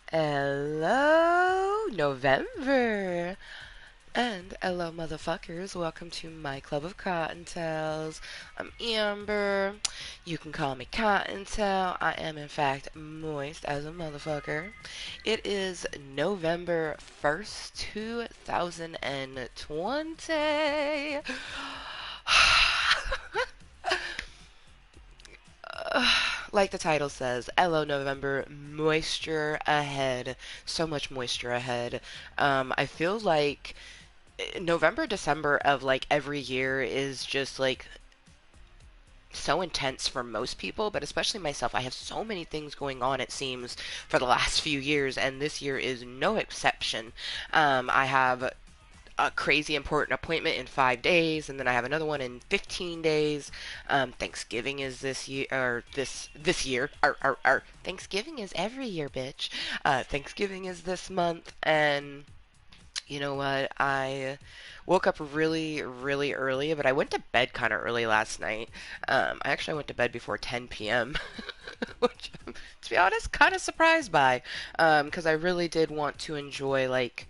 Hello, November. And hello, motherfuckers. Welcome to my club of Cottontails. I'm Amber. You can call me Cottontail. I am, in fact, moist as a motherfucker. It is November 1st, 2020. Like the title says, Ello November, moisture ahead. So much moisture ahead. I feel like November, December of like every year is just like so intense for most people, but especially myself. I have so many things going on, it seems, for the last few years, and this year is no exception. I have a crazy important appointment in 5 days, and then I have another one in 15 days. Thanksgiving is this year, or this year. Thanksgiving is every year, bitch. Thanksgiving is this month, and you know what? I woke up really, really early, but I went to bed kind of early last night. I actually went to bed before 10 p.m., which I'm, to be honest, kind of surprised by, because I really did want to enjoy like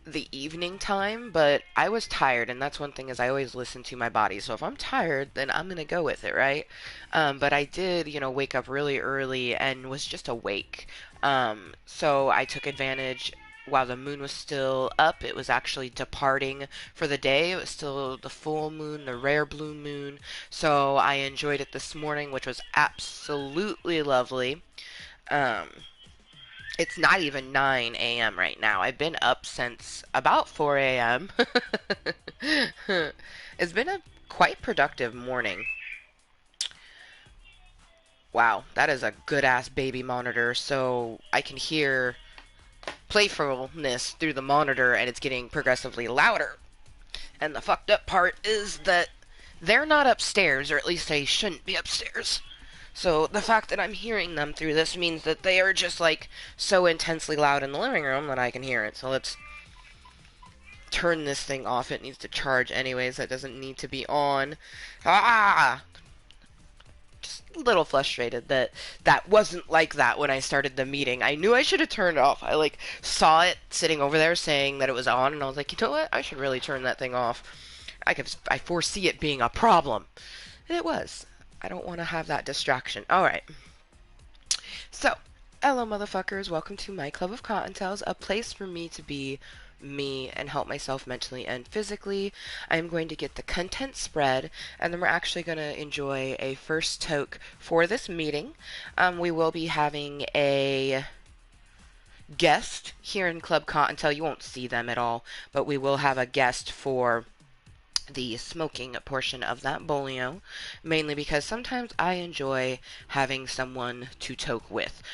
the evening time, but I was tired, and that's one thing is I always listen to my body. So if I'm tired, then I'm gonna go with it, right? But I did, wake up really early and was just awake. So I took advantage while the moon was still up. It was actually departing for the day. It was still the full moon, the rare blue moon. So I enjoyed it this morning, which was absolutely lovely. Um, it's not even 9 a.m. right now. I've been up since about 4 a.m. It's been a quite productive morning. Wow, that is a good ass baby monitor. So I can hear playfulness through the monitor and it's getting progressively louder. And the fucked up part is that they're not upstairs, or at least they shouldn't be upstairs. So the fact that I'm hearing them through this means that they are just like so intensely loud in the living room that I can hear it. So let's turn this thing off. It needs to charge anyways. That doesn't need to be on. Ah! Just a little frustrated that that wasn't like that when I started the meeting. I knew I should have turned it off. I like saw it sitting over there saying that it was on, and I was like, you know what? I should really turn that thing off. I foresee it being a problem, and it was. I don't want to have that distraction. All right. So, hello, motherfuckers. Welcome to my Club of Cottontails, a place for me to be me and help myself mentally and physically. I'm going to get the content spread, and then we're actually going to enjoy a first toke for this meeting. We will be having a guest here in Club Cottontail. You won't see them at all, but we will have a guest for the smoking portion of that bolio, mainly because sometimes I enjoy having someone to toke with.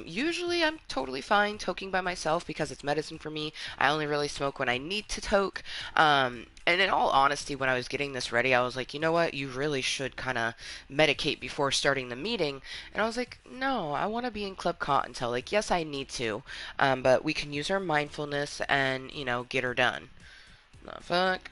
Usually I'm totally fine toking by myself because it's medicine for me. I only really smoke when I need to toke. And in all honesty, when I was getting this ready, I was like, you know what? You really should kind of medicate before starting the meeting. And I was like, no, I want to be in Club Cottontail. Like, yes, I need to, but we can use our mindfulness and, get her done. The fuck?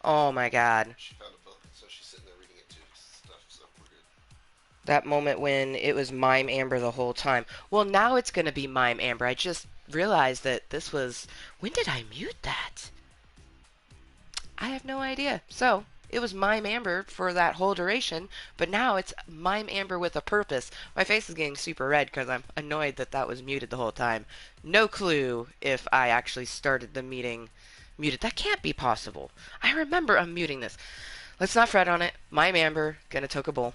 Oh my god. She found a book, so she's sitting there reading it too. Stuff, so we're good. That moment when it was Mime Amber the whole time. Well, now it's gonna be Mime Amber. I just realized that this was. When did I mute that? I have no idea. So, it was Mime Amber for that whole duration, but now it's Mime Amber with a purpose. My face is getting super red because I'm annoyed that that was muted the whole time. No clue if I actually started the meeting muted. That can't be possible. I remember unmuting this. Let's not fret on it. Mime Amber, gonna toke a bowl.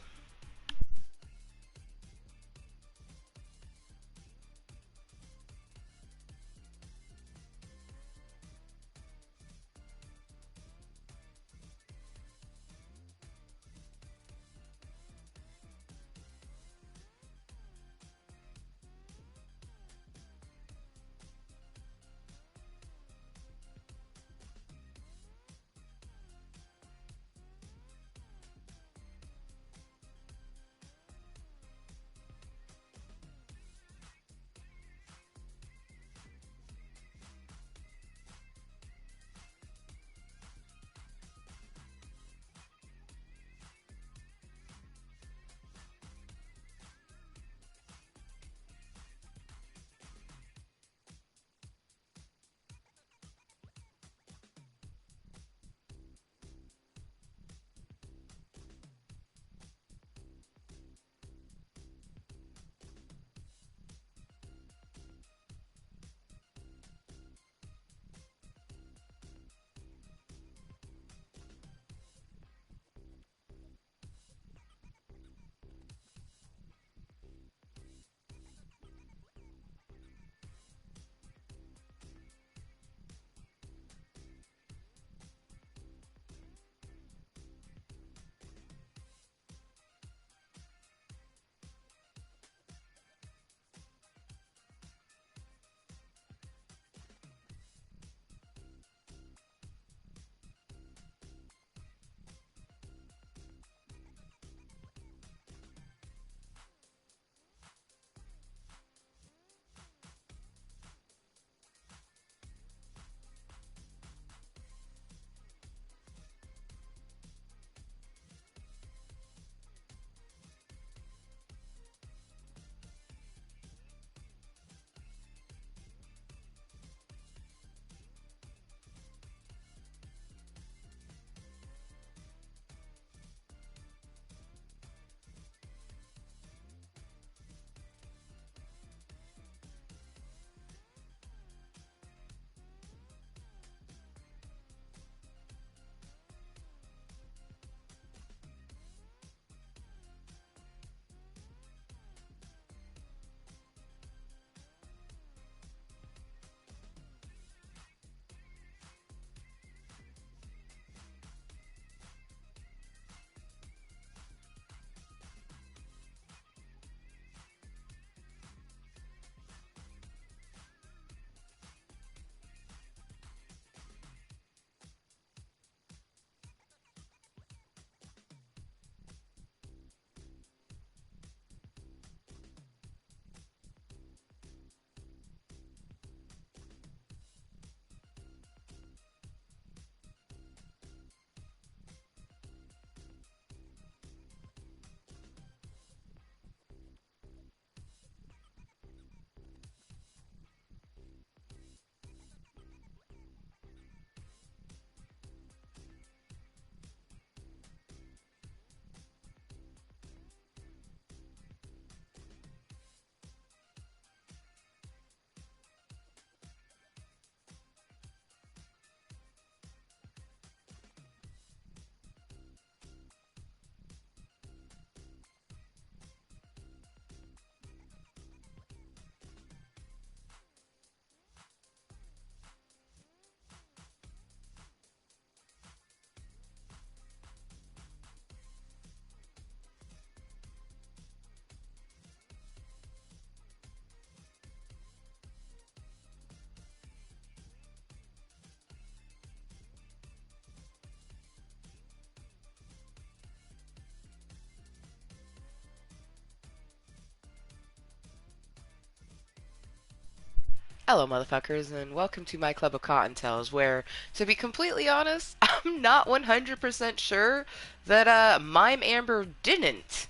Hello, motherfuckers, and welcome to my club of Cottontales, where, to be completely honest, I'm not 100% sure that Mime Amber didn't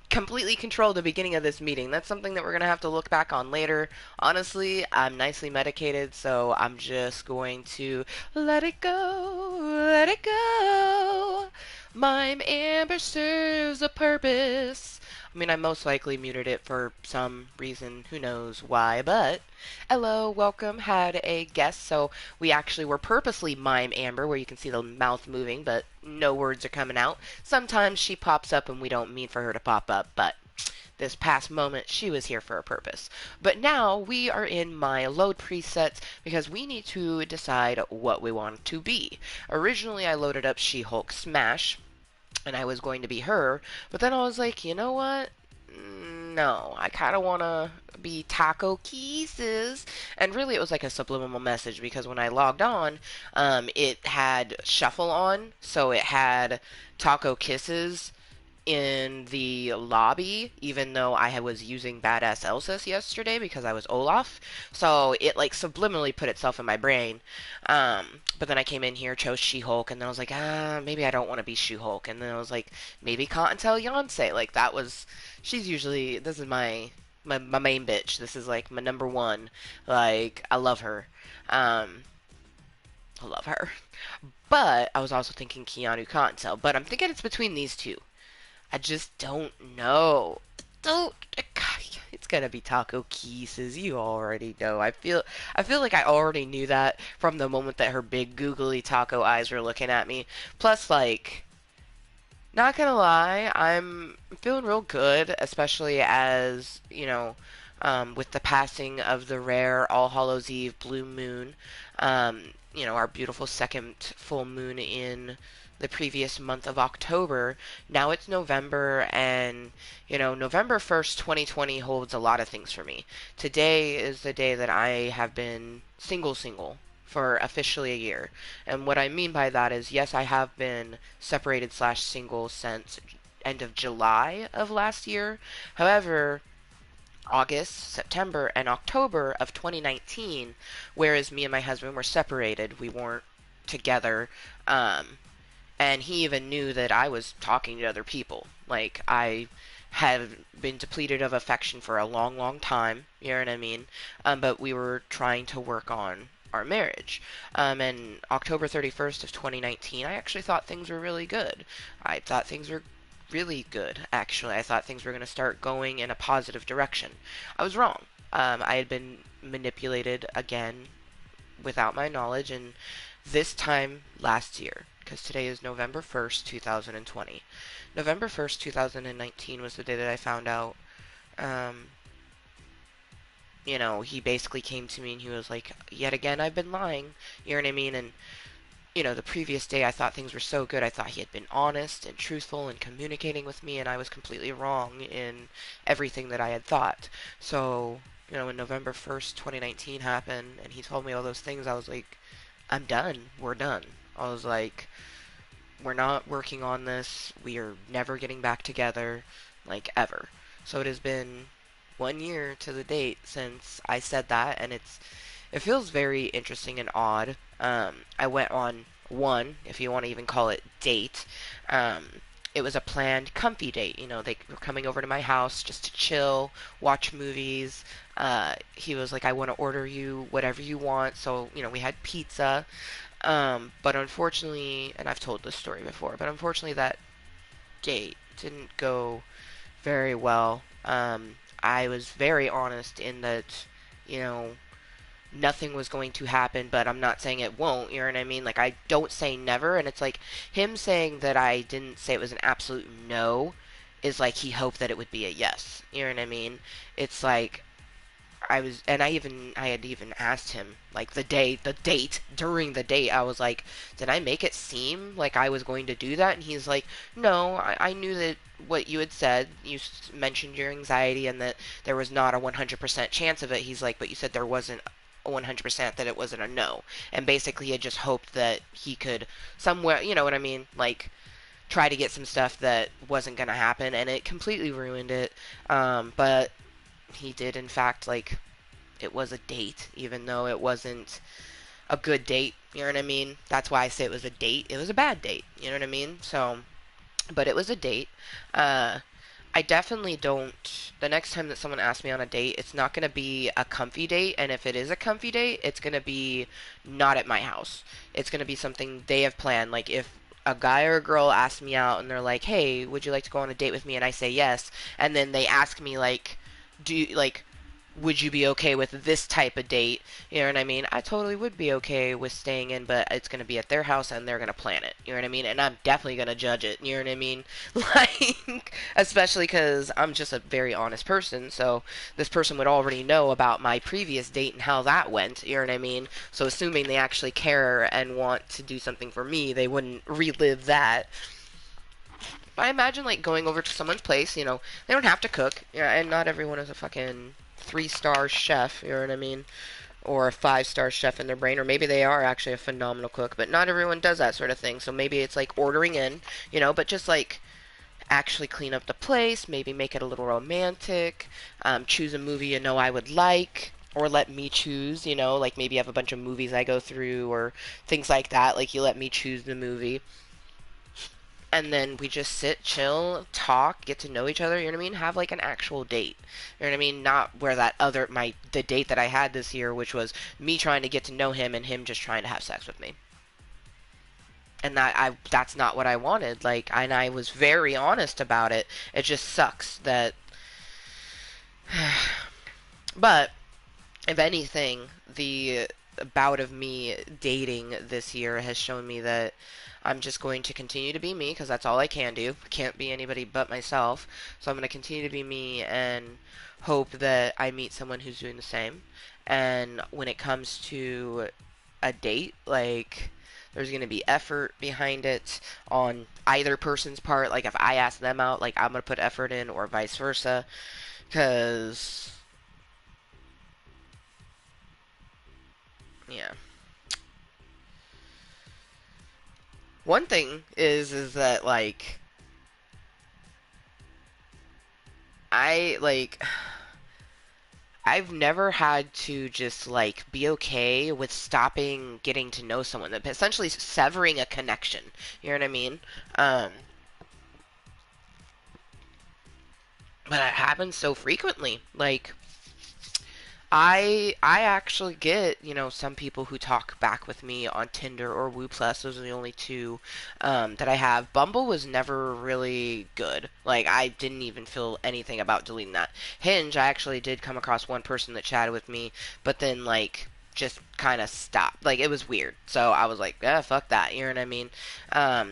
completely control the beginning of this meeting. That's something that we're going to have to look back on later. Honestly, I'm nicely medicated, so I'm just going to let it go, let it go. Mime Amber serves a purpose. I mean, I most likely muted it for some reason, who knows why, but Ello, welcome, had a guest, so we actually were purposely Mime Amber, where you can see the mouth moving, but no words are coming out. Sometimes she pops up and we don't mean for her to pop up, but this past moment she was here for a purpose. But now we are in my load presets because we need to decide what we want to be. Originally I loaded up She-Hulk Smash and I was going to be her, but then I was like, you know what? No, I kind of want to be Taco Kisses. And really, it was like a subliminal message because when I logged on, it had Shuffle on, so it had Taco Kisses in the lobby, even though I was using Badass Elsa yesterday because I was Olaf. So it like subliminally put itself in my brain. But then I came in here, chose She-Hulk, and then I was like, maybe I don't want to be She-Hulk. And then I was like, maybe Cottontale Yonsei. Like that was, she's usually, this is my main bitch. This is like my number one. Like I love her. I love her. But I was also thinking Keanu Cottontail. But I'm thinking it's between these two. I just don't know. Don't. It's gonna be Taco Kisses. You already know. I feel like I already knew that from the moment that her big googly taco eyes were looking at me. Plus, like, not gonna lie, I'm feeling real good, especially as with the passing of the rare All Hallows Eve blue moon. Our beautiful second full moon in the previous month of October. Now it's November, and November 1st, 2020 holds a lot of things for me. Today is the day that I have been single for officially a year. And what I mean by that is, yes, I have been separated slash single since end of July of last year. However, August, September, and October of 2019, whereas me and my husband were separated, we weren't together. And he even knew that I was talking to other people. Like, I had been depleted of affection for a long, long time, you know what I mean? But we were trying to work on our marriage. And October 31st of 2019, I actually thought things were really good. I thought things were really good, actually. I thought things were going to start going in a positive direction. I was wrong. I had been manipulated again without my knowledge, and this time last year, because today is November 1st, 2020. November 1st, 2019 was the day that I found out. Um, he basically came to me and he was like, yet again, I've been lying. You know what I mean? And the previous day I thought things were so good. I thought he had been honest and truthful and communicating with me, and I was completely wrong in everything that I had thought. So, when November 1st, 2019 happened, and he told me all those things, I was like, I'm done. We're done. I was like, we're not working on this. We are never getting back together, like, ever. So it has been 1 year to the date since I said that, and it feels very interesting and odd. I went on one, if you want to even call it date. It was a planned, comfy date. They were coming over to my house just to chill, watch movies. He was like, I want to order you whatever you want. So, we had pizza. But unfortunately, and I've told this story before, but unfortunately that date didn't go very well. I was very honest in that, you know, nothing was going to happen, but I'm not saying it won't, you know what I mean? Like, I don't say never, and it's like him saying that I didn't say it was an absolute no is like he hoped that it would be a yes, you know what I mean? It's like I had even asked him, like, the date, during the date, I was like, did I make it seem like I was going to do that? And he's like, no, I knew that what you had said, you mentioned your anxiety and that there was not a 100% chance of it. He's like, but you said there wasn't a 100% that it wasn't a no. And basically he had just hoped that he could somewhere, you know what I mean? Like, try to get some stuff that wasn't going to happen, and it completely ruined it. But he did, in fact, like, it was a date, even though it wasn't a good date. You know what I mean? That's why I say it was a date. It was a bad date. You know what I mean? So, but it was a date. Uh, I definitely don't. The next time that someone asks me on a date, it's not going to be a comfy date. And if it is a comfy date, it's going to be not at my house. It's going to be something they have planned. Like if a guy or a girl asks me out and they're like, hey, would you like to go on a date with me? And I say yes. And then they ask me, like, do you, like, would you be okay with this type of date? You know what I mean? I totally would be okay with staying in, but it's going to be at their house and they're going to plan it. You know what I mean? And I'm definitely going to judge it. You know what I mean? Like, especially because I'm just a very honest person. So this person would already know about my previous date and how that went. You know what I mean? So assuming they actually care and want to do something for me, they wouldn't relive that. But I imagine like going over to someone's place, they don't have to cook. Yeah, and not everyone is a fucking 3-star chef, you know what I mean? Or a 5-star chef in their brain, or maybe they are actually a phenomenal cook, but not everyone does that sort of thing. So maybe it's like ordering in, but just like actually clean up the place, maybe make it a little romantic, choose a movie I would like, or let me choose, like maybe I have a bunch of movies I go through or things like that. Like you let me choose the movie and then we just sit, chill, talk, get to know each other. You know what I mean? Have like an actual date. You know what I mean? Not where that other the date that I had this year, which was me trying to get to know him and him just trying to have sex with me. And that's not what I wanted. Like, and I was very honest about it. It just sucks that. But if anything, the bout of me dating this year has shown me that I'm just going to continue to be me because that's all I can do. I can't be anybody but myself. So I'm going to continue to be me and hope that I meet someone who's doing the same. And when it comes to a date, like there's going to be effort behind it on either person's part. Like if I ask them out, like I'm going to put effort in or vice versa. Because, yeah. One thing is that like I like I've never had to just like be okay with stopping getting to know someone, essentially severing a connection. You know what I mean? Um, but it happens so frequently. Like I actually get, some people who talk back with me on Tinder or Woo Plus. Those are the only two that I have. Bumble was never really good. Like I didn't even feel anything about deleting that. Hinge, I actually did come across one person that chatted with me, but then like just kind of stopped. Like it was weird. So I was like, fuck that. You know what I mean?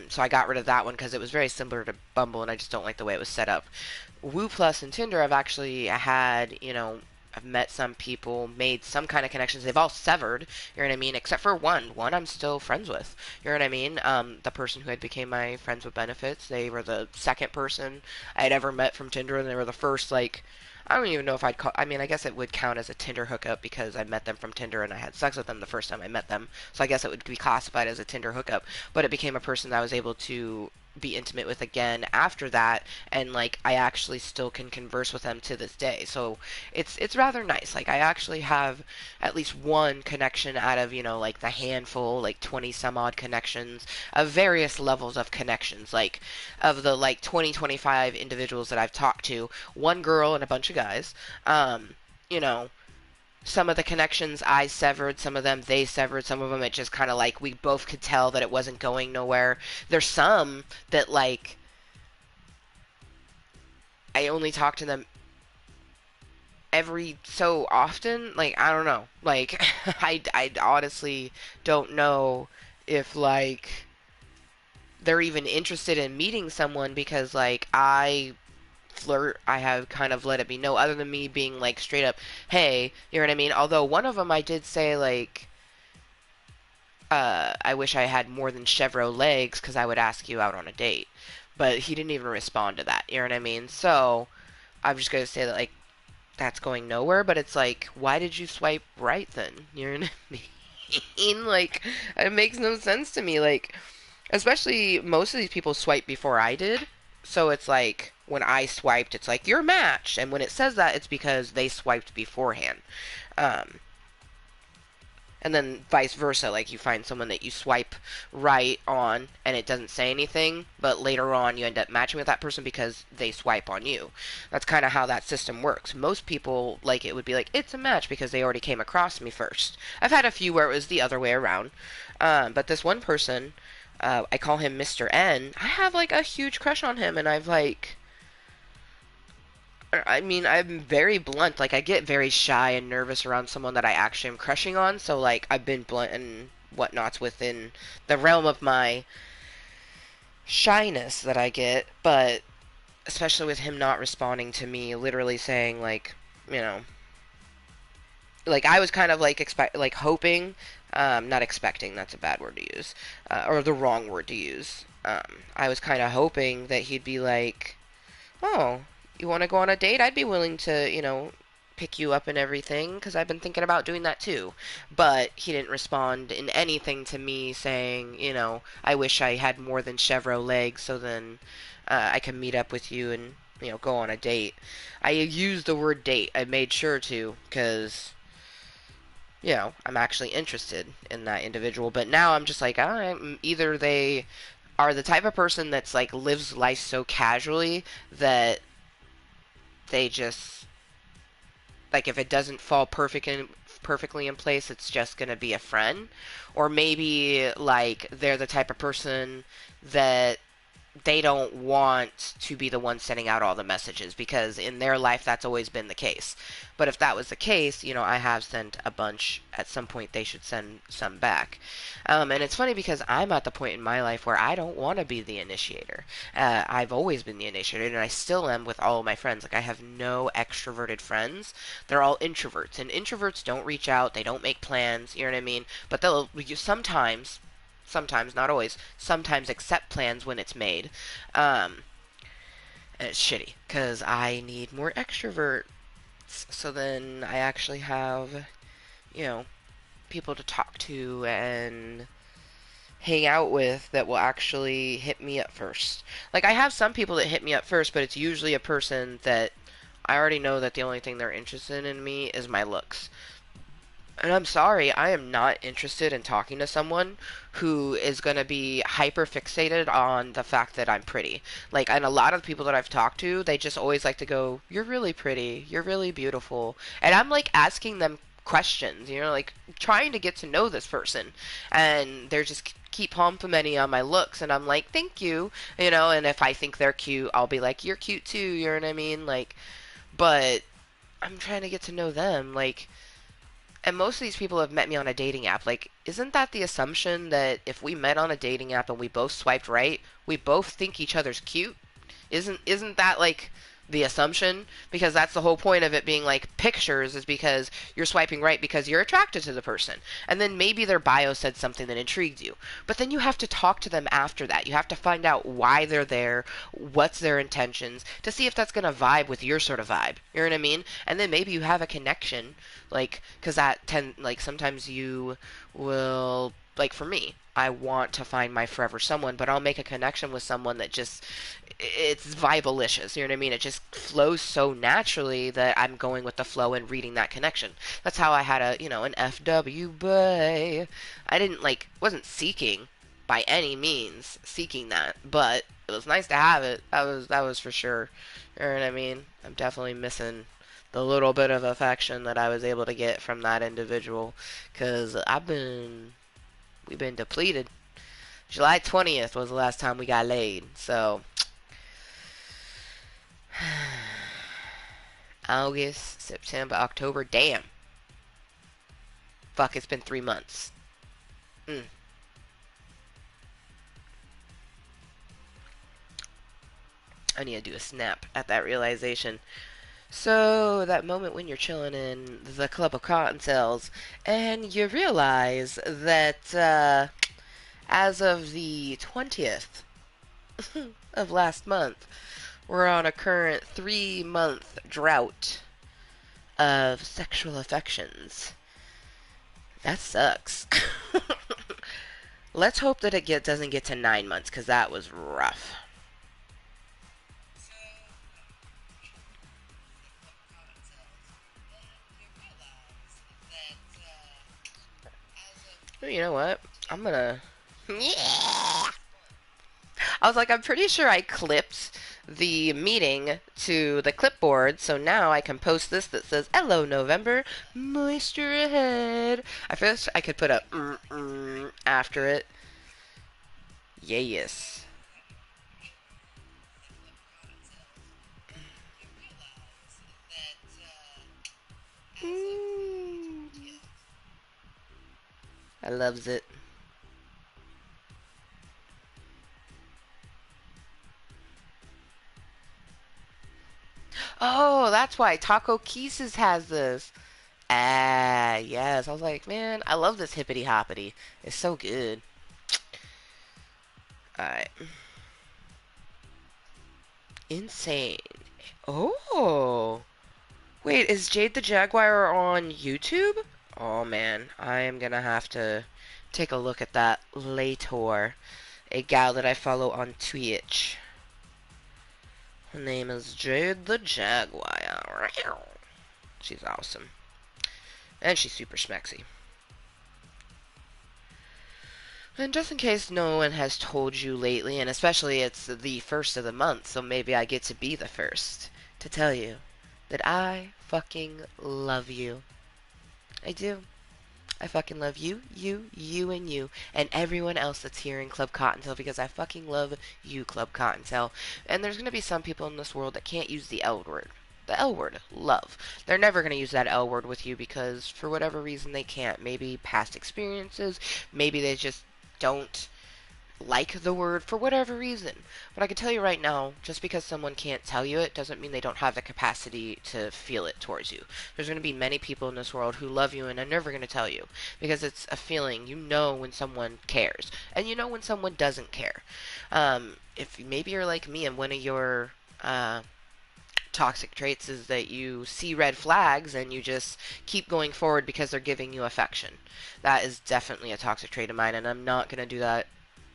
So I got rid of that one because it was very similar to Bumble, and I just don't like the way it was set up. Woo Plus and Tinder, I've actually had, I've met some people, made some kind of connections. They've all severed, you know what I mean? Except for one. One I'm still friends with. You know what I mean? The person who had became my friends with benefits. They were the second person I had ever met from Tinder, and they were the first, like, I don't even know if I'd call. I mean, I guess it would count as a Tinder hookup because I met them from Tinder and I had sex with them the first time I met them. So I guess it would be classified as a Tinder hookup. But it became a person that I was able to be intimate with again after that, and like I actually still can converse with them to this day. So it's rather nice. Like I actually have at least one connection out of, like the handful, like 20 some odd connections of various levels of connections. Like of the like 20-25 individuals that I've talked to, one girl and a bunch of guys. You know, some of the connections I severed, some of them they severed, some of them it just kind of like we both could tell that it wasn't going nowhere. There's some that like I only talk to them every so often. Like I don't know. Like I honestly don't know if like they're even interested in meeting someone because like I flirt, I have kind of let it be no, other than me being like straight up, hey, you know what I mean? Although one of them I did say like, I wish I had more than Chevro legs because I would ask you out on a date. But he didn't even respond to that, you know what I mean? So I'm just gonna say that like that's going nowhere, but it's like, why did you swipe right then? You know what I mean? Like, it makes no sense to me. Like, especially most of these people swipe before I did. So it's like when I swiped, it's like you're matched, and when it says that, it's because they swiped beforehand. Um, and then vice versa, like you find someone that you swipe right on and it doesn't say anything, but later on you end up matching with that person because they swipe on you. That's kind of how that system works. Most people, like, it would be like it's a match because they already came across me first. I've had a few where it was the other way around. But this one person, I call him Mr. N. I have like a huge crush on him, and I'm very blunt. Like, I get very shy and nervous around someone that I actually am crushing on. So, like, I've been blunt and whatnot's within the realm of my shyness that I get. But especially with him not responding to me, literally saying like, you know, like I was kind of like hoping, not expecting. That's a bad word to use, or the wrong word to use. I was kind of hoping that he'd be like, oh, you want to go on a date? I'd be willing to, pick you up and everything because I've been thinking about doing that too. But he didn't respond in anything to me saying, I wish I had more than Chevro legs so then I could meet up with you and, go on a date. I used the word date. I made sure to because, I'm actually interested in that individual. But now I'm just like, either they are the type of person that's like lives life so casually that they just like if it doesn't fall perfectly in place, it's just gonna be a friend, or maybe like they're the type of person that they don't want to be the one sending out all the messages because in their life that's always been the case. But if that was the case, I have sent a bunch. At some point, they should send some back. And it's funny because I'm at the point in my life where I don't want to be the initiator. I've always been the initiator, and I still am with all of my friends. Like, I have no extroverted friends. They're all introverts, and introverts don't reach out. They don't make plans. You know what I mean? But they'll sometimes, not always, sometimes accept plans when it's made. Um, and it's shitty because I need more extroverts. So then I actually have, you know, people to talk to and hang out with that will actually hit me up first. Like, I have some people that hit me up first, but it's usually a person that I already know that the only thing they're interested in me is my looks. And I'm sorry, I am not interested in talking to someone who is going to be hyper fixated on the fact that I'm pretty. Like, and a lot of people that I've talked to, they just always like to go, "You're really pretty. You're really beautiful." And I'm like asking them questions, like trying to get to know this person. And they're just keep complimenting on my looks. And I'm like, "Thank you." And if I think they're cute, I'll be like, "You're cute too." You know what I mean? Like, but I'm trying to get to know them. Like, and most of these people have met me on a dating app. Like, isn't that the assumption that if we met on a dating app and we both swiped right, we both think each other's cute? Isn't that like the assumption? Because that's the whole point of it being like pictures is because you're swiping right because you're attracted to the person. And then maybe their bio said something that intrigued you. But then you have to talk to them after that. You have to find out why they're there, what's their intentions, to see if that's going to vibe with your sort of vibe. You know what I mean? And then maybe you have a connection, like, because like sometimes you will, like for me, I want to find my forever someone, but I'll make a connection with someone that just it's vibelicious. You know what I mean? It just flows so naturally that I'm going with the flow and reading that connection. That's how I had an FW boy. I didn't wasn't seeking by any means seeking that, but it was nice to have it. That was for sure. You know what I mean? I'm definitely missing the little bit of affection that I was able to get from that individual because we've been depleted. July 20th was the last time we got laid. So, August, September, October. Damn. Fuck, it's been 3 months. Mm. I need to do a snap at that realization. So, that moment when you're chilling in the club of cotton cells and you realize that as of the 20th of last month, we're on a current 3-month drought of sexual affections. That sucks. Let's hope that it doesn't get to 9 months, because that was rough. you know what? I'm gonna. Yeah! I was like, I'm pretty sure I clipped the meeting to the clipboard, so now I can post this that says, "Hello, November, moisture ahead." I wish I could put a after it. Yes. Mm. I loves it. Oh, that's why Taco Kisses has this. Ah, yes. I was like, man, I love this hippity hoppity. It's so good. Alright. Insane. Oh. Wait, is Jade the Jaguar on YouTube? Oh man, I am gonna have to take a look at that later. A gal that I follow on Twitch. Her name is Jade the Jaguar. She's awesome. And she's super smexy. And just in case no one has told you lately, and especially it's the first of the month, so maybe I get to be the first to tell you that I fucking love you. I do. I fucking love you, and you, and everyone else that's here in Club Cottontail because I fucking love you, Club Cottontail. And there's gonna be some people in this world that can't use the L word. The L word, love. They're never gonna use that L word with you because for whatever reason they can't. Maybe past experiences, maybe they just don't like the word for whatever reason. But I can tell you right now, just because someone can't tell you it doesn't mean they don't have the capacity to feel it towards you. There's going to be many people in this world who love you and are never going to tell you because it's a feeling. You know when someone cares, and you know when someone doesn't care. If maybe you're like me and one of your toxic traits is that you see red flags and you just keep going forward because they're giving you affection. That is definitely a toxic trait of mine, and I'm not going to do that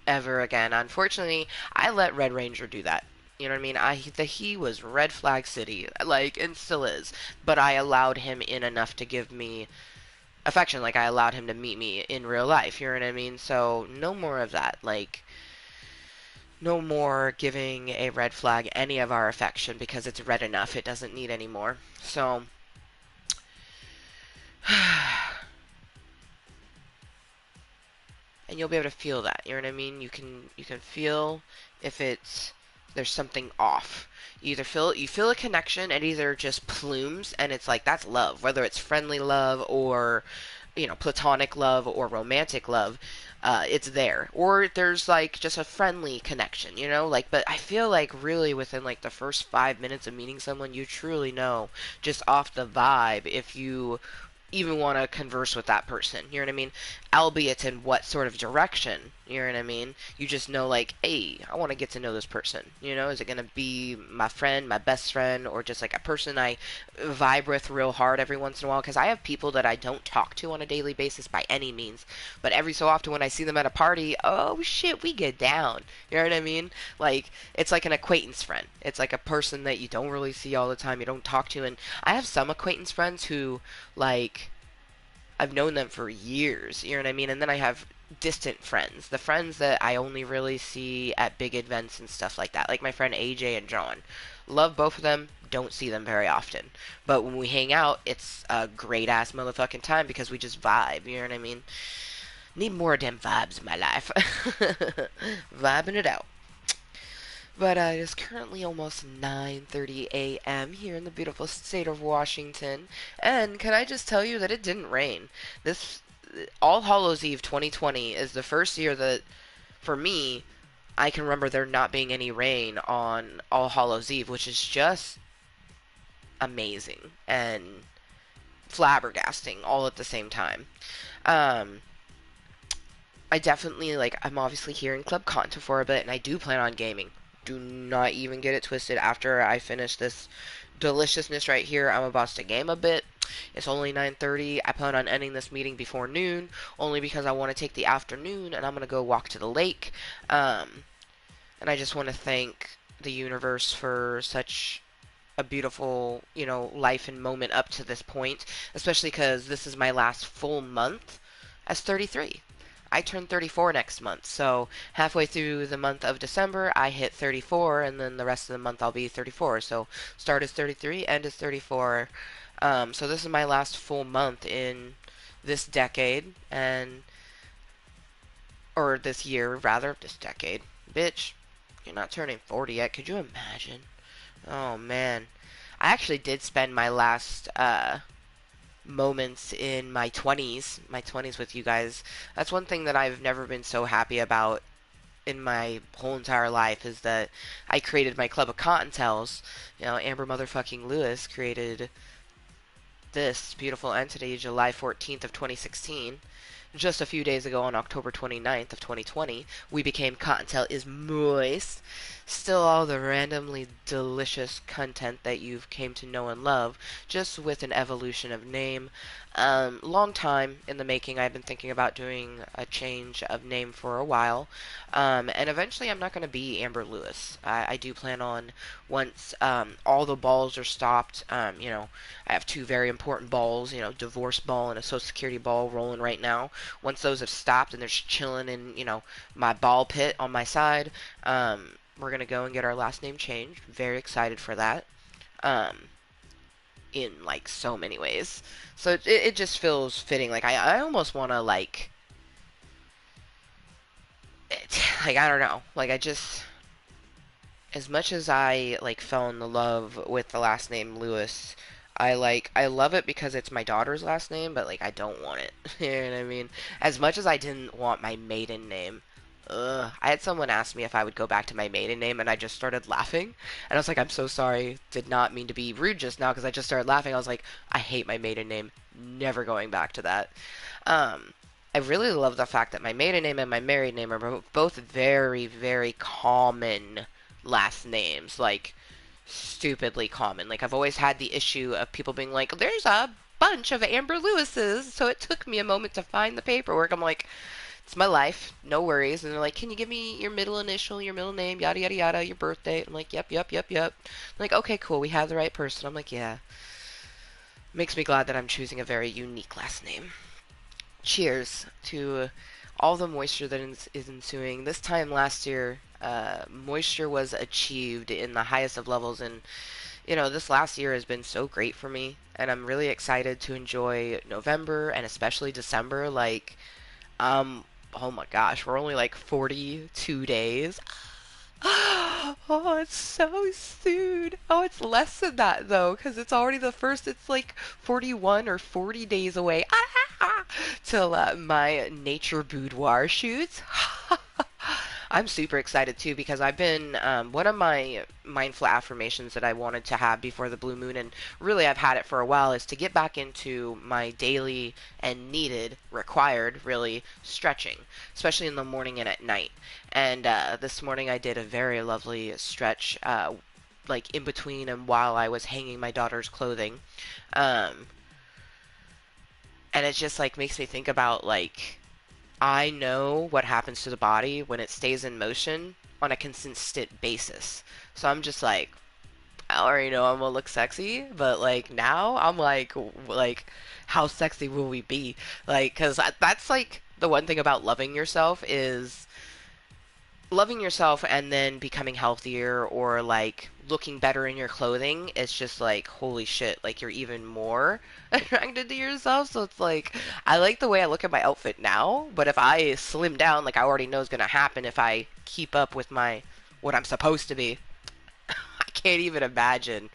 ever again. Unfortunately, I let Red Ranger do that. You know what I mean? He was Red Flag City, like, and still is. But I allowed him in enough to give me affection. Like, I allowed him to meet me in real life. You know what I mean? So, no more of that. Like, no more giving a red flag any of our affection because it's red enough. It doesn't need any more. So, and you'll be able to feel that. You know what I mean? You can feel if it's there's something off. You feel a connection and either just plumes and it's like that's love, whether it's friendly love or platonic love or romantic love. It's there, or there's like just a friendly connection, like. But I feel like really within like the first 5 minutes of meeting someone, you truly know just off the vibe if you even want to converse with that person. You know what I mean? Albeit in what sort of direction. You know what I mean? You just know, like, hey, I want to get to know this person. Is it going to be my friend, my best friend, or just like a person I vibe with real hard every once in a while? Because I have people that I don't talk to on a daily basis by any means. But every so often when I see them at a party, oh shit, we get down. You know what I mean? Like, it's like an acquaintance friend. It's like a person that you don't really see all the time, you don't talk to. And I have some acquaintance friends who, like, I've known them for years, you know what I mean? And then I have distant friends, the friends that I only really see at big events and stuff like that, like my friend AJ and John. Love both of them, don't see them very often. But when we hang out, it's a great ass motherfucking time because we just vibe, you know what I mean? Need more of them vibes in my life. Vibing it out. But it is currently almost 9:30 a.m. here in the beautiful state of Washington. And can I just tell you that it didn't rain? This All Hallows Eve 2020 is the first year that, for me, I can remember there not being any rain on All Hallows Eve, which is just amazing and flabbergasting all at the same time. Um, I definitely, like, I'm obviously here in Club Conta for a bit, and I do plan on gaming. Do not even get it twisted. After I finish this deliciousness right here, I'm about to game a bit. It's only 9:30. I plan on ending this meeting before noon, only because I want to take the afternoon, and I'm going to go walk to the lake. And I just want to thank the universe for such a beautiful, life and moment up to this point, especially because this is my last full month as 33. I turn 34 next month, so halfway through the month of December, I hit 34, and then the rest of the month I'll be 34. So start is 33, end is 34. So this is my last full month in this decade, and or this year rather, this decade. Bitch, you're not turning 40 yet. Could you imagine? Oh man, I actually did spend my last moments in my 20s with you guys. That's one thing that I've never been so happy about in my whole entire life is that I created my club of Cottontales. Amber motherfucking Lewis created this beautiful entity July 14th of 2016. Just a few days ago on October 29th of 2020, we became Cottontale is Moist. Still all the randomly delicious content that you've came to know and love, just with an evolution of name. Long time in the making. I've been thinking about doing a change of name for a while. And eventually I'm not going to be Amber Lewis. I do plan on, once all the balls are stopped, I have two very important balls, divorce ball and a social security ball rolling right now. Once those have stopped and they're just chilling in, my ball pit on my side, we're gonna go and get our last name changed. Very excited for that. Um, in like so many ways. So it just feels fitting. Like I almost want to like I don't know. Like I just, as much as I like fell in love with the last name Lewis, I love it because it's my daughter's last name, but like I don't want it. You know what I mean? As much as I didn't want my maiden name. I had someone ask me if I would go back to my maiden name, and I just started laughing. And I was like, I'm so sorry. Did not mean to be rude just now because I just started laughing. I was like, I hate my maiden name. Never going back to that. Um, I really love the fact that my maiden name and my married name are both very, very common last names. Like, stupidly common. Like, I've always had the issue of people being like, there's a bunch of Amber Lewises, so it took me a moment to find the paperwork. I'm like, it's my life, no worries. And they're like, can you give me your middle initial, your middle name, yada yada yada, your birth date? I'm like, yep, yep, yep, yep. I'm like, okay, cool, we have the right person. I'm like, yeah. Makes me glad that I'm choosing a very unique last name. Cheers to all the moisture that is ensuing. This time last year, moisture was achieved in the highest of levels, and this last year has been so great for me, and I'm really excited to enjoy November and especially December. Like, um, oh my gosh, we're only like 42 days. Oh, it's so soon. Oh, it's less than that though, because it's already the first. It's like 41 or 40 days away. Till my nature boudoir shoots. I'm super excited too because I've been one of my mindful affirmations that I wanted to have before the blue moon, and really I've had it for a while, is to get back into my daily and needed, required, really stretching, especially in the morning and at night. And this morning I did a very lovely stretch, like in between and while I was hanging my daughter's clothing. Um, and it just like makes me think about like I know what happens to the body when it stays in motion on a consistent basis. So I'm just like, I already know I'm gonna look sexy, but like now I'm like, how sexy will we be? Like, cause that's like the one thing about loving yourself and then becoming healthier or like looking better in your clothing. It's just like holy shit, like you're even more attracted to yourself. So it's like I like the way I look at my outfit now, but if I slim down, like I already know is gonna happen if I keep up with my what I'm supposed to be. I can't even imagine.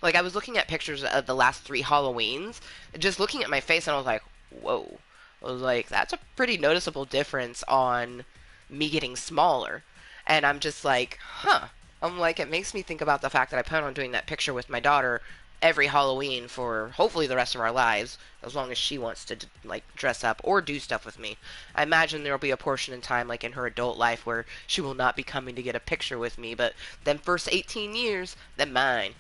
Like I was looking at pictures of the last three Halloweens, just looking at my face, and I was like, whoa. I was like, that's a pretty noticeable difference on me getting smaller. And I'm just like, huh. I'm like, it makes me think about the fact that I plan on doing that picture with my daughter every Halloween for hopefully the rest of our lives, as long as she wants to like dress up or do stuff with me. I imagine there'll be a portion in time, like in her adult life, where she will not be coming to get a picture with me, but them first 18 years, they're mine.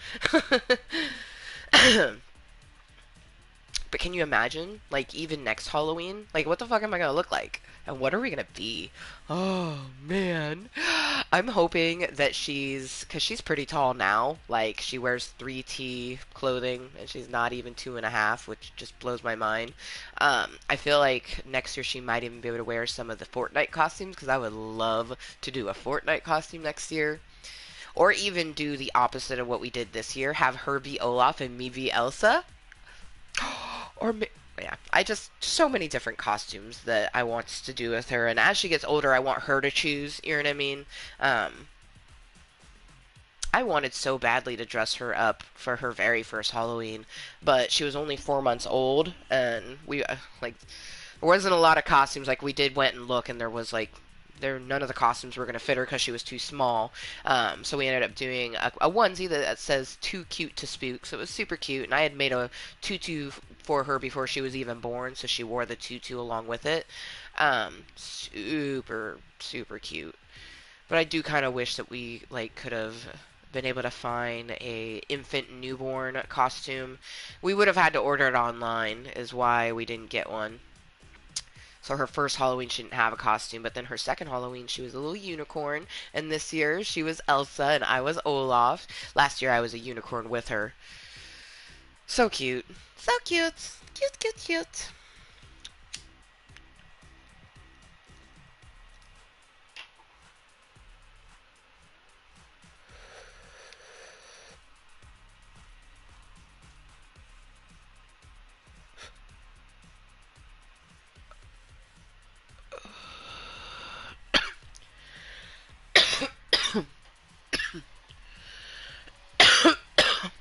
But can you imagine, like, even next Halloween? Like, what the fuck am I gonna look like? And what are we gonna be? Oh, man. I'm hoping that because she's pretty tall now. Like, she wears 3T clothing, and she's not even 2.5, which just blows my mind. I feel like next year she might even be able to wear some of the Fortnite costumes, because I would love to do a Fortnite costume next year. Or even do the opposite of what we did this year, have her be Olaf and me be Elsa. Or yeah, I just so many different costumes that I want to do with her, and as she gets older, I want her to choose. You know what I mean? Um, I wanted so badly to dress her up for her very first Halloween, but she was only 4 months old, and we like there wasn't a lot of costumes. Like we did went and look, and there was like there none of the costumes were gonna fit her because she was too small. So we ended up doing a onesie that says "too cute to spook," so it was super cute. And I had made a tutu for her before she was even born, so she wore the tutu along with it. Super super cute. But I do kind of wish that we like could have been able to find a infant newborn costume. We would have had to order it online, is why we didn't get one. So her first Halloween she didn't have a costume, but then her second Halloween she was a little unicorn, and this year she was Elsa and I was Olaf. Last year I was a unicorn with her. So cute. So cute. Cute, cute, cute.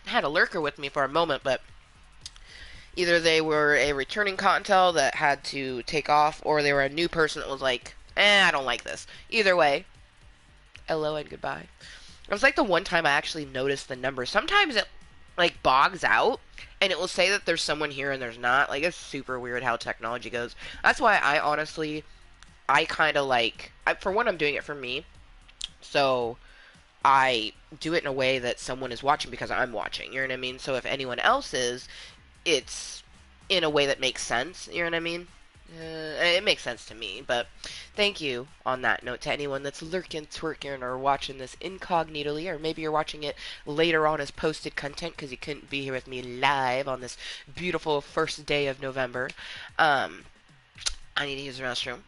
Had a lurker with me for a moment, but either they were a returning Cottontale that had to take off, or they were a new person that was like, I don't like this. Either way, hello and goodbye. It was like the one time I actually noticed the number. Sometimes it like bogs out and it will say that there's someone here and there's not. Like it's super weird how technology goes. That's why I honestly I kind of for one I'm doing it for me. So I do it in a way that someone is watching because I'm watching. You know what I mean? So if anyone else is, it's in a way that makes sense. You know what I mean? It makes sense to me, but thank you on that note to anyone that's lurking, twerking, or watching this incognitally, or maybe you're watching it later on as posted content because you couldn't be here with me live on this beautiful first day of November. Um, I need to use the restroom.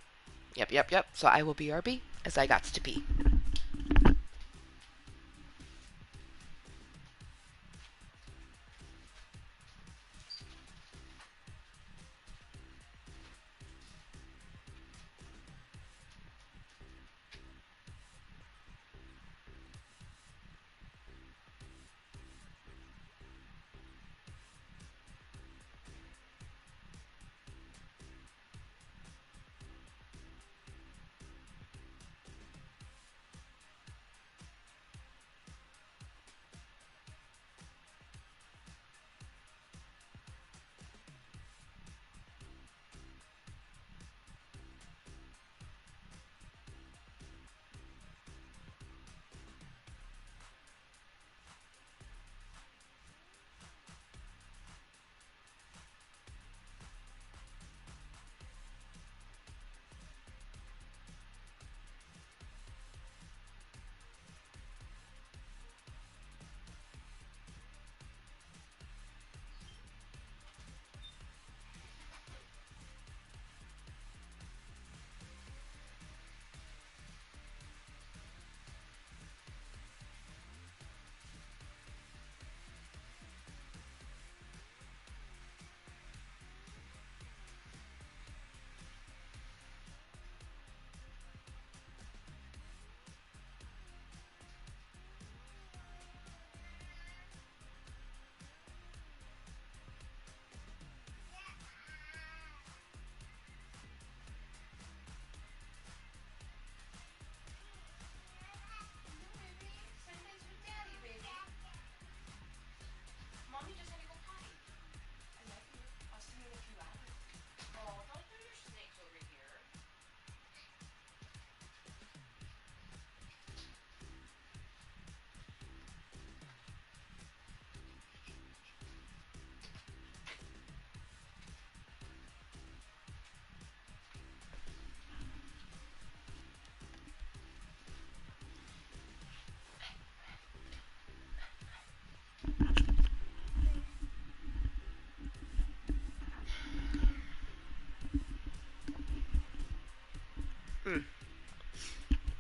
Yep, yep, yep. So I will be RB as I got to pee.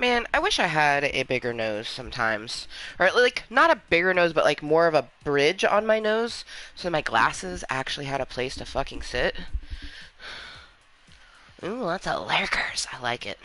Man, I wish I had a bigger nose sometimes. Or, like, not a bigger nose, but, like, more of a bridge on my nose. So my glasses actually had a place to fucking sit. Ooh, that's a lurkers. I like it.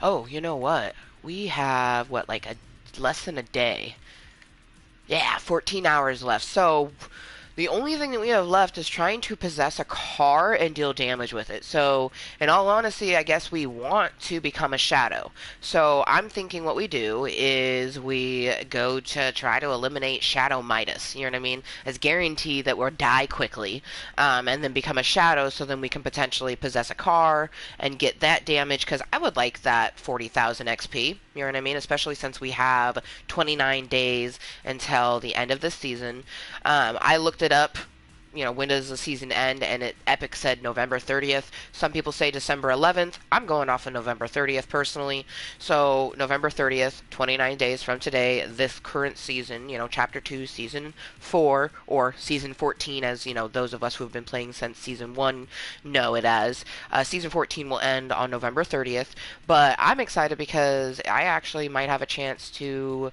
Oh, you know what? We have, what, like, a less than a day. Yeah, 14 hours left. So the only thing that we have left is trying to possess a car and deal damage with it. So, in all honesty, I guess we want to become a shadow. So, I'm thinking what we do is we go to try to eliminate Shadow Midas. You know what I mean? As guarantee that we'll die quickly, and then become a shadow. So then we can potentially possess a car and get that damage. Because I would like that 40,000 XP. You know what I mean? Especially since we have 29 days until the end of the season. I looked it up. You know, when does the season end? And Epic said November 30th. Some people say December 11th. I'm going off of November 30th personally. So November 30th, 29 days from today, this current season, you know, Chapter 2, Season 4, or Season 14, as, you know, those of us who have been playing since Season 1 know it as. Season 14 will end on November 30th. But I'm excited because I actually might have a chance to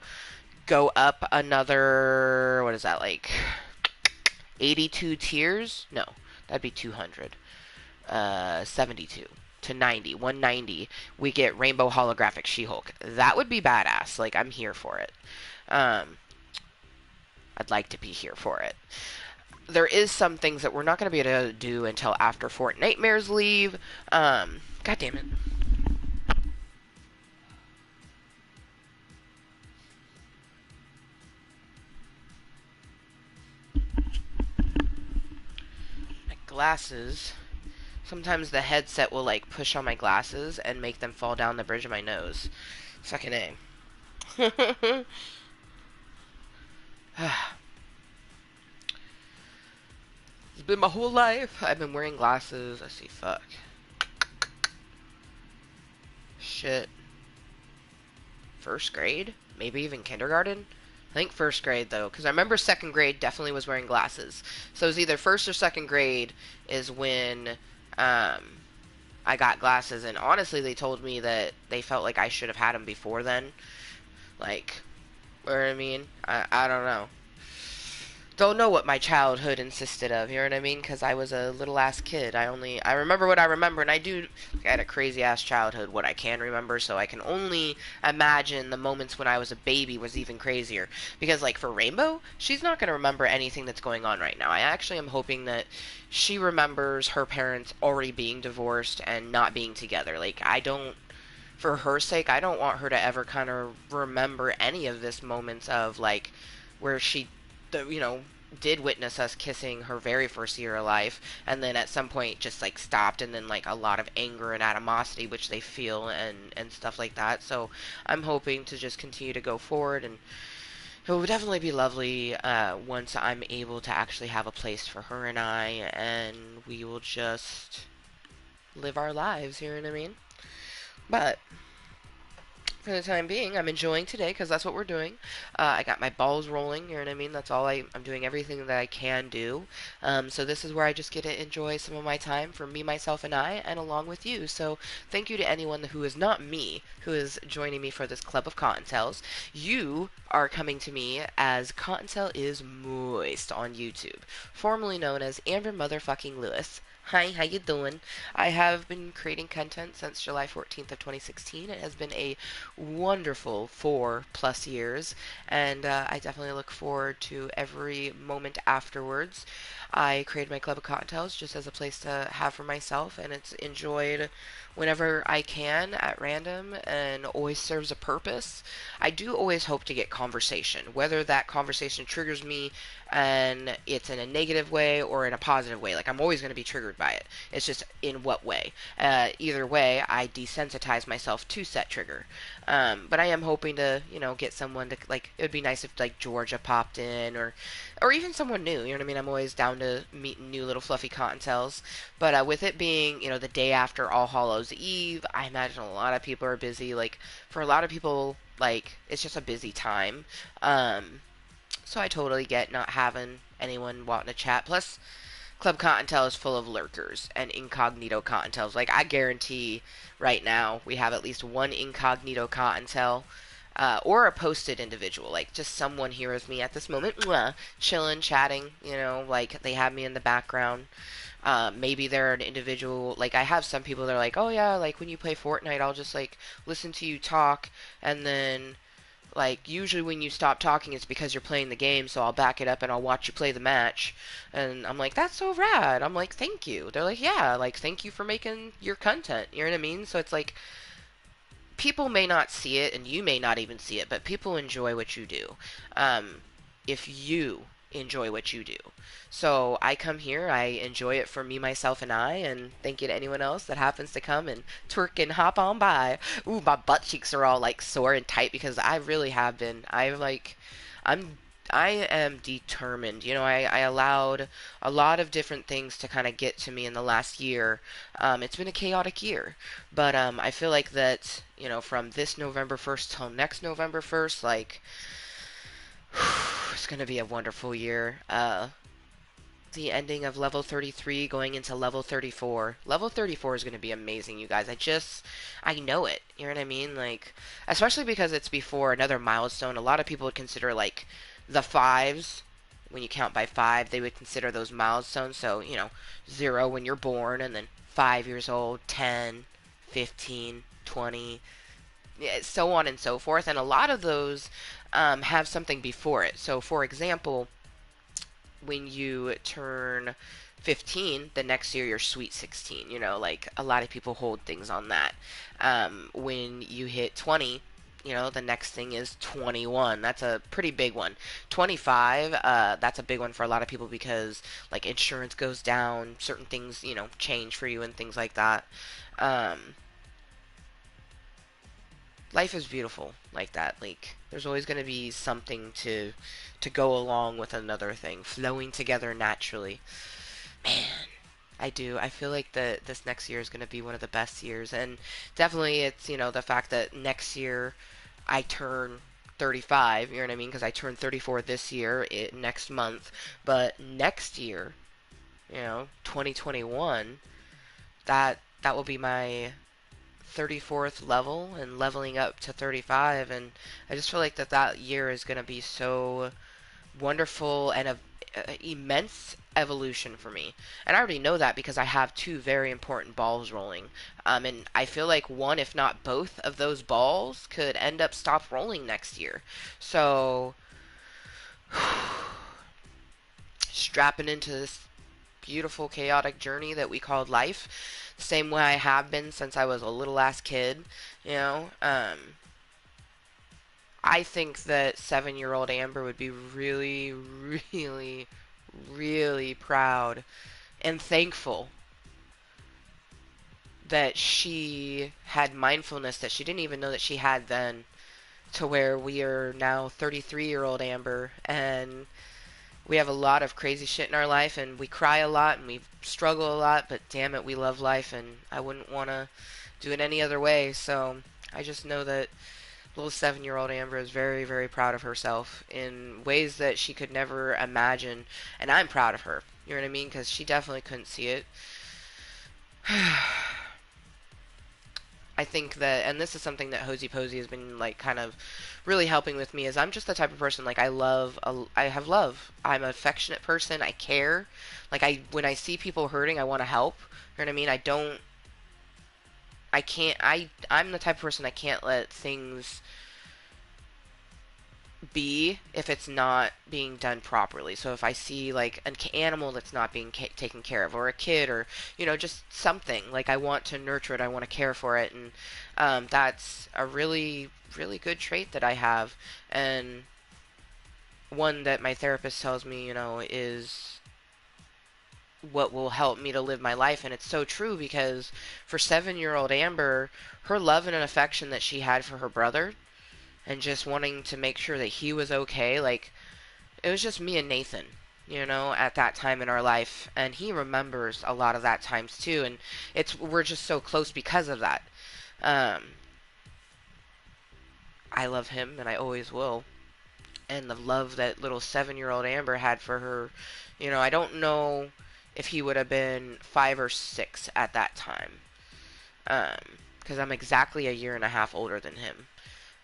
go up another, what is that, like 82 tiers? No, that'd be 200. 72 to 90, 190. We get Rainbow Holographic She-Hulk. That would be badass. Like, I'm here for it. Um, I'd like to be here for it. There is some things that we're not going to be able to do until after Fort Nightmares leave. God damn it. My glasses. Sometimes the headset will like push on my glasses and make them fall down the bridge of my nose. Fucking A. It's been my whole life. I've been wearing glasses. Let's see, fuck. Shit. First grade? Maybe even kindergarten? I think first grade though, because I remember second grade definitely was wearing glasses. So it was either first or second grade is when I got glasses, and honestly, they told me that they felt like I should have had them before then. Like, you know what I mean? I don't know. Don't know what my childhood insisted of, you know what I mean? Because I was a little ass kid. I remember what I remember, and I had a crazy ass childhood, what I can remember, so I can only imagine the moments when I was a baby was even crazier. Because, like, for Rainbow, she's not going to remember anything that's going on right now. I actually am hoping that she remembers her parents already being divorced and not being together. Like, for her sake, I don't want her to ever kind of remember any of this moments of, like, where she you know, did witness us kissing her very first year of life, and then at some point just like stopped, and then like a lot of anger and animosity which they feel and stuff like that. So I'm hoping to just continue to go forward, and it will definitely be lovely once I'm able to actually have a place for her and I, and we will just live our lives. You know what I mean? But for the time being, I'm enjoying today because that's what we're doing. I got my balls rolling, you know what I mean? That's all I'm doing everything that I can do. So this is where I just get to enjoy some of my time for me, myself, and I, and along with you. So thank you to anyone who is not me, who is joining me for this Club of Cottontales. You are coming to me as Kottontale is Moist on YouTube, formerly known as Amber Motherfucking Lewis. Hi, how you doing? I have been creating content since July 14th of 2016. It has been a wonderful 4+ years, and I definitely look forward to every moment afterwards. I created my Club of Cocktails just as a place to have for myself, and it's enjoyed whenever I can at random and always serves a purpose. I do always hope to get conversation, whether that conversation triggers me and it's in a negative way or in a positive way. Like, I'm always going to be triggered by it. It's just in what way. Either way, I desensitize myself to set trigger. But I am hoping to, get someone to like. It would be nice if like Georgia popped in, or even someone new. You know what I mean? I'm always down to meet new little fluffy cottontails. But with it being, the day after All Hallows Eve, I imagine a lot of people are busy. Like for a lot of people, like it's just a busy time. So I totally get not having anyone wanting to chat. Plus, Club Cottontail is full of lurkers and incognito Cottontails. Like, I guarantee right now we have at least one incognito Cottontail or a posted individual. Like, just someone here with me at this moment, mwah, chilling, chatting, like they have me in the background. Maybe they're an individual. Like, I have some people that are like, oh yeah, like when you play Fortnite, I'll just like listen to you talk and then like, usually when you stop talking, it's because you're playing the game, so I'll back it up and I'll watch you play the match. And I'm like, that's so rad. I'm like, thank you. They're like, yeah, like, thank you for making your content. You know what I mean? So it's like, people may not see it, and you may not even see it, but people enjoy what you do. If you enjoy what you do. So I come here, I enjoy it for me, myself, and I, and thank you to anyone else that happens to come and twerk and hop on by. Ooh, my butt cheeks are all like sore and tight because I really have been. I'm I am determined. I allowed a lot of different things to kind of get to me in the last year. It's been a chaotic year, but I feel like that, from this November 1st till next November 1st, like, it's going to be a wonderful year. The ending of level 33 going into level 34. Level 34 is going to be amazing, you guys. I know it. You know what I mean? Like, especially because it's before another milestone. A lot of people would consider, like, the fives, when you count by five, they would consider those milestones. So, 0 when you're born, and then 5 years old, 10, 15, 20, so on and so forth. And a lot of those have something before it. So, for example, when you turn 15, the next year you're sweet 16. Like a lot of people hold things on that. When you hit 20, the next thing is 21. That's a pretty big one. 25, that's a big one for a lot of people because like insurance goes down, certain things, change for you and things like that. Um, Life is beautiful like that. Like there's always going to be something to go along with another thing, flowing together naturally. Man, I do. I feel like this next year is going to be one of the best years, and definitely it's the fact that next year I turn 35. You know what I mean? Because I turned 34 this year, next month, but next year, 2021, that will be my 34th level and leveling up to 35, and I just feel like that year is going to be so wonderful and a immense evolution for me. And I already know that because I have two very important balls rolling. And I feel like one, if not both of those balls could end up stop rolling next year. So strapping into this beautiful chaotic journey that we called life, the same way I have been since I was a little ass kid, you know. I think that 7-year old Amber would be really, really, really proud and thankful that she had mindfulness that she didn't even know that she had then, to where we are now 33-year-old Amber, and we have a lot of crazy shit in our life, and we cry a lot and we struggle a lot, but damn it, we love life, and I wouldn't want to do it any other way. So I just know that little 7-year-old Amber is very, very proud of herself in ways that she could never imagine, and I'm proud of her. You know what I mean? Because she definitely couldn't see it. I think that, and this is something that Hosey Posey has been like kind of really helping with me, is I'm just the type of person, like, I have love. I'm an affectionate person. I care. Like, when I see people hurting, I want to help. You know what I mean? I can't, I'm the type of person I can't let things be if it's not being done properly. So if I see like an animal that's not being taken care of, or a kid, or just something, like, I want to nurture it, I want to care for it, and that's a really, really good trait that I have, and one that my therapist tells me, is what will help me to live my life. And it's so true because for 7-year-old Amber, her love and affection that she had for her brother and just wanting to make sure that he was okay, like, it was just me and Nathan, at that time in our life. And he remembers a lot of that times too. And we're just so close because of that. Um, I love him and I always will. And the love that little 7-year-old Amber had for her, I don't know if he would have been 5 or 6 at that time. Because I'm exactly a year and a half older than him.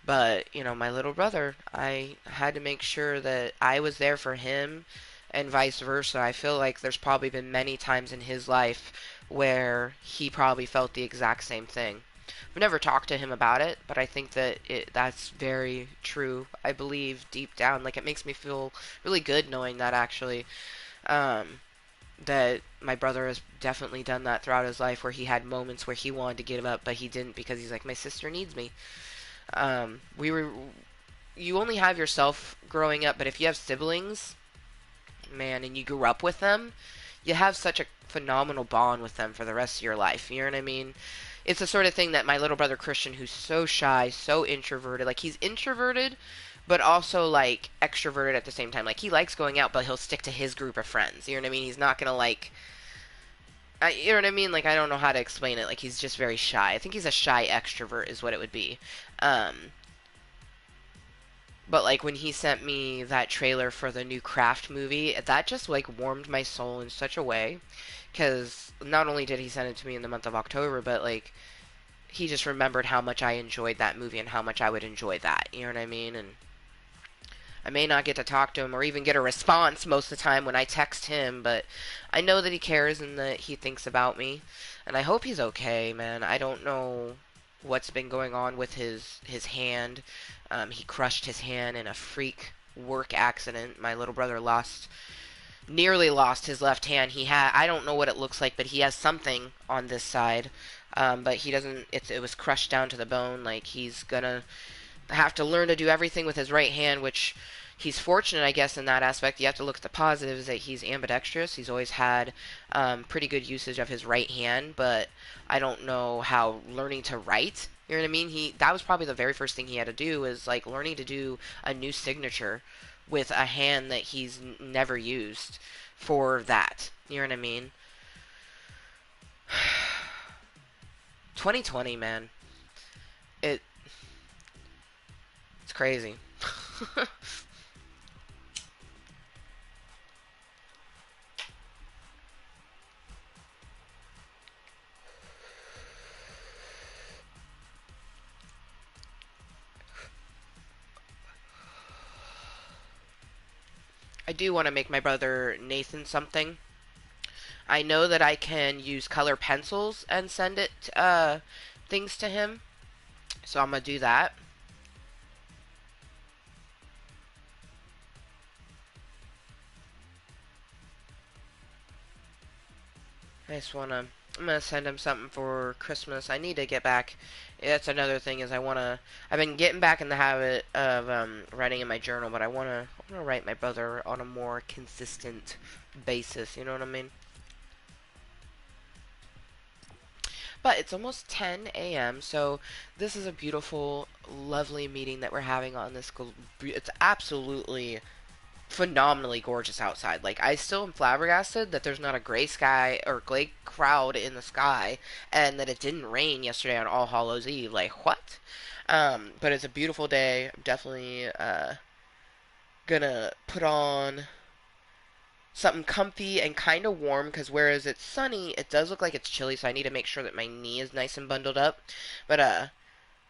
But, my little brother, I had to make sure that I was there for him and vice versa. I feel like there's probably been many times in his life where he probably felt the exact same thing. I've never talked to him about it, but I think that that's very true. I believe deep down, like it makes me feel really good knowing that actually, um, that my brother has definitely done that throughout his life, where he had moments where he wanted to give up, but he didn't because he's like, my sister needs me. We were You only have yourself growing up, but if you have siblings, man, and you grew up with them, you have such a phenomenal bond with them for the rest of your life. You know what I mean? It's the sort of thing that my little brother Christian, who's so shy, so introverted, like he's introverted, but also like extroverted at the same time. Like he likes going out, but he'll stick to his group of friends. You know what I mean? He's not gonna like, you know what I mean? Like I don't know how to explain it. Like he's just very shy. I think he's a shy extrovert, is what it would be. But like when he sent me that trailer for the new Craft movie, that just like warmed my soul in such a way. Because not only did he send it to me in the month of October, but like he just remembered how much I enjoyed that movie and how much I would enjoy that. You know what I mean? And I may not get to talk to him or even get a response most of the time when I text him, but I know that he cares and that he thinks about me. And I hope he's okay, man. I don't know what's been going on with his hand. He crushed his hand in a freak work accident. My little brother nearly lost his left hand. I don't know what it looks like, but he has something on this side. But he doesn't, it was crushed down to the bone. Like he's gonna have to learn to do everything with his right hand, which he's fortunate, I guess, in that aspect. You have to look at the positives that he's ambidextrous. He's always had pretty good usage of his right hand, but I don't know how learning to write. You know what I mean? That was probably the very first thing he had to do was like learning to do a new signature with a hand that he's never used for that. You know what I mean? 2020, man. It it's crazy. I do want to make my brother Nathan something. I know that I can use color pencils and send it things to him, so I'm gonna do that. I just wanna. I'm gonna send him something for Christmas. I need to get back. That's another thing is I wanna. I've been getting back in the habit of writing in my journal, but I wanna write my brother on a more consistent basis. You know what I mean? But it's almost 10 a.m., so this is a beautiful, lovely meeting that we're having on this. It's absolutely phenomenally gorgeous outside. Like, I still am flabbergasted that there's not a gray sky or gray cloud in the sky and that it didn't rain yesterday on All Hallows Eve. Like, what? But it's a beautiful day. I'm definitely gonna put on something comfy and kind of warm because whereas it's sunny, it does look like it's chilly, so I need to make sure that my knee is nice and bundled up. But I'm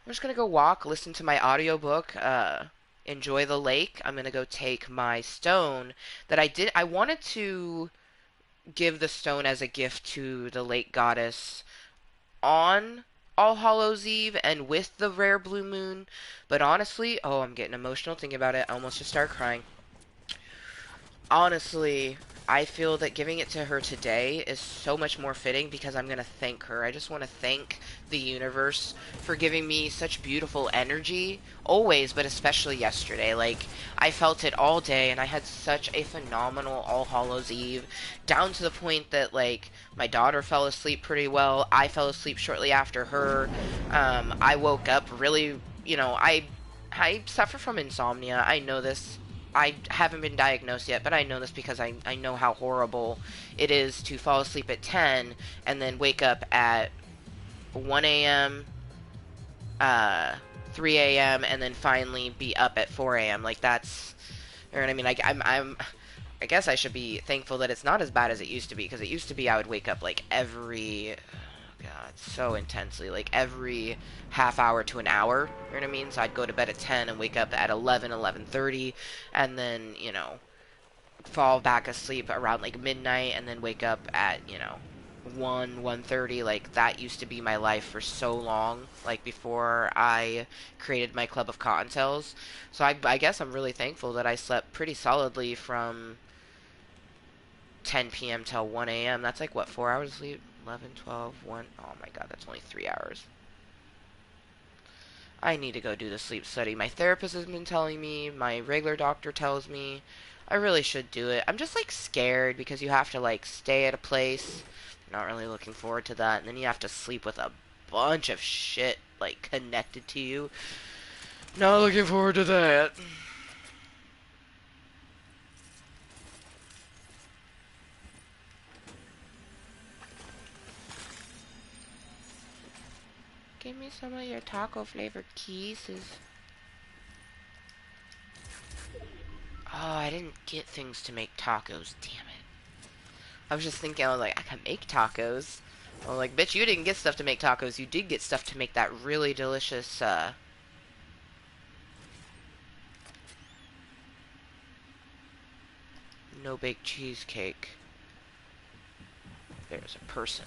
just gonna go walk, listen to my audiobook, enjoy the lake. I'm gonna go take my stone that I wanted to give the stone as a gift to the lake goddess on All Hallows Eve and with the rare blue moon. But honestly, oh, I'm getting emotional thinking about it. I almost just started crying. Honestly, I feel that giving it to her today is so much more fitting because I'm going to thank her. I just want to thank the universe for giving me such beautiful energy, always, but especially yesterday. Like, I felt it all day, and I had such a phenomenal All Hallows Eve, down to the point that, like, my daughter fell asleep pretty well. I fell asleep shortly after her. I woke up really, I suffer from insomnia. I know this. I haven't been diagnosed yet, but I know this because I know how horrible it is to fall asleep at 10 and then wake up at 1 a.m., uh, 3 a.m., and then finally be up at 4 a.m. Like, that's, you know what I mean? Like, I guess I should be thankful that it's not as bad as it used to be, because it used to be I would wake up like every, oh God, so intensely, like every half hour to an hour, you know what I mean? So I'd go to bed at 10 and wake up at 11, 11:30, and then, fall back asleep around like midnight and then wake up at, 1:30. Like, that used to be my life for so long, like before I created my club of Cottontails. So I guess I'm really thankful that I slept pretty solidly from 10 p.m. till 1 a.m. That's like, what, 4 hours of sleep? 11, 12, 1. Oh my God, that's only 3 hours. I need to go do the sleep study. My therapist has been telling me, my regular doctor tells me I really should do it. I'm just like scared because you have to like stay at a place. Not really looking forward to that. And then you have to sleep with a bunch of shit like connected to you. Not looking forward to that. Give me some of your taco flavored kisses. Oh, I didn't get things to make tacos. Damn it. I was just thinking, I was like, I can make tacos. I was like, bitch, you didn't get stuff to make tacos. You did get stuff to make that really delicious, no-bake cheesecake. There's a person.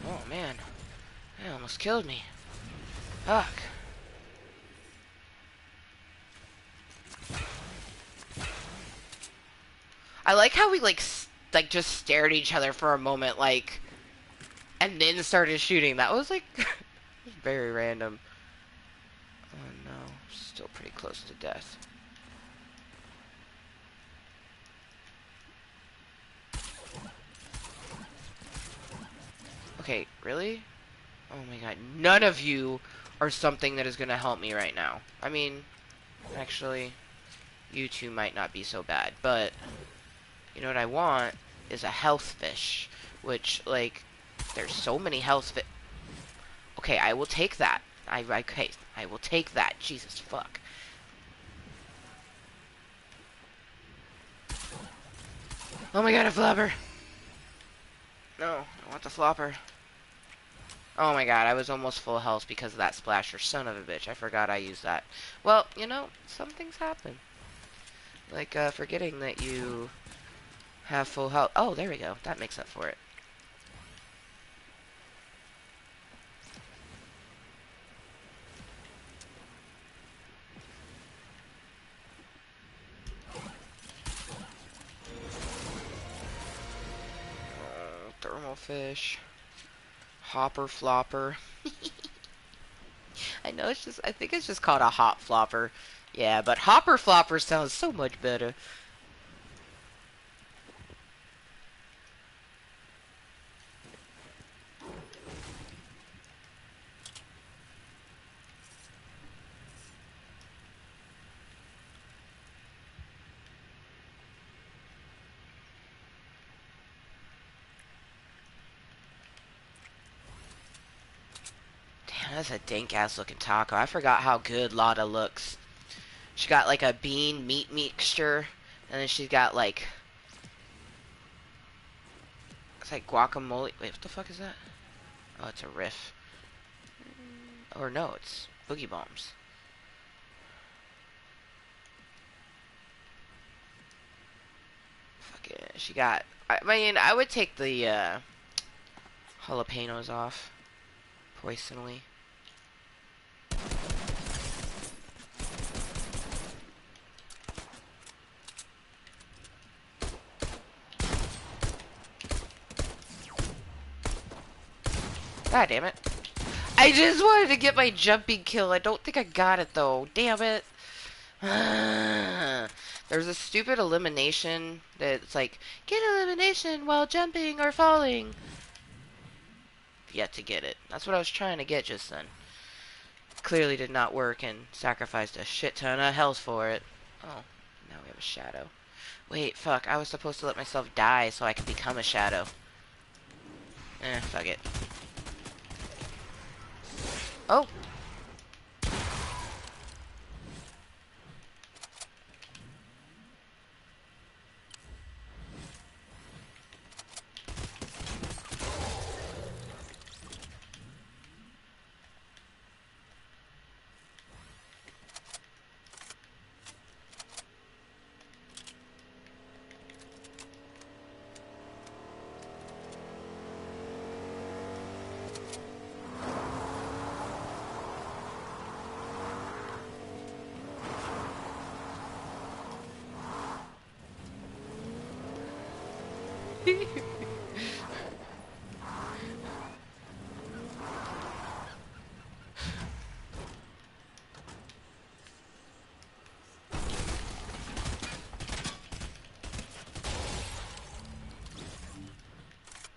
Oh, man. They almost killed me. Fuck. I like how we, like, just stared at each other for a moment, like, and then started shooting. That was, like, very random. Oh, no. Still pretty close to death. Okay, really? Oh my God. None of you are something that is going to help me right now. I mean, actually, you two might not be so bad, but you know what I want is a health fish, which, like, there's so many health fish. Okay, I will take that. Okay, I will take that. Jesus fuck. Oh my God, a flopper. No, I want the flopper. Oh my God, I was almost full health because of that splasher. Son of a bitch, I forgot I used that. Well, some things happen. Like, forgetting that you have full health. Oh, there we go. That makes up for it. Oh, thermal fish. Hopper flopper. I know I think it's just called a hop flopper. Yeah, but hopper flopper sounds so much better. Damn, that's a dank ass looking taco. I forgot how good Lotta looks. She got like a bean meat mixture, and then she's got like, it's like guacamole. Wait, what the fuck is that? Oh, it's a riff. Or no, it's boogie bombs. Fuck it. She got. I mean, I would take the jalapenos off. Poisonally. God damn it. I just wanted to get my jumping kill. I don't think I got it though. Damn it. There's a stupid elimination that's like, get elimination while jumping or falling. Yet to get it. That's what I was trying to get just then. Clearly did not work and sacrificed a shit ton of health for it. Oh, now we have a shadow. Wait, fuck. I was supposed to let myself die so I could become a shadow. Fuck it. Oh!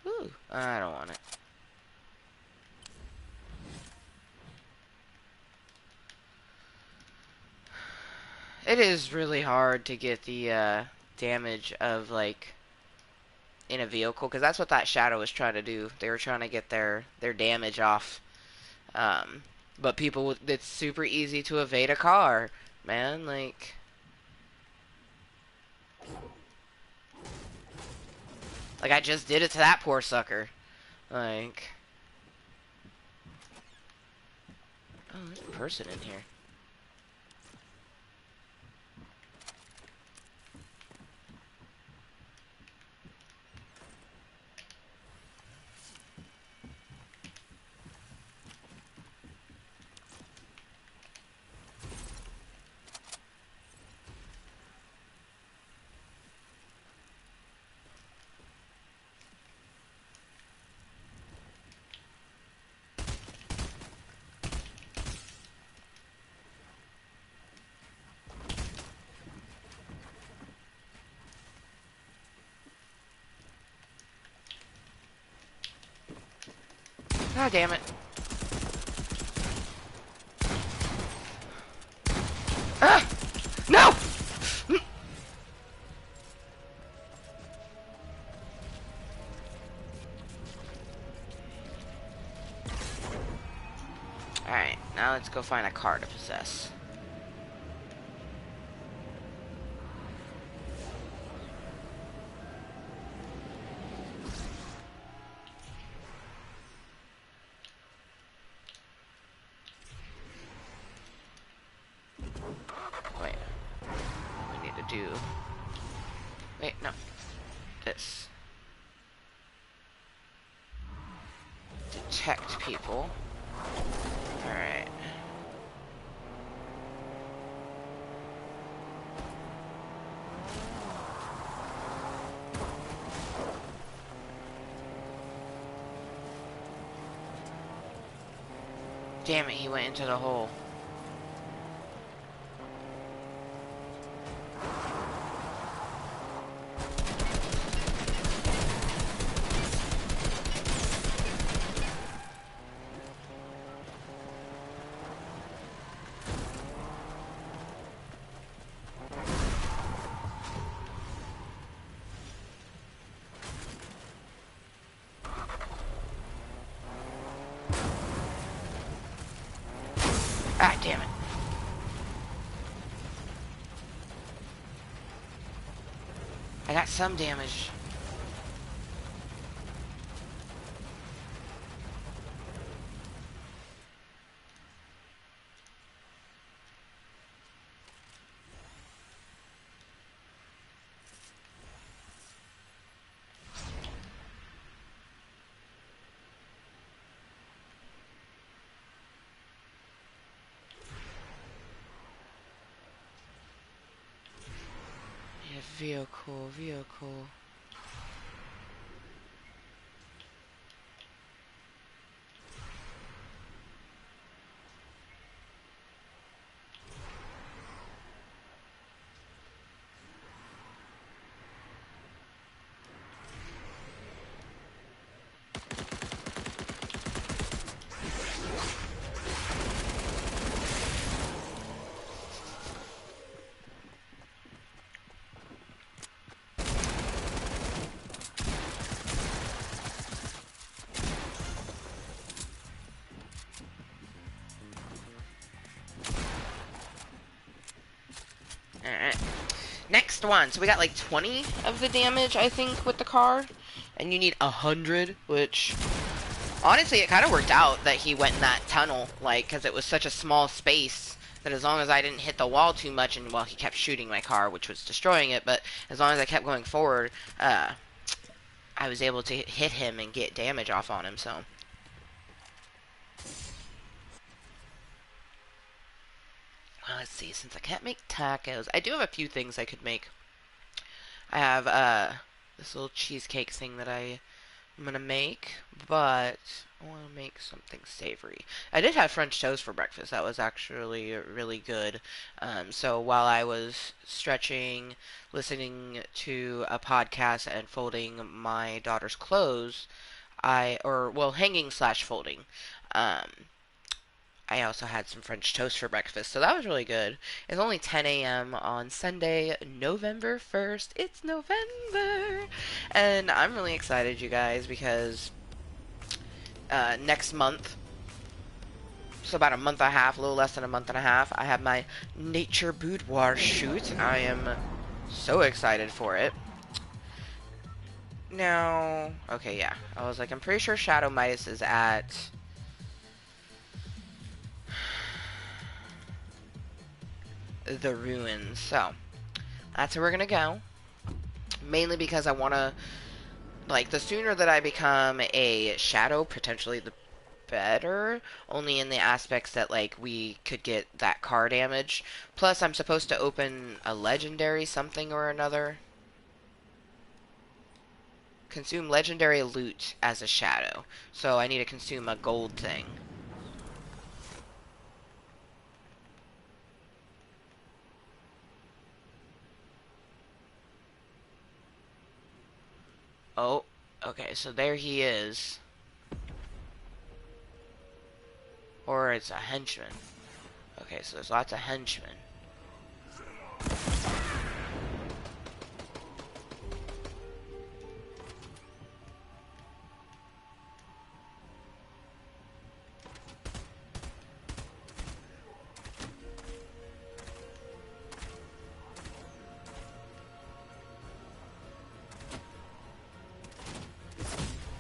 Ooh, I don't want it. It is really hard to get the damage of, like, in a vehicle, because that's what that shadow was trying to do. They were trying to get their damage off. But people, it's super easy to evade a car, man. Like I just did it to that poor sucker. Like, oh, there's a person in here. God damn it. Ah! No! Alright, now let's go find a car to possess. Wait. We need to do... Wait, no. This. Detect people. Alright. Damn it, he went into the hole. Ah, damn it. I got some damage. Vehicle, vehicle. Alright. Next one. So we got like 20 of the damage, I think, with the car. And you need 100, which... Honestly, it kind of worked out that he went in that tunnel, like, because it was such a small space that as long as I didn't hit the wall too much, and, well, he kept shooting my car, which was destroying it, but as long as I kept going forward, I was able to hit him and get damage off on him, so... Well, let's see, since I can't make tacos, I do have a few things I could make. I have, this little cheesecake thing that I'm gonna make, but I want to make something savory. I did have French toast for breakfast. That was actually really good. So while I was stretching, listening to a podcast, and folding my daughter's clothes, hanging slash folding, um, I also had some French toast for breakfast, so that was really good. It's only 10 a.m. on Sunday, November 1st. It's November! And I'm really excited, you guys, because next month, so about a month and a half, a little less than a month and a half, I have my nature boudoir shoot. I am so excited for it. Now, okay, yeah. I was like, I'm pretty sure Shadow Midas is at... the ruins, so that's where we're gonna go. Mainly because I want to, like, the sooner that I become a shadow, potentially the better. Only in the aspects that, like, we could get that car damage. Plus, I'm supposed to open a legendary something or another. Consume legendary loot as a shadow. So I need to consume a gold thing. Oh, okay, so there he is. Or it's a henchman. Okay, so there's lots of henchmen.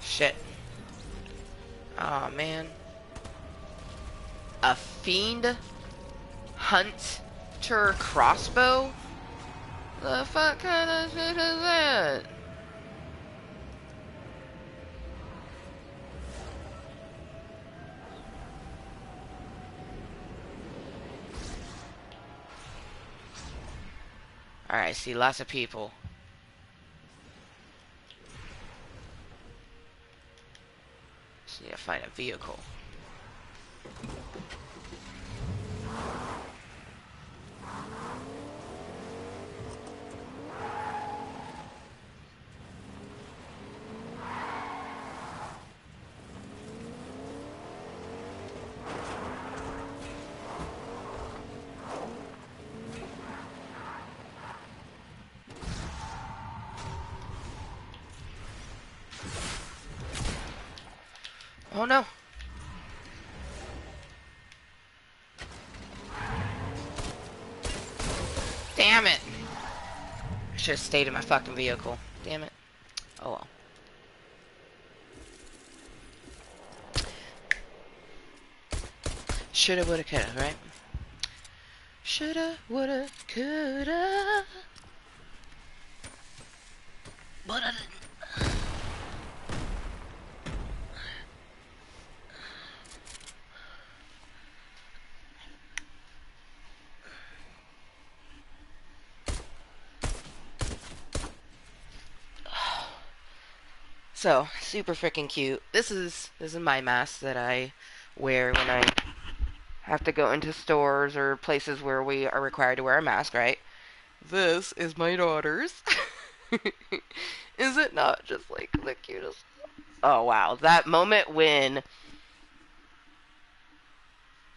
Shit. Aw, man. A fiend hunter crossbow? The fuck kind of shit is that? Alright, see lots of people. Just need to find a vehicle. Oh no. Damn it. I should have stayed in my fucking vehicle. Damn it. Oh well. Shoulda, woulda, coulda, right? Shoulda, woulda, coulda. But I didn't. So super freaking cute. This is my mask that I wear when I have to go into stores or places where we are required to wear a mask, right? This is my daughter's. Is it not just like the cutest? Oh wow, that moment when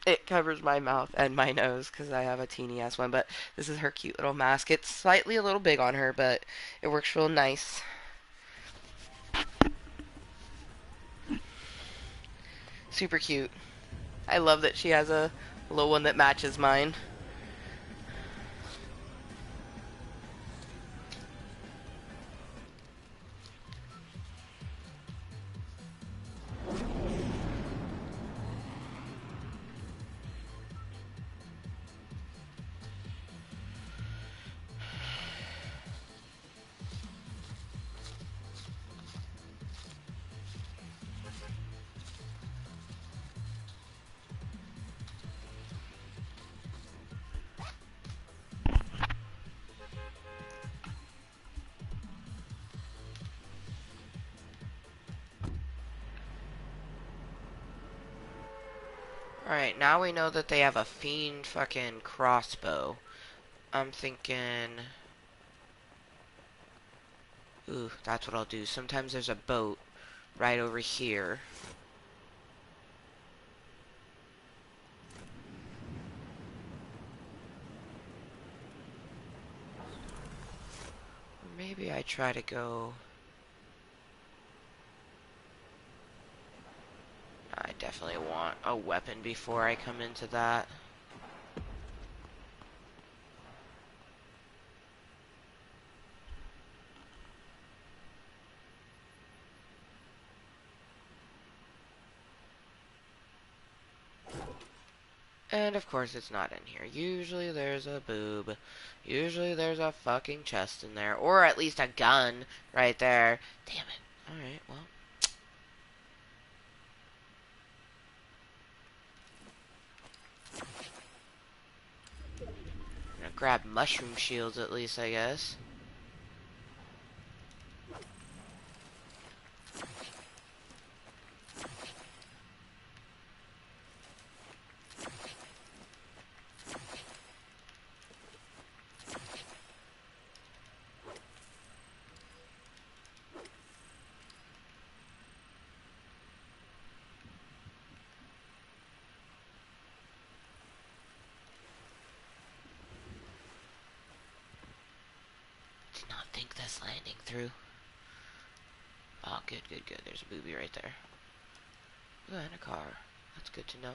it covers my mouth and my nose because I have a teeny ass one. But this is her cute little mask. It's slightly a little big on her, but it works real nice. Super cute. I love that she has a little one that matches mine. Alright, now we know that they have a fiend fucking crossbow. I'm thinking... Ooh, that's what I'll do. Sometimes there's a boat right over here. Or maybe I try to go... I definitely want a weapon before I come into that. And of course it's not in here. Usually there's a boob. Usually there's a fucking chest in there. Or at least a gun right there. Damn it. Alright, well. I'm gonna grab mushroom shields at least, I guess. Did not think this landing through. Oh, good, good, good. There's a booby right there. Ooh, and a car. That's good to know.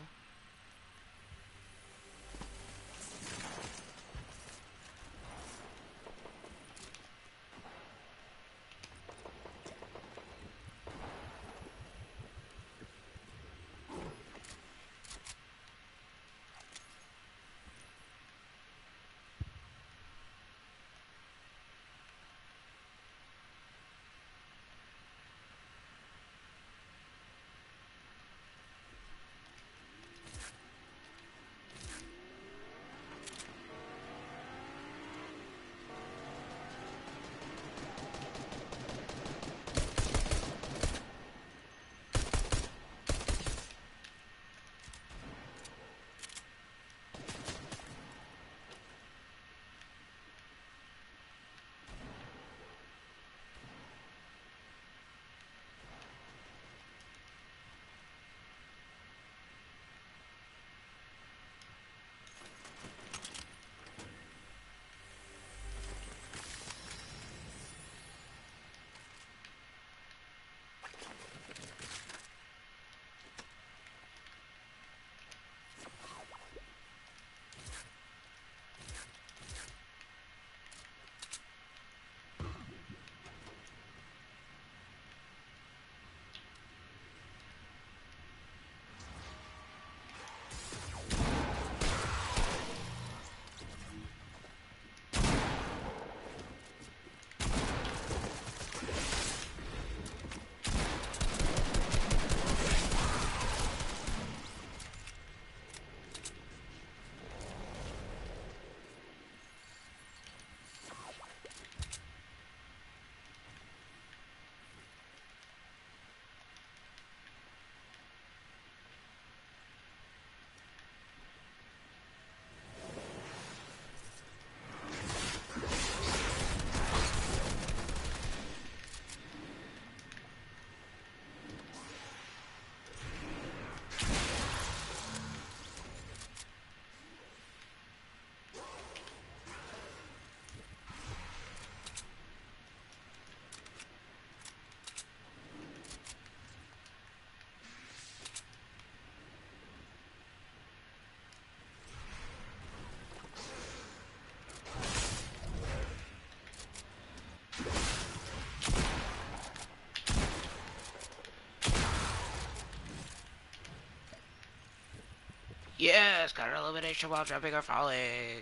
Yes, got an elimination while jumping or falling.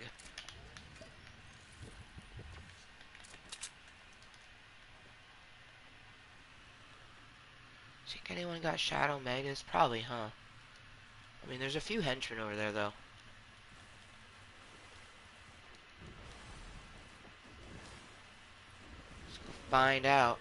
Think anyone got Shadow Megas? Probably, huh? I mean, there's a few henchmen over there, though. Let's go find out.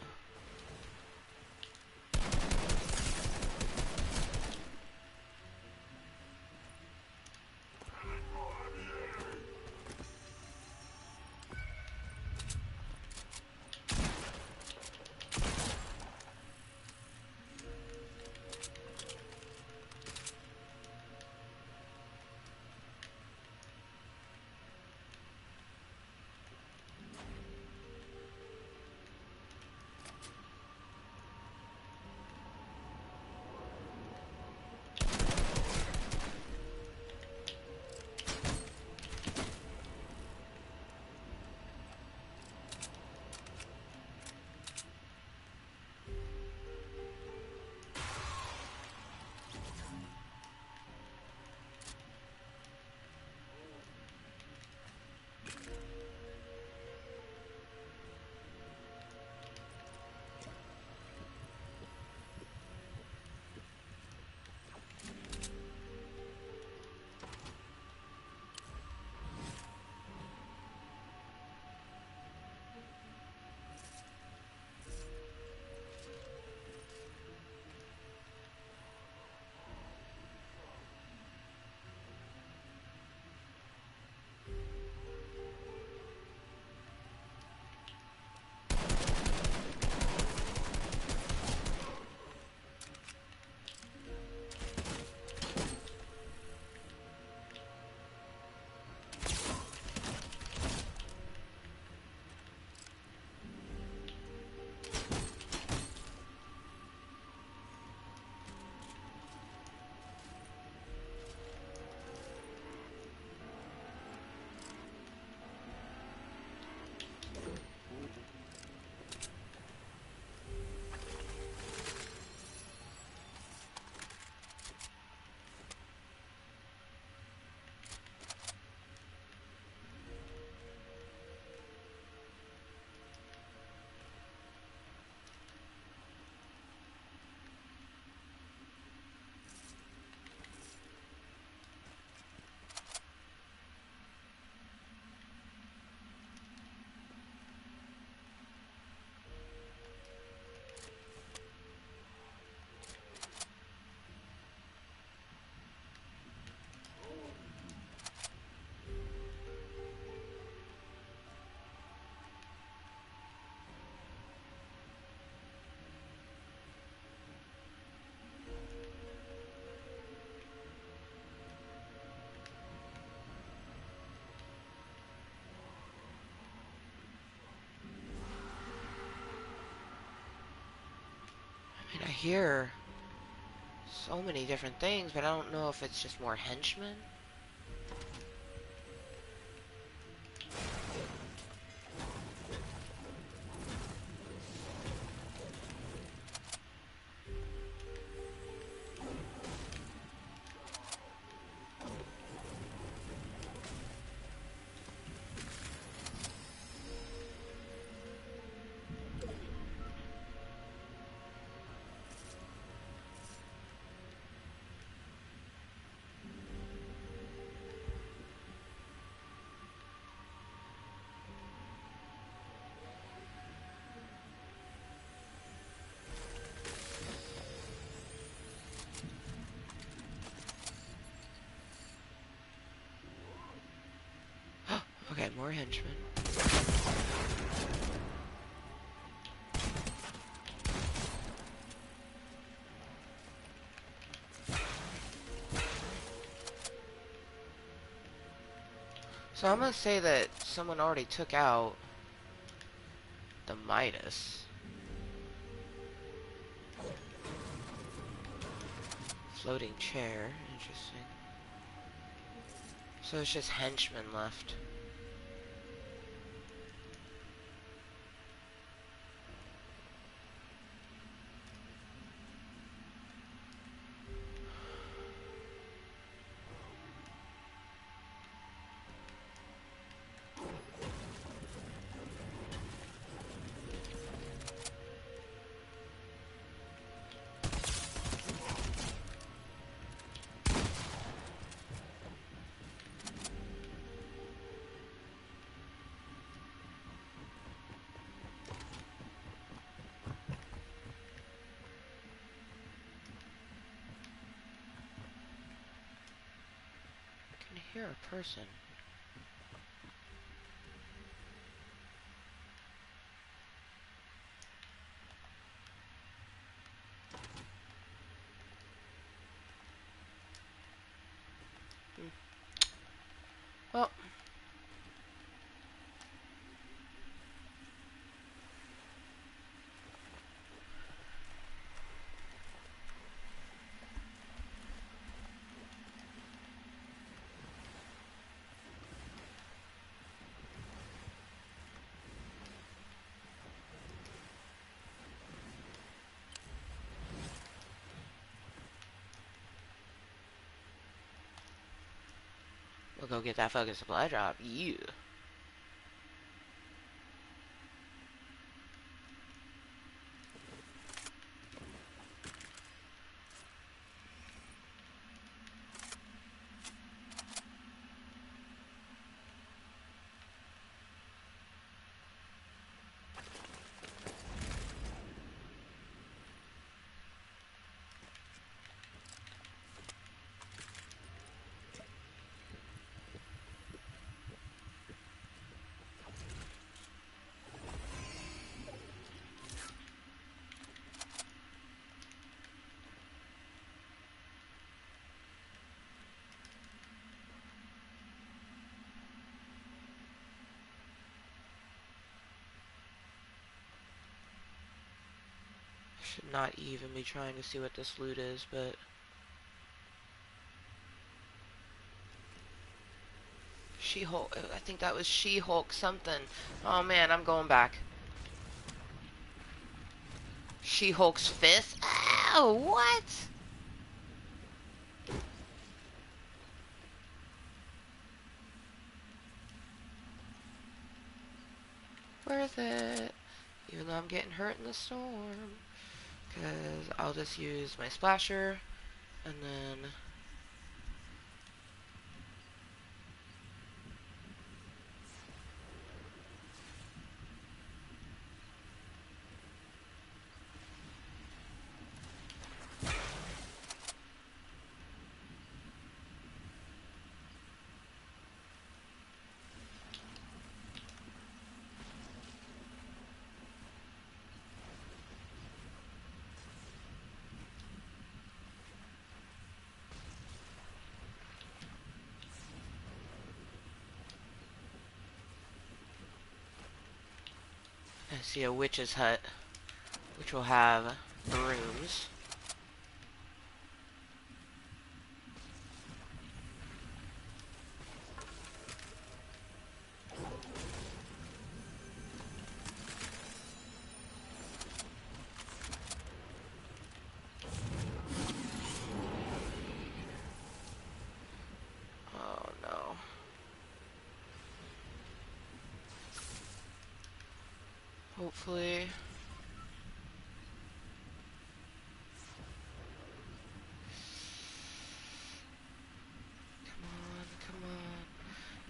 I mean, I hear so many different things, but I don't know if it's just more henchmen. Okay, more henchmen. So I'm gonna say that someone already took out the Midas. Floating chair, interesting. So it's just henchmen left. hear a person. Well, we'll go get that fucking supply drop. Yeah. Should not even be trying to see what this loot is, but She-Hulk. I think that was She-Hulk something. Oh man, I'm going back. She-Hulk's fist. Oh, what? Worth it. Even though I'm getting hurt in the storm. Because I'll just use my splasher. And then... I see a witch's hut, which will have brooms. Oh no. Hopefully. Come on, come on.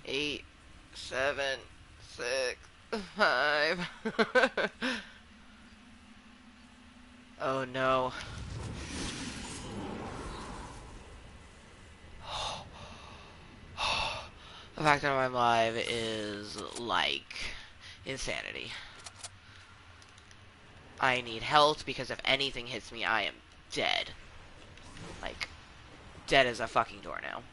8, 7, 6, 5. Oh no. The fact that I'm alive is like insanity. I need health because if anything hits me, I am dead. Like, dead as a fucking doornail.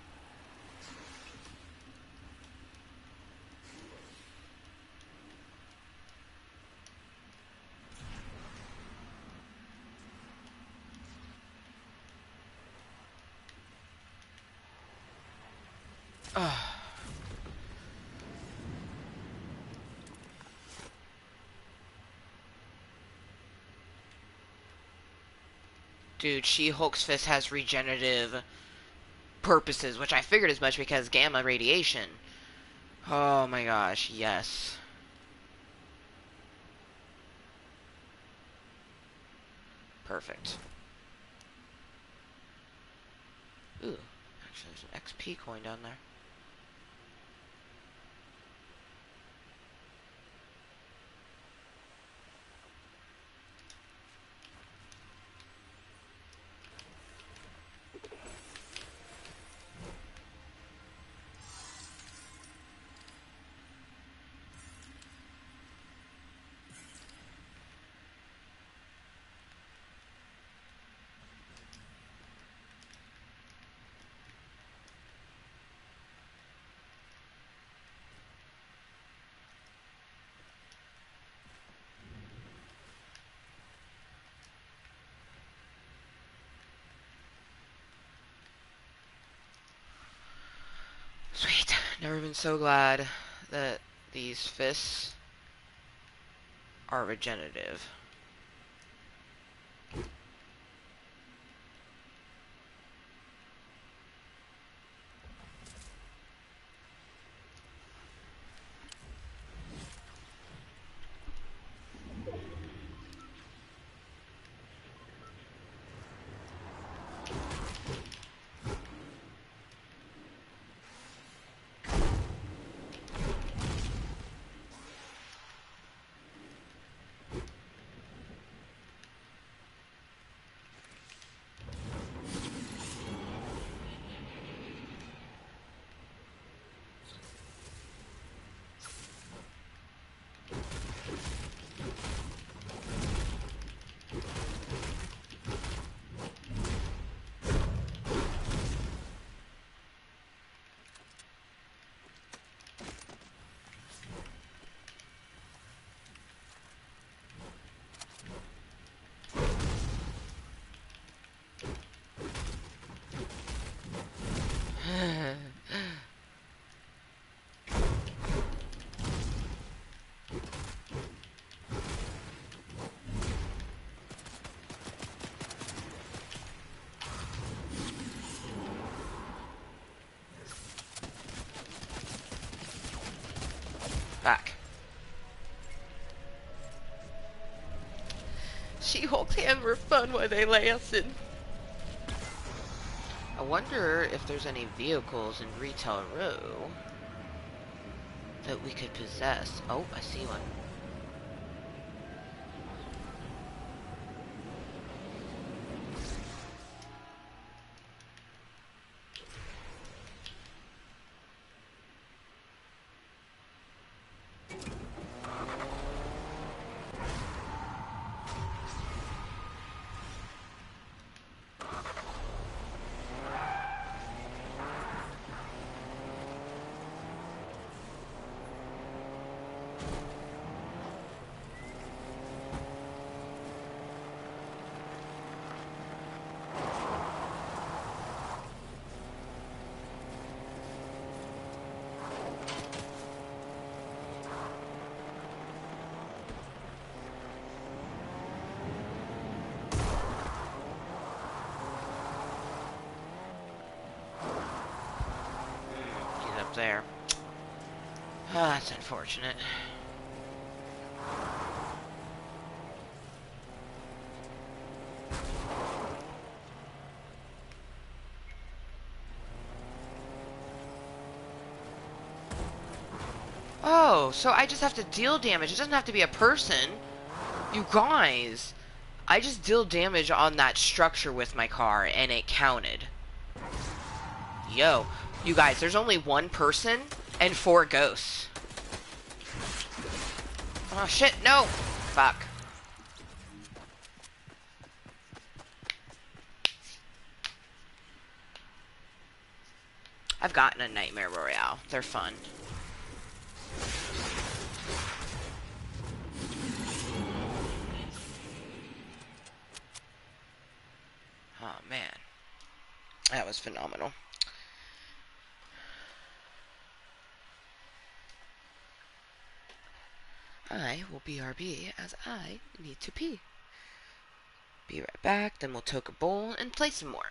Ugh. Dude, She-Hulk's fist has regenerative purposes, which I figured as much because gamma radiation. Oh my gosh, yes. Perfect. Ooh, actually there's an XP coin down there. Never been so glad that these fists are regenerative. Back. She-Hulk's hands were fun while they lasted. I wonder if there's any vehicles in Retail Row that we could possess. Oh, I see one. He's up there. Ah, that's unfortunate. Oh, so I just have to deal damage. It doesn't have to be a person. You guys, I just deal damage on that structure with my car, and it counted. Yo, you guys, there's only one person and 4 ghosts. Oh shit, no! Fuck. I've gotten a Nightmare Royale. They're fun. Oh man. That was phenomenal. I will BRB as I need to pee. Be right back, then we'll toke a bowl and play some more.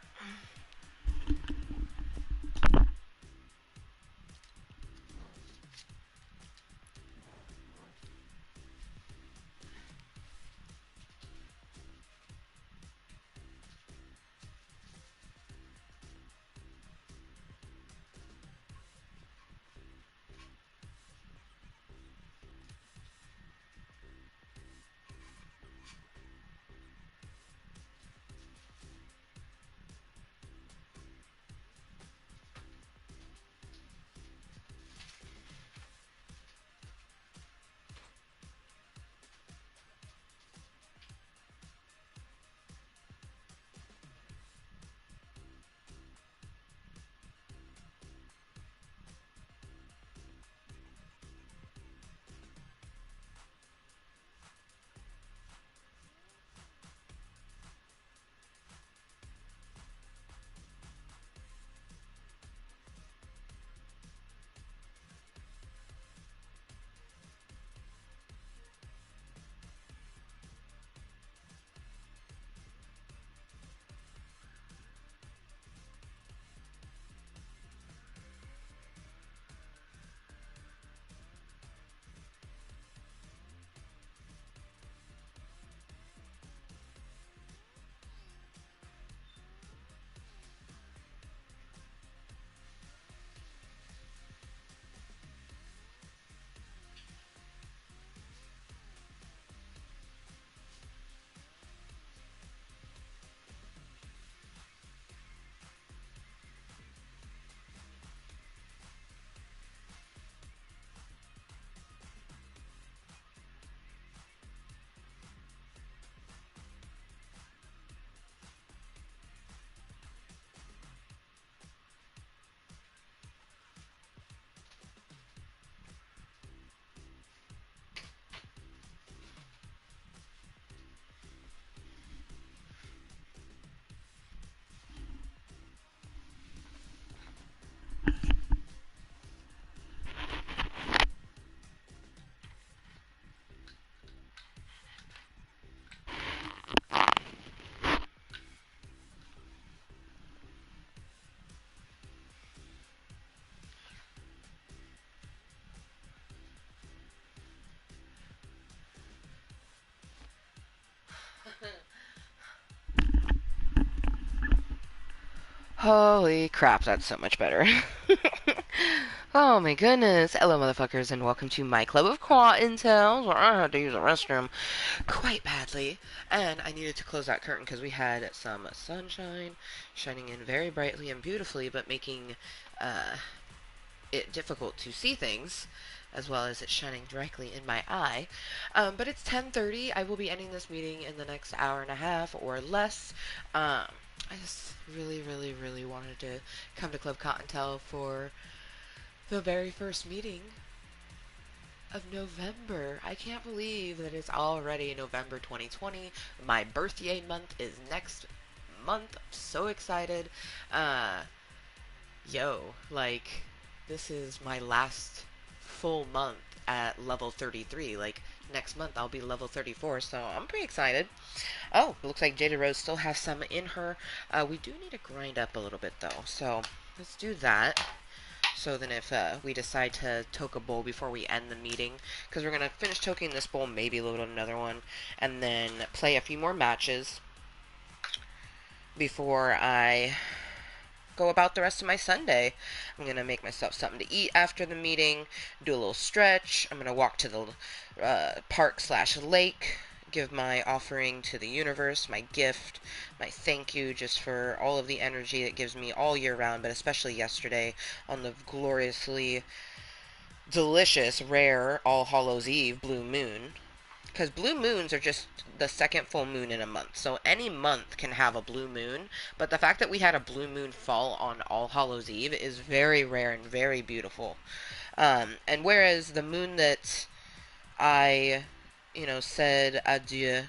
Holy crap, that's so much better. Oh my goodness. Hello, motherfuckers, and welcome to my club of Kottontales, where I had to use a restroom quite badly. And I needed to close that curtain because we had some sunshine shining in very brightly and beautifully, but making uh, it difficult to see things, as well as it shining directly in my eye. But it's 10:30. I will be ending this meeting in the next hour and a half or less. I just really, really, really wanted to come to Club Cottontale for the very first meeting of November. I can't believe that it's already November 2020. My birthday month is next month. I'm so excited. Uh, like, this is my last full month at level 33. Like, next month I'll be level 34, so I'm pretty excited. Oh, looks like Jada Rose still has some in her. We do need to grind up a little bit, though, so let's do that. So then if we decide to toke a bowl before we end the meeting, because we're going to finish toking this bowl, maybe load another one, and then play a few more matches before I go about the rest of my Sunday. I'm going to make myself something to eat after the meeting, do a little stretch. I'm going to walk to the park slash lake, give my offering to the universe, my gift, my thank you just for all of the energy it gives me all year round, but especially yesterday on the gloriously delicious, rare All Hallows Eve blue moon. Because blue moons are just the second full moon in a month. So any month can have a blue moon. But the fact that we had a blue moon fall on All Hallows Eve is very rare and very beautiful. And whereas the moon that I, said adieu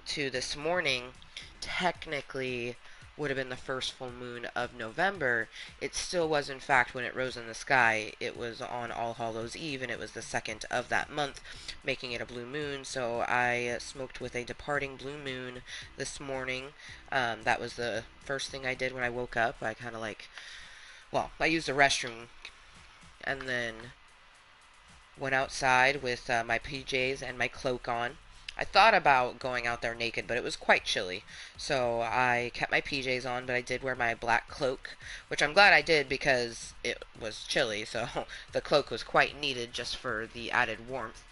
to this morning technically would have been the first full moon of November, it still was in fact when it rose in the sky. It was on All Hallows Eve and it was the second of that month, making it a blue moon. So I smoked with a departing blue moon this morning. That was the first thing I did when I woke up. I kind of I used the restroom and then went outside with my PJs and my cloak on. I thought about going out there naked, but it was quite chilly. So I kept my PJs on, but I did wear my black cloak, which I'm glad I did because it was chilly. So the cloak was quite needed just for the added warmth.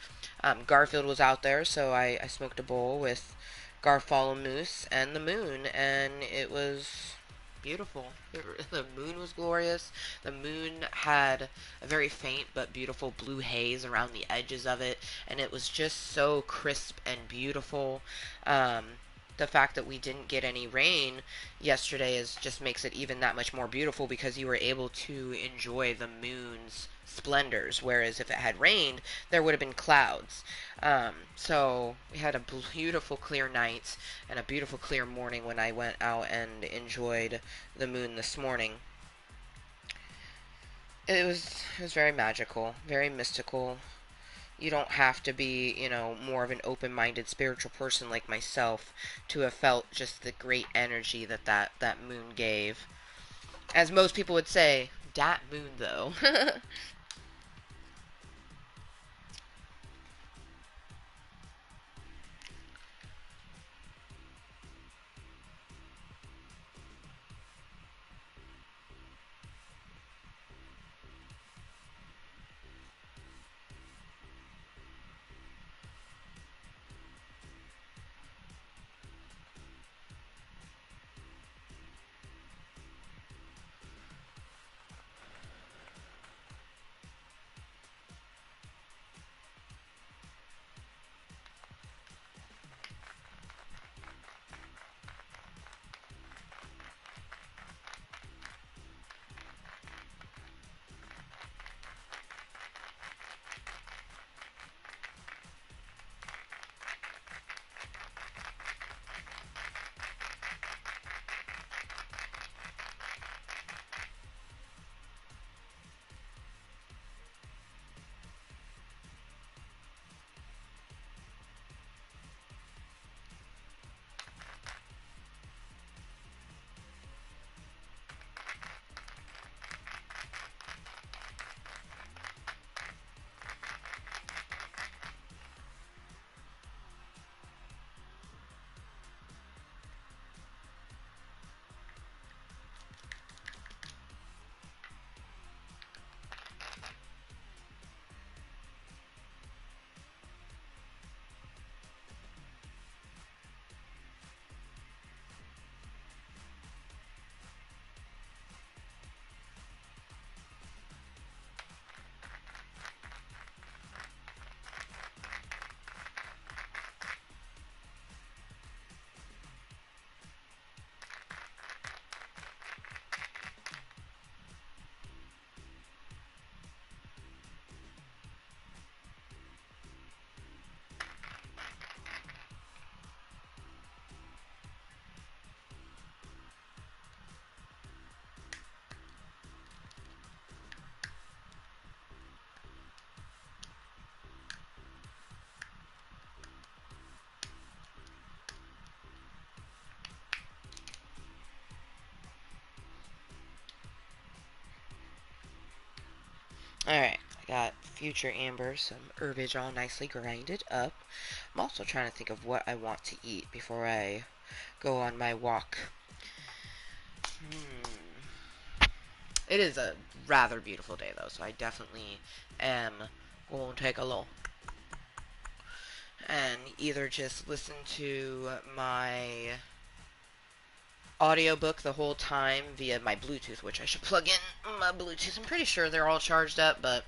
Garfield was out there, so I smoked a bowl with Garfall Moose and the moon, and it was beautiful. The moon was glorious. The moon had a very faint but beautiful blue haze around the edges of it, and it was just so crisp and beautiful. Um, the fact that we didn't get any rain yesterday just makes it even that much more beautiful because you were able to enjoy the moon's splendors, whereas if it had rained, there would have been clouds. So we had a beautiful clear night and a beautiful clear morning when I went out and enjoyed the moon this morning. It was very magical, very mystical. You don't have to be, more of an open-minded spiritual person like myself to have felt just the great energy that moon gave. As most people would say, dat moon though. Alright, I got Future Amber, some herbage all nicely grinded up. I'm also trying to think of what I want to eat before I go on my walk. Hmm. It is a rather beautiful day though, so I definitely am going to take a look and either just listen to my audiobook the whole time via my Bluetooth, which I should plug in my Bluetooth. I'm pretty sure they're all charged up, but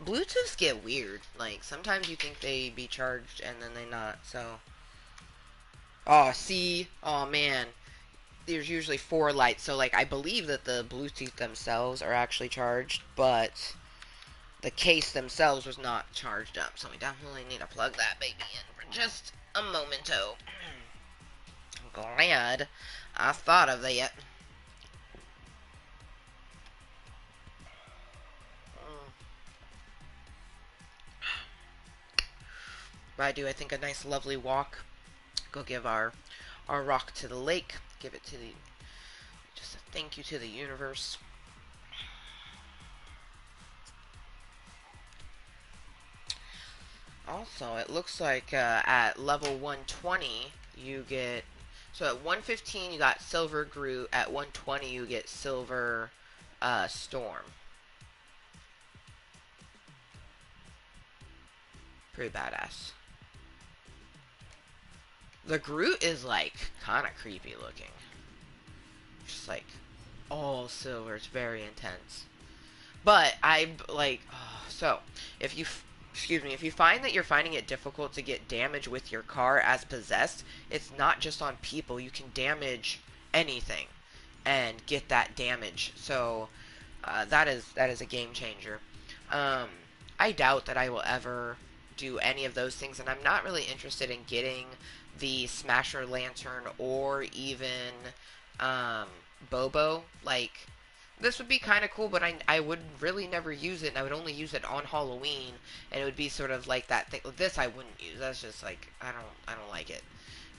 Bluetooths get weird. Like, sometimes you think they be charged and then they not, so. Oh, see? Oh, man. There's usually four lights, so, like, I believe that the Bluetooth themselves are actually charged, but the case themselves was not charged up, so we definitely need to plug that baby in for just a momento. I'm glad I thought of that. But I do, I think, a nice, lovely walk. Go give our rock to the lake. Give it to the just a thank you to the universe. Also, it looks like at level 120 you get so at 115 you got silver Groot. At 120 you get silver Storm. Pretty badass. The Groot is like kind of creepy looking. Just like all silver. It's very intense. But I like so if you excuse me, if you find that you're finding it difficult to get damage with your car as possessed, it's not just on people. You can damage anything and get that damage. So that is a game changer. Um, I doubt that I will ever do any of those things, and I'm not really interested in getting the Smasher Lantern or even um, Bobo. Like, this would be kind of cool, but I would really never use it, and I would only use it on Halloween, and it would be sort of like that thing. This I wouldn't use. That's just like I don't like it.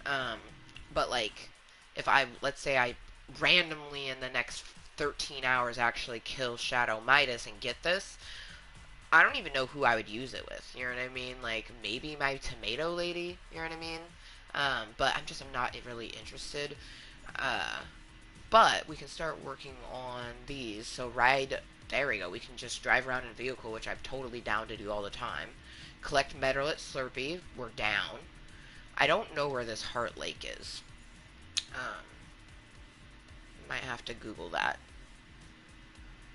Um, but like, if I let's say I randomly in the next 13 hours actually kill Shadow Midas and get this, I don't even know who I would use it with. You know what I mean? Like maybe my tomato lady. You know what I mean? But I'm not really interested. Uh, but we can start working on these. So ride. There we go. We can just drive around in a vehicle, which I'm totally down to do all the time. Collect metal at Slurpee. We're down. I don't know where this Heart Lake is. Um, might have to Google that.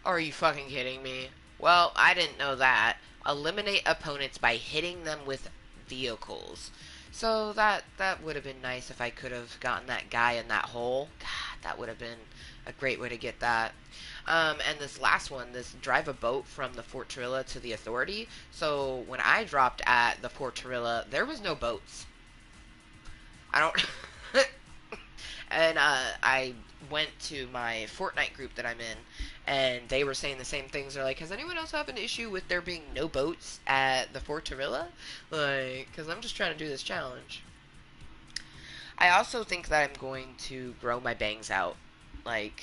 Are you fucking kidding me? Well, I didn't know that. Eliminate opponents by hitting them with vehicles. So that would have been nice if I could have gotten that guy in that hole. God, that would have been a great way to get that. And this last one, this drive a boat from the Fort Torilla to the Authority. So when I dropped at the Fort Torilla, there was no boats. I don't. And I went to my Fortnite group that I'm in, and they were saying the same things. They're like, "Has anyone else have an issue with there being no boats at the Fort Torilla?" Like, because I'm just trying to do this challenge. I also think that I'm going to grow my bangs out. Like,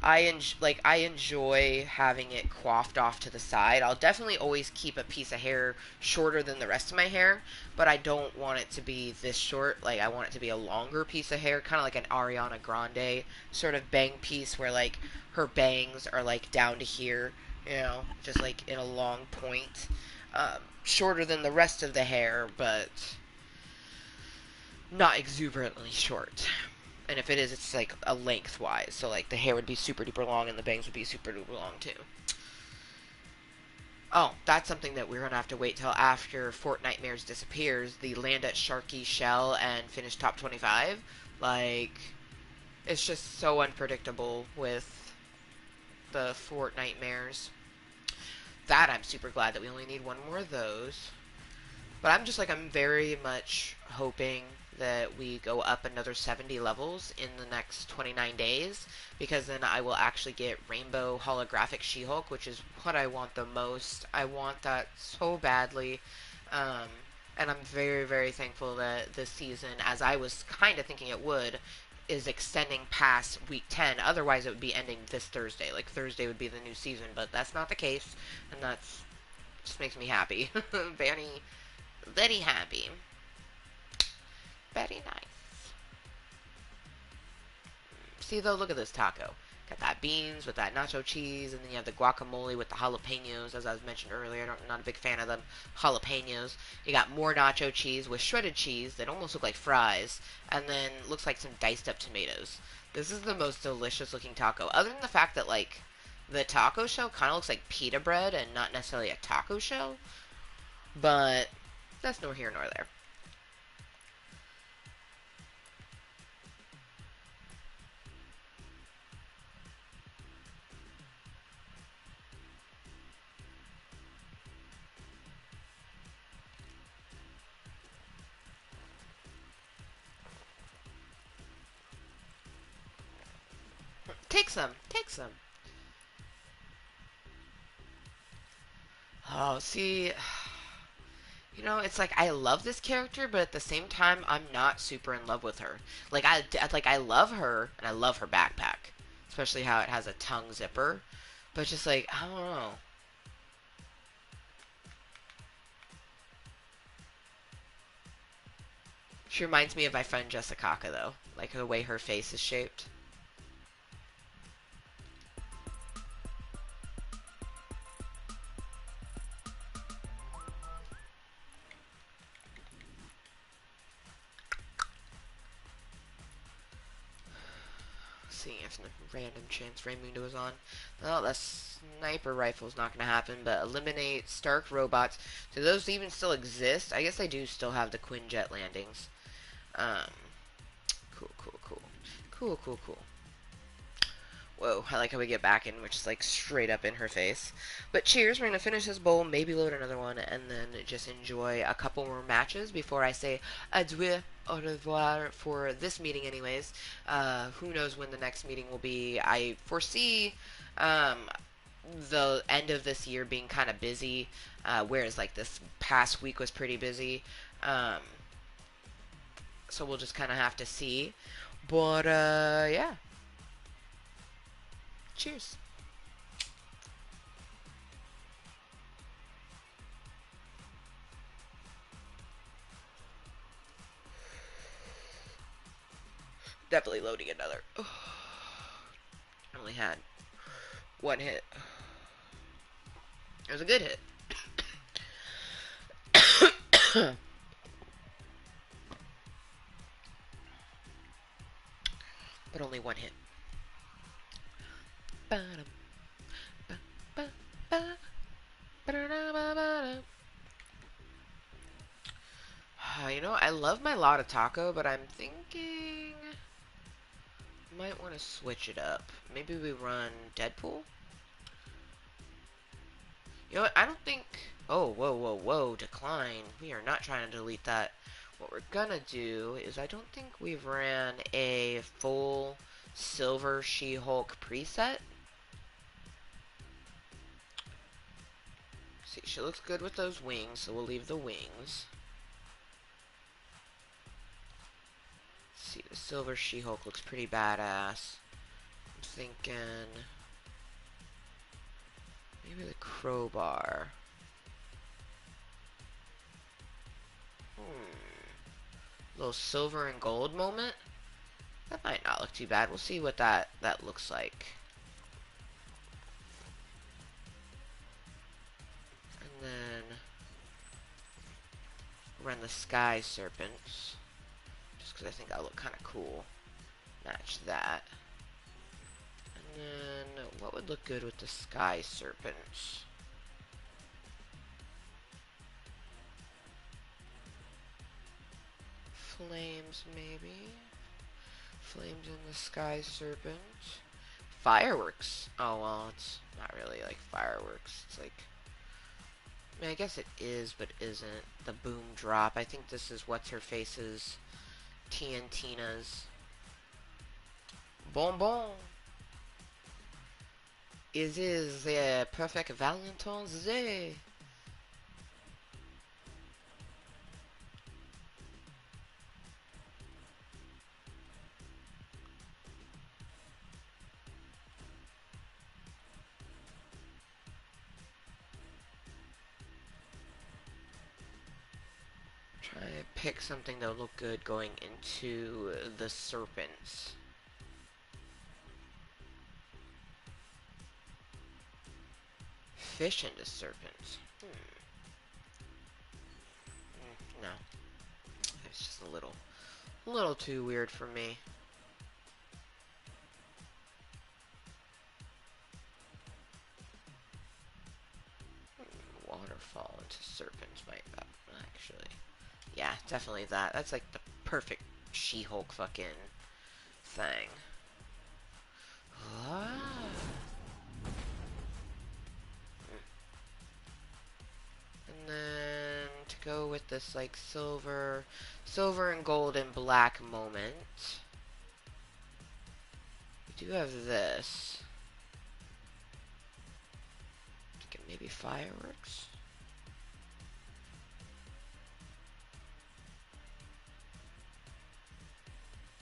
I enjoy having it coiffed off to the side. I'll definitely always keep a piece of hair shorter than the rest of my hair, but I don't want it to be this short. Like I want it to be a longer piece of hair, kind of like an Ariana Grande sort of bang piece where like her bangs are like down to here, just like in a long point. Shorter than the rest of the hair, but not exuberantly short. And if it is, it's like a lengthwise. So like the hair would be super duper long and the bangs would be super duper long too. Oh, that's something that we're gonna have to wait till after Fort Nightmares disappears. The land at Sharky Shell and finish top 25. Like, it's just so unpredictable with the Fort Nightmares. That I'm super glad that we only need one more of those. But I'm very much hoping that we go up another 70 levels in the next 29 days because then I will actually get Rainbow Holographic She-Hulk, which is what I want the most. I want that so badly. And I'm very, very thankful that this season, as I was kind of thinking it would, is extending past week 10. Otherwise, it would be ending this Thursday. Like, Thursday would be the new season, but that's not the case, and that's just makes me happy. Very, very happy. Very nice. See, though, look at this taco. Got that beans with that nacho cheese, and then you have the guacamole with the jalapenos, as I was mentioned earlier. I'm not a big fan of them jalapenos. You got more nacho cheese with shredded cheese that almost look like fries, and then looks like some diced up tomatoes. This is the most delicious looking taco, other than the fact that, like, the taco shell kind of looks like pita bread and not necessarily a taco shell, but that's nor here nor there. Take some, take some. Oh, see, you know, it's like I love this character, but at the same time, I'm not super in love with her. I love her, and I love her backpack, especially how it has a tongue zipper. But just like I don't know. She reminds me of my friend Jessica, though, like the way her face is shaped. See if the random chance Raymundo is on. Well, that sniper rifle is not going to happen, but eliminate Stark robots. Do those even still exist? I guess they do still have the Quinjet landings. Um, cool, cool, cool. Cool, cool, cool. Whoa, I like how we get back in, which is like straight up in her face. But cheers, we're going to finish this bowl, maybe load another one, and then just enjoy a couple more matches before I say adieu, au revoir for this meeting anyways. Who knows when the next meeting will be. I foresee the end of this year being kind of busy, whereas like this past week was pretty busy. Um, so we'll just kind of have to see. But yeah, cheers. Definitely loading another. Only had one hit. It was a good hit. But only one hit. You know, I love my Lotta Taco, but I'm thinking might want to switch it up. Maybe we run Deadpool? You know what? I don't think... Oh, whoa, whoa, whoa. Decline. We are not trying to delete that. What we're gonna do is I don't think we've ran a full Silver She-Hulk preset. See, she looks good with those wings, so we'll leave the wings. Let's see, the Silver She-Hulk looks pretty badass. I'm thinking... maybe the crowbar. Little silver and gold moment. That might not look too bad. We'll see what that looks like. And then run the Sky Serpents. Just because I think that'll look kind of cool. Match that. And then what would look good with the Sky Serpents? Flames, maybe. Flames in the Sky Serpent. Fireworks. Oh, well, it's not really like fireworks. It's like... I mean, I guess it is, but isn't. The boom drop. I think this is What's-Her-Face's TNTina's. Bon bon. It is the perfect Valentine's Day. Try to pick something that'll look good going into the serpents. Fish into serpents. No, it's just a little too weird for me. Waterfall into serpents might actually. Yeah, definitely that. That's like the perfect She-Hulk fucking thing. Ah. And then to go with this like silver and gold and black moment, we do have this. Thinking maybe fireworks.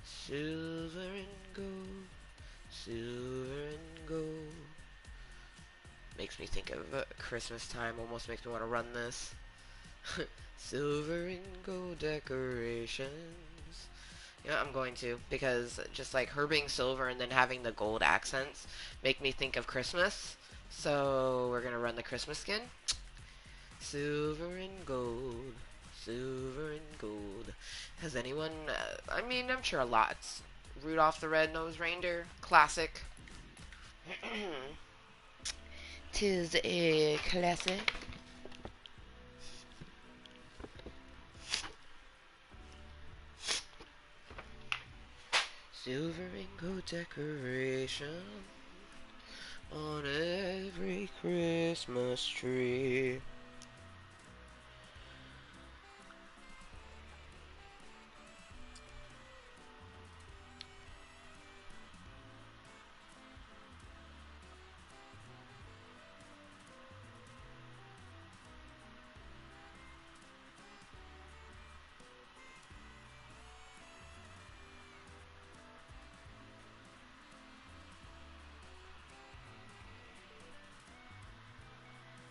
Silver and gold, silver and gold. Makes me think of Christmas time. Almost makes me want to run this. Silver and gold decorations. You know, I'm going to, because just like her being silver and then having the gold accents make me think of Christmas. So we're gonna run the Christmas skin. Silver and gold, silver and gold. Has anyone? I mean, I'm sure a lot. Rudolph the Red-Nosed Reindeer, classic. Tis a classic. Silver and gold decoration on every Christmas tree.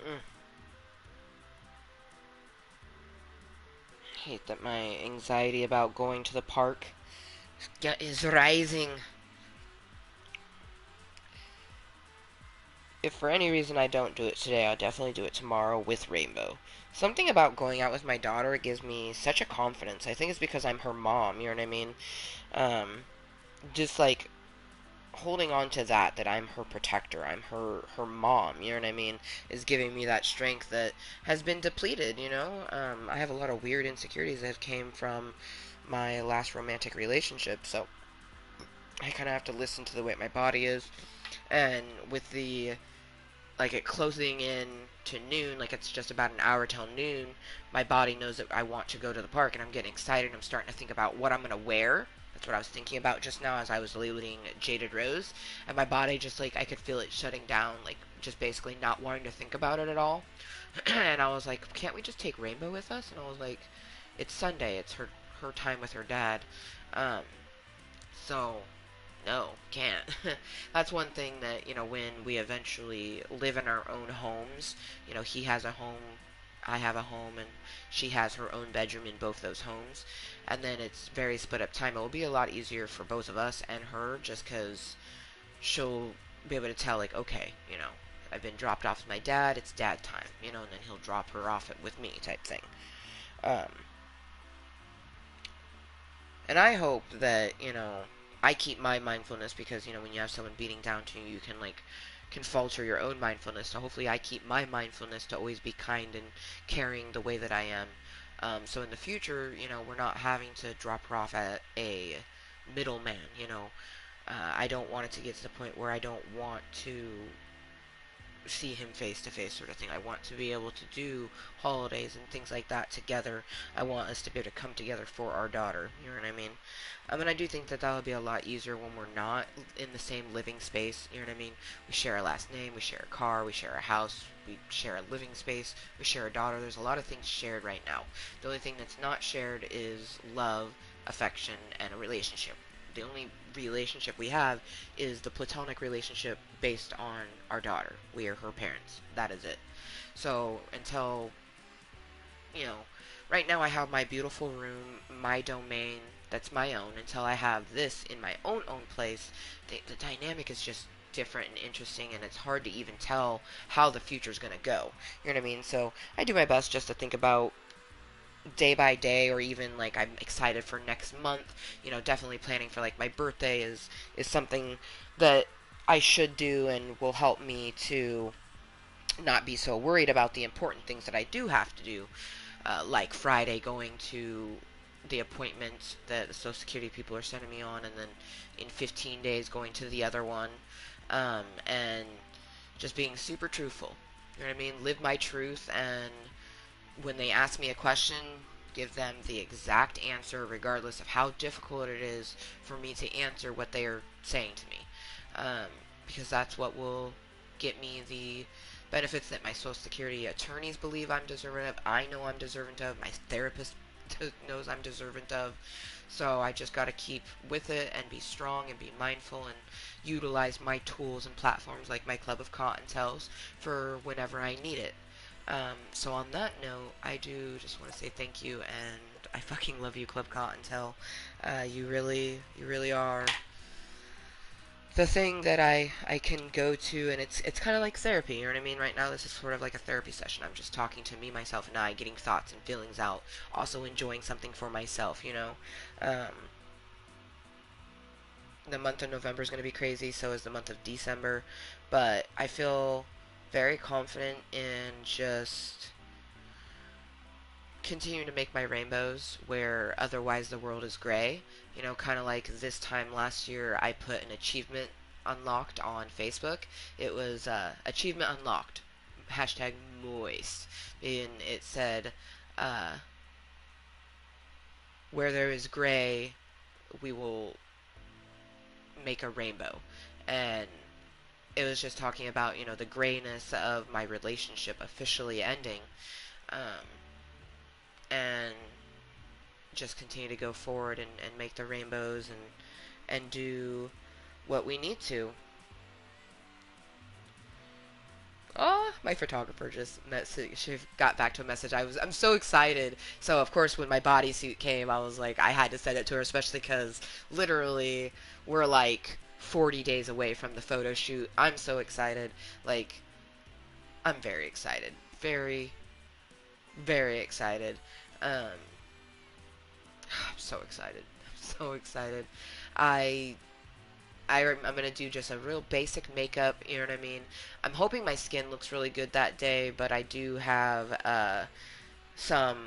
Mm. Hate that my anxiety about going to the park is rising. If for any reason I don't do it today, I'll definitely do it tomorrow with Rainbow. Something about going out with my daughter gives me such a confidence. I think it's because I'm her mom, you know what I mean? Um, just like holding on to that I'm her protector, I'm her mom, you know what I mean, is giving me that strength that has been depleted, you know? I have a lot of weird insecurities that came from my last romantic relationship, so I kind of have to listen to the way my body is. And with the like it closing in to noon, like it's just about an hour till noon, my body knows that I want to go to the park and I'm getting excited. I'm starting to think about what I'm going to wear. That's what I was thinking about just now as I was labeling Jaded Rose. And my body just like, I could feel it shutting down, like just basically not wanting to think about it at all. And I was like, can't we just take Rainbow with us? And I was like, it's Sunday. It's her time with her dad. Um, so no, can't. That's one thing that, you know, when we eventually live in our own homes, you know, he has a home, I have a home, and she has her own bedroom in both those homes. And then it's very split up time. It will be a lot easier for both of us and her just because she'll be able to tell, like, okay, you know, I've been dropped off with my dad, it's dad time, you know, and then he'll drop her off with me type thing. Um, And I hope that, you know, I keep my mindfulness because, you know, when you have someone beating down to you, you can, like, can falter your own mindfulness. So hopefully I keep my mindfulness to always be kind and caring the way that I am. So in the future, you know, we're not having to drop her off at a middleman, you know. I don't want it to get to the point where I don't want to see him face to face sort of thing. I want to be able to do holidays and things like that together. I want us to be able to come together for our daughter. You know what I mean? And I do think that that'll be a lot easier when we're not in the same living space. You know what I mean? We share a last name, we share a car, we share a house, we share a living space, we share a daughter. There's a lot of things shared right now. The only thing that's not shared is love, affection, and a relationship. The only relationship we have is the platonic relationship based on our daughter. We are her parents. That is it. So until you know, right now I have my beautiful room, my domain that's my own. Until I have this in my own place, the dynamic is just different and interesting, and it's hard to even tell how the future's gonna go. You know what I mean? So I do my best just to think about day by day, or even like I'm excited for next month. You know, definitely planning for like my birthday is something that I should do and will help me to not be so worried about the important things that I do have to do, like Friday going to the appointment that the Social Security people are sending me on, and then in 15 days going to the other one, and just being super truthful. You know what I mean? Live my truth, and when they ask me a question, give them the exact answer, regardless of how difficult it is for me to answer what they are saying to me. Um, because that's what will get me the benefits that my Social Security attorneys believe I'm deserving of. I know I'm deserving of. My therapist knows I'm deserving of. So I just got to keep with it and be strong and be mindful and utilize my tools and platforms like my Club of Cottontales for whenever I need it. So on that note, I do just want to say thank you, and I fucking love you, Club Cottontail. You really are the thing that I can go to, and it's kind of like therapy. You know what I mean? Right now, this is sort of like a therapy session. I'm just talking to me, myself, and I, getting thoughts and feelings out. Also enjoying something for myself. You know, um, the month of November is going to be crazy. So is the month of December, but I feel very confident in just continue to make my rainbows where otherwise the world is gray. You know, kind of like this time last year, I put an achievement unlocked on Facebook. It was achievement unlocked, hashtag moist, and it said, uh, where there is gray, we will make a rainbow. And it was just talking about, you know, the grayness of my relationship officially ending. Um, and just continue to go forward and make the rainbows and do what we need to. Oh, my photographer just she got back to a message. I'm so excited. So of course when my bodysuit came, I was like I had to send it to her, especially because literally we're like 40 days away from the photo shoot. I'm so excited. Like I'm very excited. Very excited. Um, I'm so excited. I'm so excited. I I'm gonna do just a real basic makeup. You know what I mean? I'm hoping my skin looks really good that day, but I do have some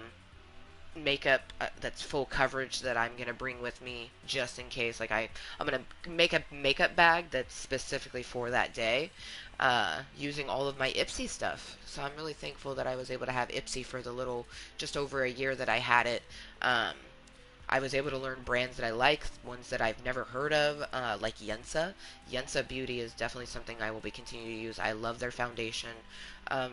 makeup that's full coverage that I'm gonna bring with me just in case. Like I'm gonna make a makeup bag that's specifically for that day, using all of my Ipsy stuff. So I'm really thankful that I was able to have Ipsy for the little just over a year that I had it. Um, I was able to learn brands that I like, ones that I've never heard of, like Yensa. Yensa Beauty is definitely something I will be continuing to use. I love their foundation, um,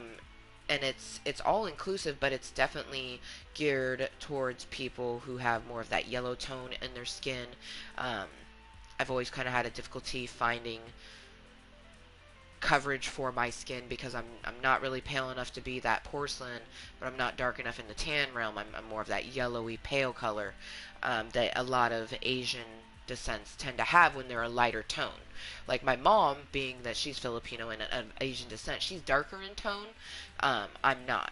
and it's all inclusive, but it's definitely geared towards people who have more of that yellow tone in their skin. Um, I've always kind of had a difficulty finding coverage for my skin because I'm not really pale enough to be that porcelain, but I'm not dark enough in the tan realm. I'm more of that yellowy pale color, that a lot of Asian descents tend to have when they're a lighter tone. Like my mom, being that she's Filipino and of Asian descent, she's darker in tone. I'm not.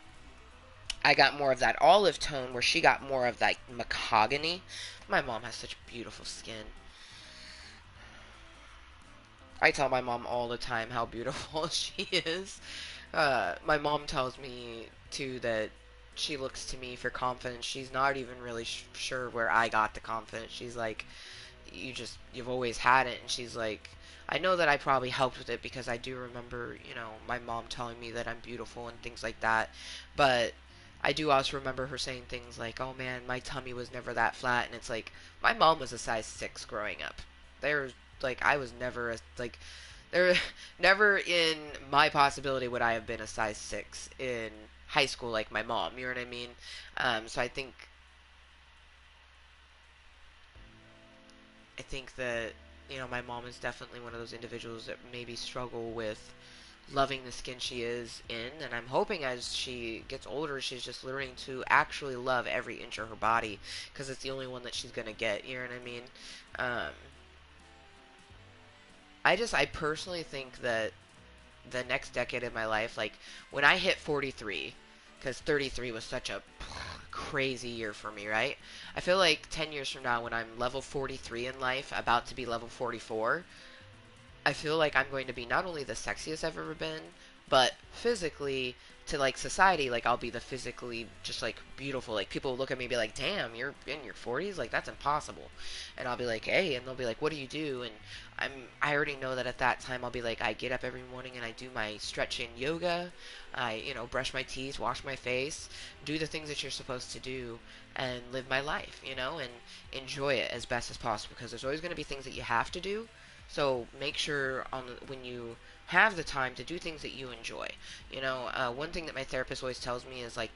I got more of that olive tone where she got more of that mahogany. My mom has such beautiful skin. I tell my mom all the time how beautiful she is. My mom tells me too that she looks to me for confidence. She's not even really sure where I got the confidence. She's like, you've always had it. And she's like, I know that I probably helped with it because I do remember, you know, my mom telling me that I'm beautiful and things like that. But I do also remember her saying things like, oh man, my tummy was never that flat. And it's like, my mom was a size 6 growing up. There's like, I was never a, like, there, never in my possibility would I have been a size 6 in high school like my mom. You know what I mean? So I think that, you know, my mom is definitely one of those individuals that maybe struggle with loving the skin she is in, and I'm hoping as she gets older, she's just learning to actually love every inch of her body, because it's the only one that she's gonna get. You know what I mean? Um, I personally think that the next decade of my life, like when I hit 43, because 33 was such a crazy year for me, right? I feel like 10 years from now, when I'm level 43 in life, about to be level 44, I feel like I'm going to be not only the sexiest I've ever been, but physically to like society, like I'll be the physically just like beautiful. Like people will look at me and be like, "Damn, you're in your 40s? Like that's impossible." And I'll be like, "Hey," and they'll be like, "What do you do?" And I already know that at that time I'll be like, I get up every morning and I do my stretching yoga. I, brush my teeth, wash my face, do the things that you're supposed to do and live my life, and enjoy it as best as possible because there's always going to be things that you have to do, so make sure when you have the time to do things that you enjoy. One thing that my therapist always tells me is like,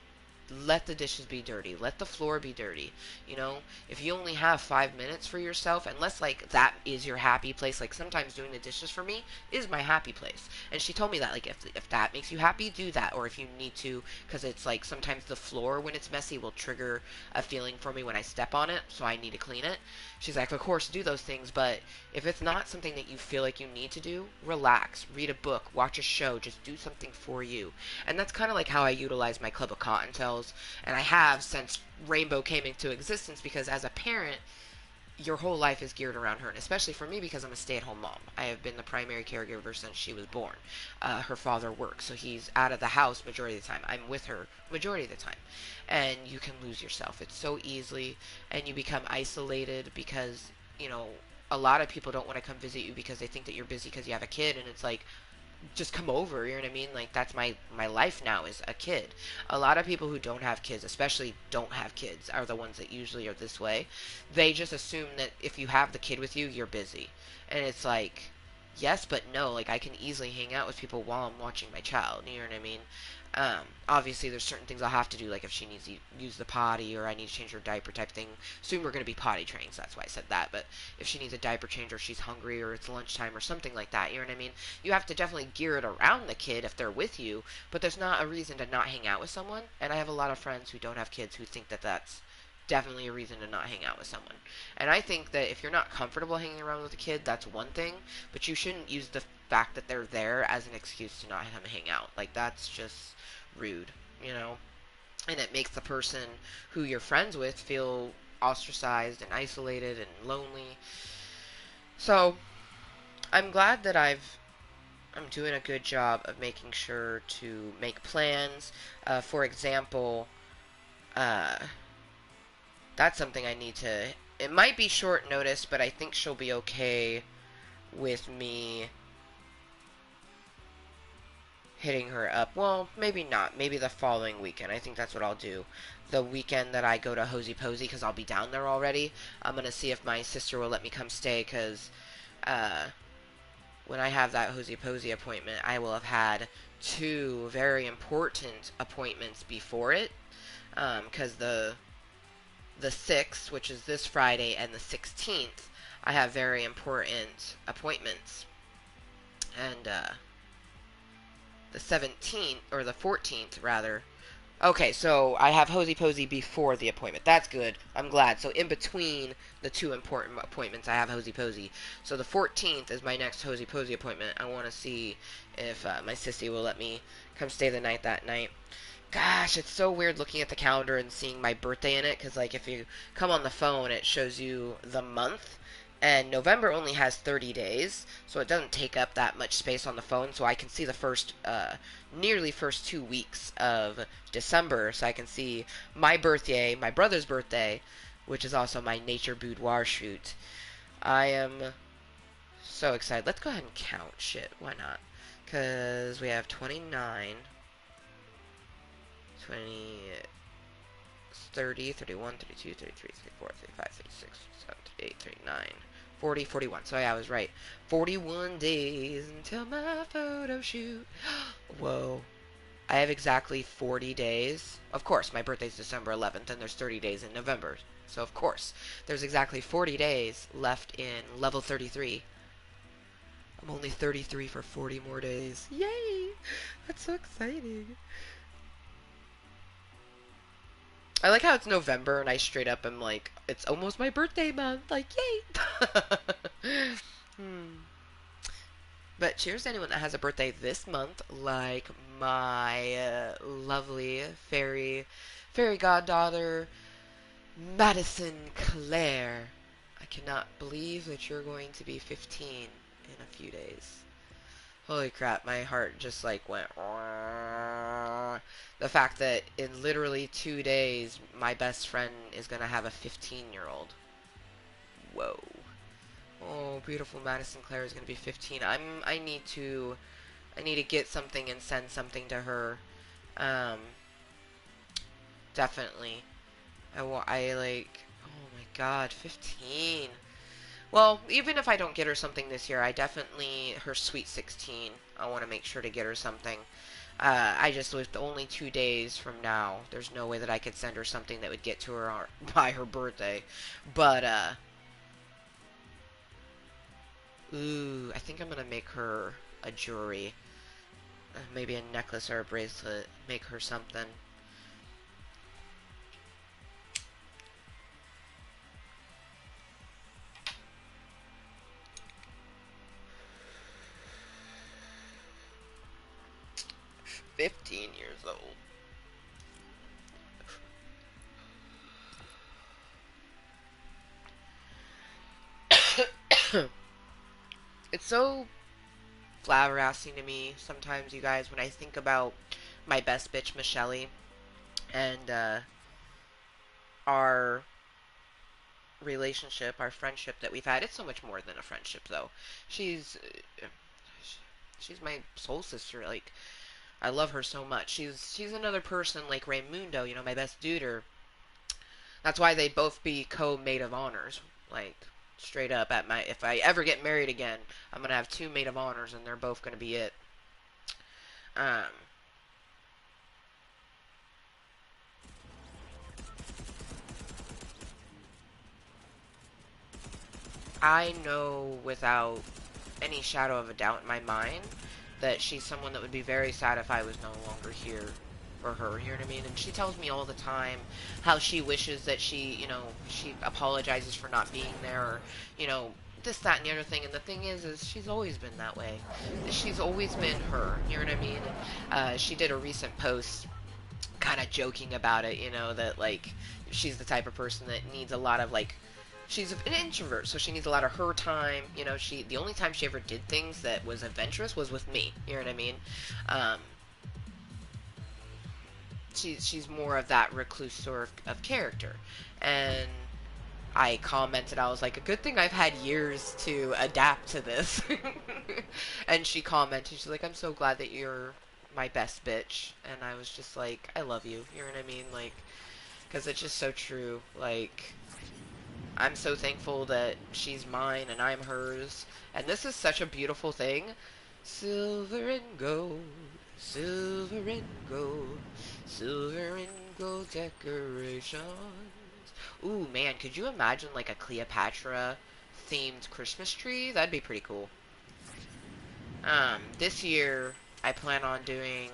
let the dishes be dirty, let the floor be dirty. you know if you only have 5 minutes for yourself, unless like that is your happy place, like sometimes doing the dishes for me is my happy place, and she told me that like if that makes you happy, do that, or if you need to, because it's like sometimes the floor when it's messy will trigger a feeling for me when I step on it, so I need to clean it. She's like, of course do those things, but if it's not something that you feel like you need to do, relax, read a book, watch a show, just do something for you. And that's kind of like how I utilize my club of Cottontails, and I have since Rainbow came into existence, because as a parent, your whole life is geared around her, and especially for me because I'm a stay-at-home mom. I have been the primary caregiver since she was born. Her father works, so he's out of the house majority of the time. I'm with her majority of the time, and you can lose yourself. It's so easily, and you become isolated because a lot of people don't want to come visit you because they think that you're busy because you have a kid, and it's like, just come over. You know what I mean? Like that's my life now is a kid. A lot of people who don't have kids, especially don't have kids, are the ones that usually are this way. They just assume that if you have the kid with you, you're busy, and it's like, yes, but no. Like I can easily hang out with people while I'm watching my child. You know what I mean? Obviously, there's certain things I'll have to do, like if she needs to use the potty or I need to change her diaper type thing. Soon we're going to be potty trained, so that's why I said that. But if she needs a diaper change or she's hungry or it's lunchtime or something like that, you know what I mean? You have to definitely gear it around the kid if they're with you, but there's not a reason to not hang out with someone. And I have a lot of friends who don't have kids who think that that's definitely a reason to not hang out with someone. And I think that if you're not comfortable hanging around with a kid, that's one thing, but you shouldn't use the fact that they're there as an excuse to not have them hang out. Like that's just rude, you know? And it makes the person who you're friends with feel ostracized and isolated and lonely. So, I'm glad that I'm doing a good job of making sure to make plans. For example, uh, that's something I need to. It might be short notice, but I think she'll be okay with me hitting her up. Well, maybe not. Maybe the following weekend. I think that's what I'll do. The weekend that I go to Hosey Posey, because I'll be down there already. I'm going to see if my sister will let me come stay, because uh, when I have that Hosey Posey appointment, I will have had two very important appointments before it. Because the 6th, which is this Friday, and the 16th, I have very important appointments. And the 17th, or the 14th, rather. Okay, so I have Hosey Posey before the appointment. That's good. I'm glad. So in between the two important appointments, I have Hosey Posey. So the 14th is my next Hosey Posey appointment. I want to see if my sissy will let me come stay the night that night. Gosh, it's so weird looking at the calendar and seeing my birthday in it, because like if you come on the phone, it shows you the month, and November only has 30 days, so it doesn't take up that much space on the phone, so I can see the nearly first 2 weeks of December, so I can see my birthday, my brother's birthday, which is also my nature boudoir shoot. I am so excited. Let's go ahead and count shit. Why not? Because we have 29, 20, 30, 31, 32, 33, 34, 35, 36, 37, 38, 39, 40, 41. So yeah, I was right. 41 days until my photo shoot. Whoa. I have exactly 40 days. Of course, my birthday's December 11th, and there's 30 days in November. So of course, there's exactly 40 days left in level 33. I'm only 33 for 40 more days. Yay! That's so exciting. I like how it's November and I straight up am like, it's almost my birthday month. Like, yay! hmm. But cheers to anyone that has a birthday this month, like my lovely fairy goddaughter, Madison Claire. I cannot believe that you're going to be 15 in a few days. Holy crap, my heart just like went. The fact that in literally 2 days, my best friend is gonna have a 15-year-old. Whoa. Oh, beautiful Madison Claire is gonna be 15. I need to get something and send something to her. Um, definitely. I like. Oh my God, 15. Well, even if I don't get her something this year, I definitely her sweet 16. I want to make sure to get her something. I just with only 2 days from now, there's no way that I could send her something that would get to her by her birthday. But ooh, I think I'm gonna make her a jewelry, maybe a necklace or a bracelet. Make her something. 15 years old. It's so flabbergasting to me sometimes, you guys, when I think about my best bitch, Michelle, and our relationship, our friendship that we've had. It's so much more than a friendship, though. She's she's my soul sister. Like I love her so much. She's another person like Raymundo, my best duder. That's why they both be co-maid of honors. Like straight up at my if I ever get married again, I'm gonna have two maid of honors, and they're both gonna be it. Um, I know without any shadow of a doubt in my mind that she's someone that would be very sad if I was no longer here for her, you know what I mean? And she tells me all the time how she wishes that she apologizes for not being there, or, this, that, and the other thing. And the thing is she's always been that way. She's always been her, you know what I mean? She did a recent post kind of joking about it, that, like, she's the type of person that needs a lot of, like, she's an introvert, so she needs a lot of her time. The only time she ever did things that was adventurous was with me. You know what I mean? Um, she's more of that recluse sort of character, and I commented, I was like, a good thing I've had years to adapt to this. And she commented, she's like, I'm so glad that you're my best bitch. And I was just like, I love you. You know what I mean? Like, because it's just so true. Like, I'm so thankful that she's mine and I'm hers. And this is such a beautiful thing. Silver and gold, silver and gold, silver and gold decorations. Ooh, man, could you imagine like a Cleopatra themed Christmas tree? That'd be pretty cool. This year I plan on doing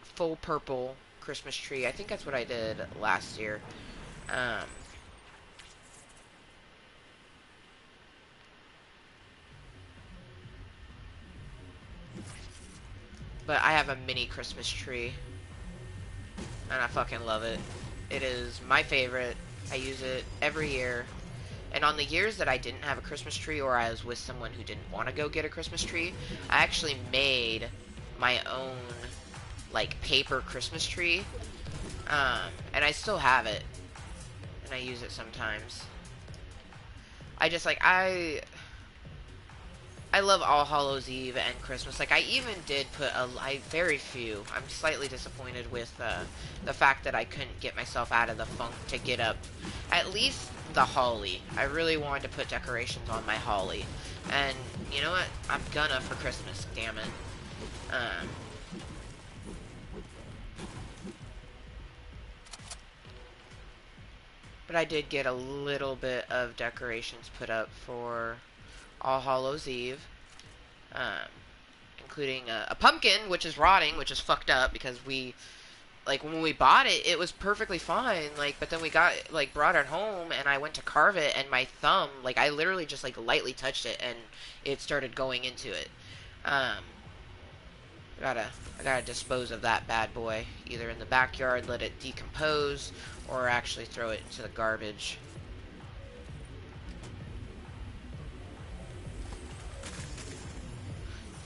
full purple Christmas tree. I think that's what I did last year. Um, but I have a mini Christmas tree, and I fucking love it. It is my favorite. I use it every year. And on the years that I didn't have a Christmas tree, or I was with someone who didn't want to go get a Christmas tree, I actually made my own, like, paper Christmas tree. And I still have it. And I use it sometimes. I just, like, I love All Hallows Eve and Christmas. Like, I even did put very few. I'm slightly disappointed with the fact that I couldn't get myself out of the funk to get up at least the holly. I really wanted to put decorations on my holly. And, you know what? I'm gonna for Christmas, damn it. Um, but I did get a little bit of decorations put up for All Hallows Eve, um, including a pumpkin, which is rotting, which is fucked up because we like when we bought it, it was perfectly fine. Like, but then we got like brought it home, and I went to carve it, and my thumb, like, I literally just like lightly touched it, and it started going into it. Um, gotta I gotta dispose of that bad boy either in the backyard, let it decompose, or actually throw it into the garbage.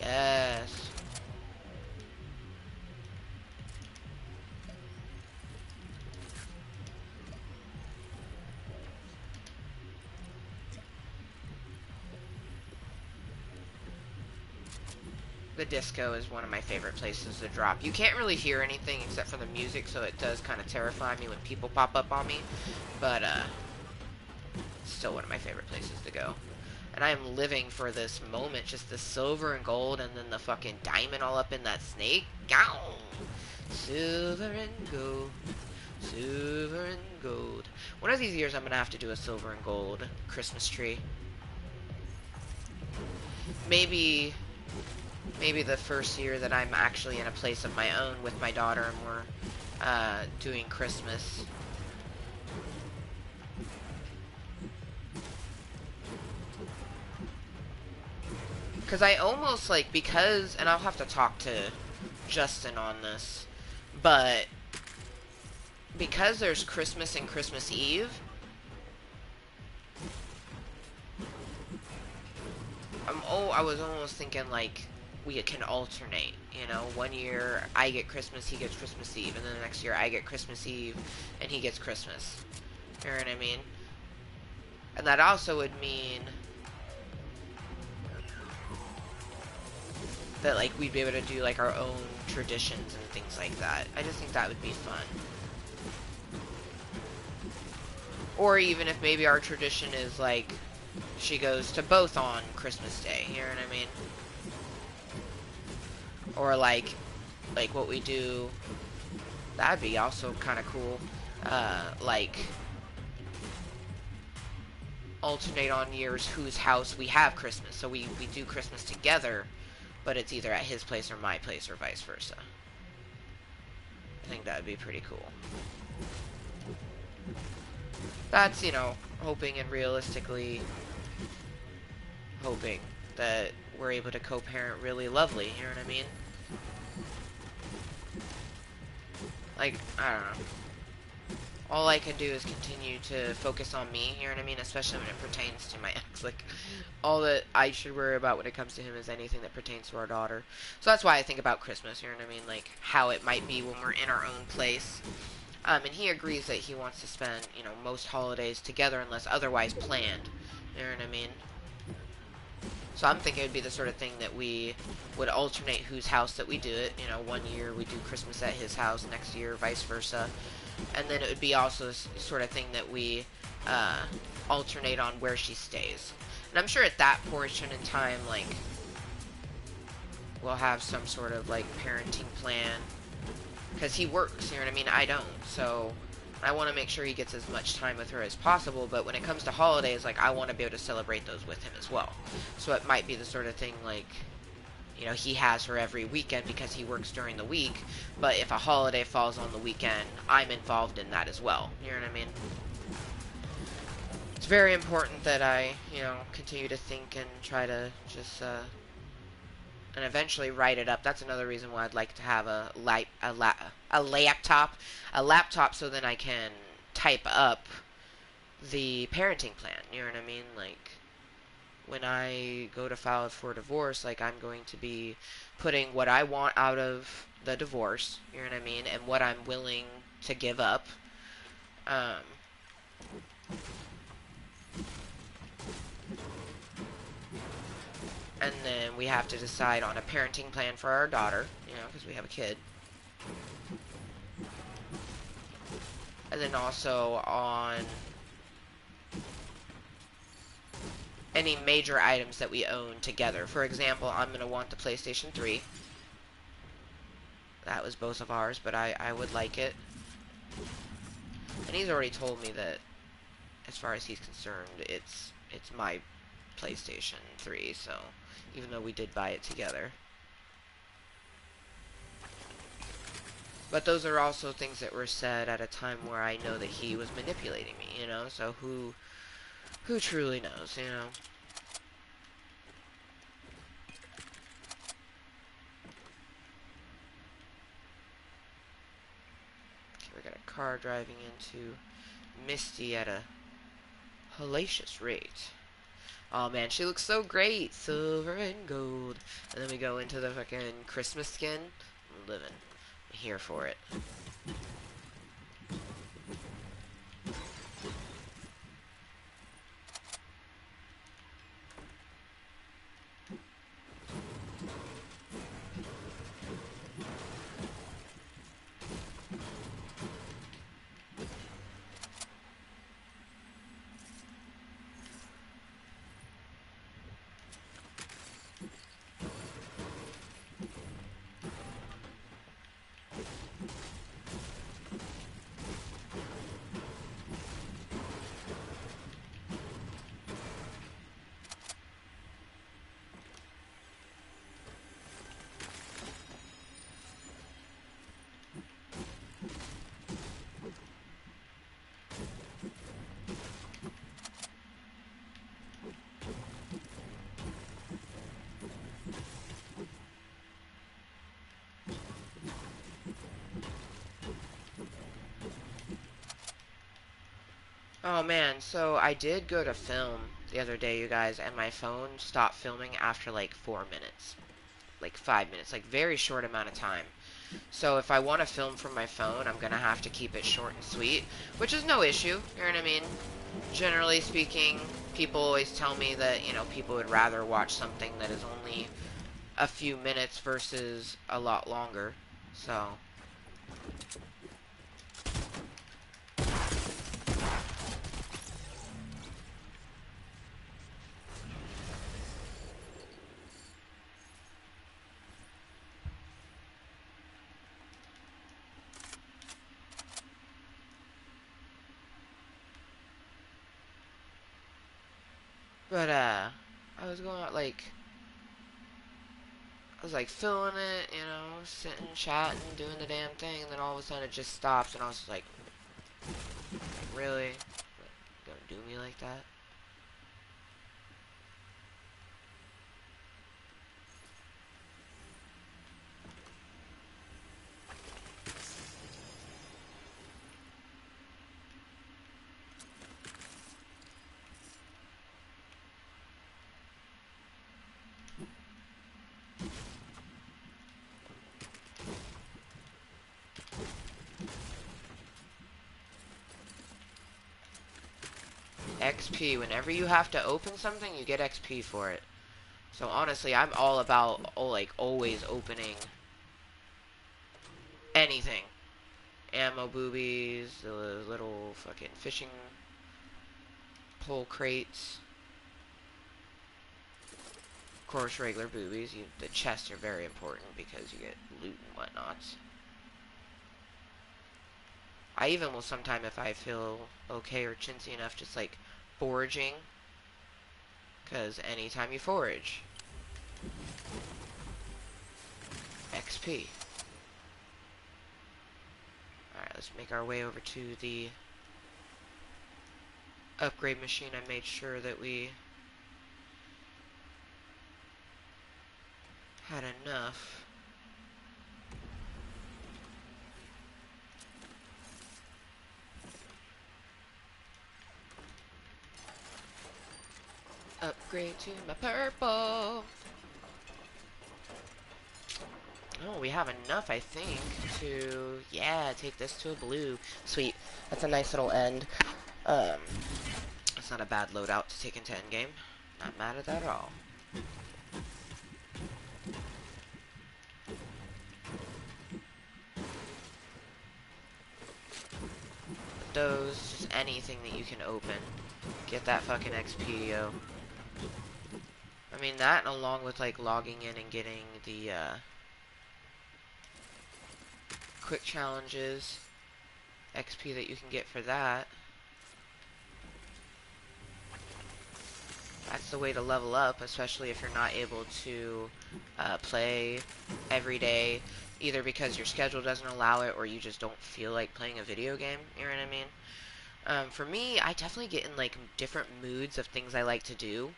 Yes. The disco is one of my favorite places to drop. You can't really hear anything except for the music, so it does kind of terrify me when people pop up on me. But, it's still one of my favorite places to go. And I am living for this moment, just the silver and gold, and then the fucking diamond all up in that snake. Gow! Silver and gold. Silver and gold. One of these years I'm gonna have to do a silver and gold Christmas tree. Maybe the first year that I'm actually in a place of my own with my daughter and we're doing Christmas. Because I almost like, because, and I'll have to talk to Justin on this, but because there's Christmas and Christmas Eve, I was almost thinking like we can alternate, you know, one year I get Christmas, he gets Christmas Eve, and then the next year I get Christmas Eve and he gets Christmas. You know what I mean? And that also would mean that like we'd be able to do like our own traditions and things like that. I just think that would be fun. Or even if maybe our tradition is like she goes to both on Christmas Day, you know what I mean? Or like what we do, that'd be also kind of cool. Like alternate on years whose house we have Christmas. So we do Christmas together, but it's either at his place or my place or vice versa. I think that would be pretty cool. That's, you know, hoping and realistically hoping that we're able to co-parent really lovely, you know what I mean? Like, I don't know. All I can do is continue to focus on me, you know what I mean? Especially when it pertains to my ex. Like, all that I should worry about when it comes to him is anything that pertains to our daughter. So that's why I think about Christmas, you know what I mean? Like, how it might be when we're in our own place. And he agrees that he wants to spend, you know, most holidays together unless otherwise planned. You know what I mean? So I'm thinking it would be the sort of thing that we would alternate whose house that we do it. You know, one year we do Christmas at his house, next year vice versa. And then it would be also this sort of thing that we alternate on where she stays. And I'm sure at that portion in time, like, we'll have some sort of, like, parenting plan. Because he works, you know what I mean? I don't. So I want to make sure he gets as much time with her as possible. But when it comes to holidays, like, I want to be able to celebrate those with him as well. So it might be the sort of thing, like, you know, he has her every weekend because he works during the week. But if a holiday falls on the weekend, I'm involved in that as well. You know what I mean? It's very important that I, you know, continue to think and try to just, and eventually write it up. That's another reason why I'd like to have a laptop, so then I can type up the parenting plan. You know what I mean? Like, when I go to file for divorce, like, I'm going to be putting what I want out of the divorce, you know what I mean, and what I'm willing to give up. And then we have to decide on a parenting plan for our daughter, you know, because we have a kid. And then also on any major items that we own together. For example, I'm going to want the PlayStation 3. That was both of ours, but I would like it. And he's already told me that, as far as he's concerned, it's my PlayStation 3, so even though we did buy it together. But those are also things that were said at a time where I know that he was manipulating me, you know? So who truly knows, you know? Okay, we got a car driving into Misty at a hellacious rate. Oh man, she looks so great. Silver and gold. And then we go into the fucking Christmas skin. I'm living. I'm here for it. Oh man, so I did go to film the other day, you guys, and my phone stopped filming after like 4 minutes. Like 5 minutes, like very short amount of time. So if I want to film from my phone, I'm gonna have to keep it short and sweet, which is no issue, you know what I mean? Generally speaking, people always tell me that, you know, people would rather watch something that is only a few minutes versus a lot longer. So, but I was going out like I was like filling it, you know, sitting, chatting, doing the damn thing, and then all of a sudden it just stops, and I was like, really? Gonna do me like that? XP. Whenever you have to open something, you get XP for it. So honestly, I'm all about like always opening anything. Ammo boobies, the little fucking fishing pole crates. Of course, regular boobies. The chests are very important because you get loot and whatnot. I even will sometime, if I feel okay or chintzy enough, just like foraging. Because anytime you forage, XP. Alright, let's make our way over to the upgrade machine. I made sure that we had enough. Upgrade to my purple. Oh, we have enough, I think, to, yeah, take this to a blue. Sweet. That's a nice little end. It's not a bad loadout to take into endgame. Not mad at that at all. But those, just anything that you can open. Get that fucking XP, yo. I mean, that along with, like, logging in and getting the, quick challenges, XP that you can get for that. That's the way to level up, especially if you're not able to play every day, either because your schedule doesn't allow it or you just don't feel like playing a video game. You know what I mean? For me, I definitely get in like different moods of things I like to do.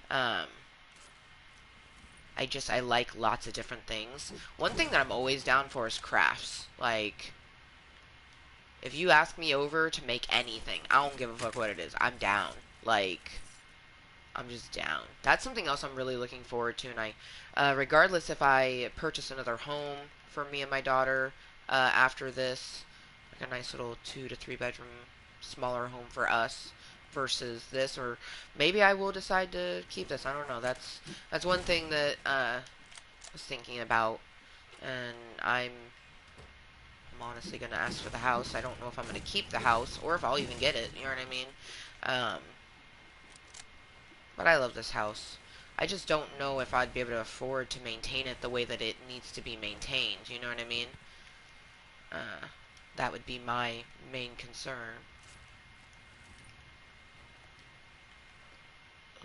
Um, I like lots of different things. One thing that I'm always down for is crafts. Like, if you ask me over to make anything, I don't give a fuck what it is. I'm down. Like, I'm just down. That's something else I'm really looking forward to. And regardless if I purchase another home for me and my daughter after this, like a nice little 2 to 3 bedroom, smaller home for us versus this, or maybe I will decide to keep this. I don't know. That's one thing that I was thinking about, and I'm honestly gonna ask for the house. I don't know if I'm gonna keep the house or if I'll even get it. You know what I mean? Um, But I love this house. I just don't know if I'd be able to afford to maintain it the way that it needs to be maintained. You know what I mean? Uh, that would be my main concern.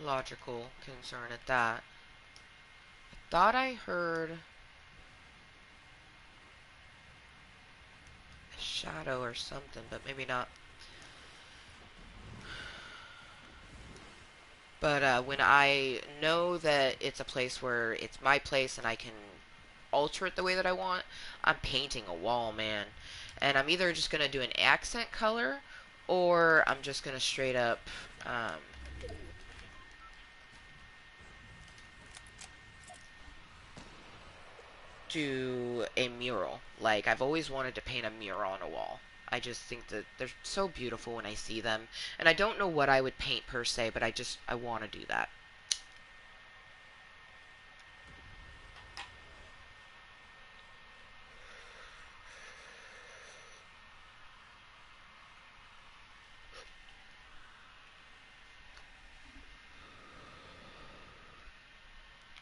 Logical concern at that. Thought I heard a shadow or something, but maybe not. But when I know that it's a place where it's my place and I can alter it the way that I want, I'm painting a wall, man. And I'm either just going to do an accent color or I'm just going to straight up um, do a mural. Like, I've always wanted to paint a mural on a wall. I just think that they're so beautiful when I see them. And I don't know what I would paint per se, but I want to do that.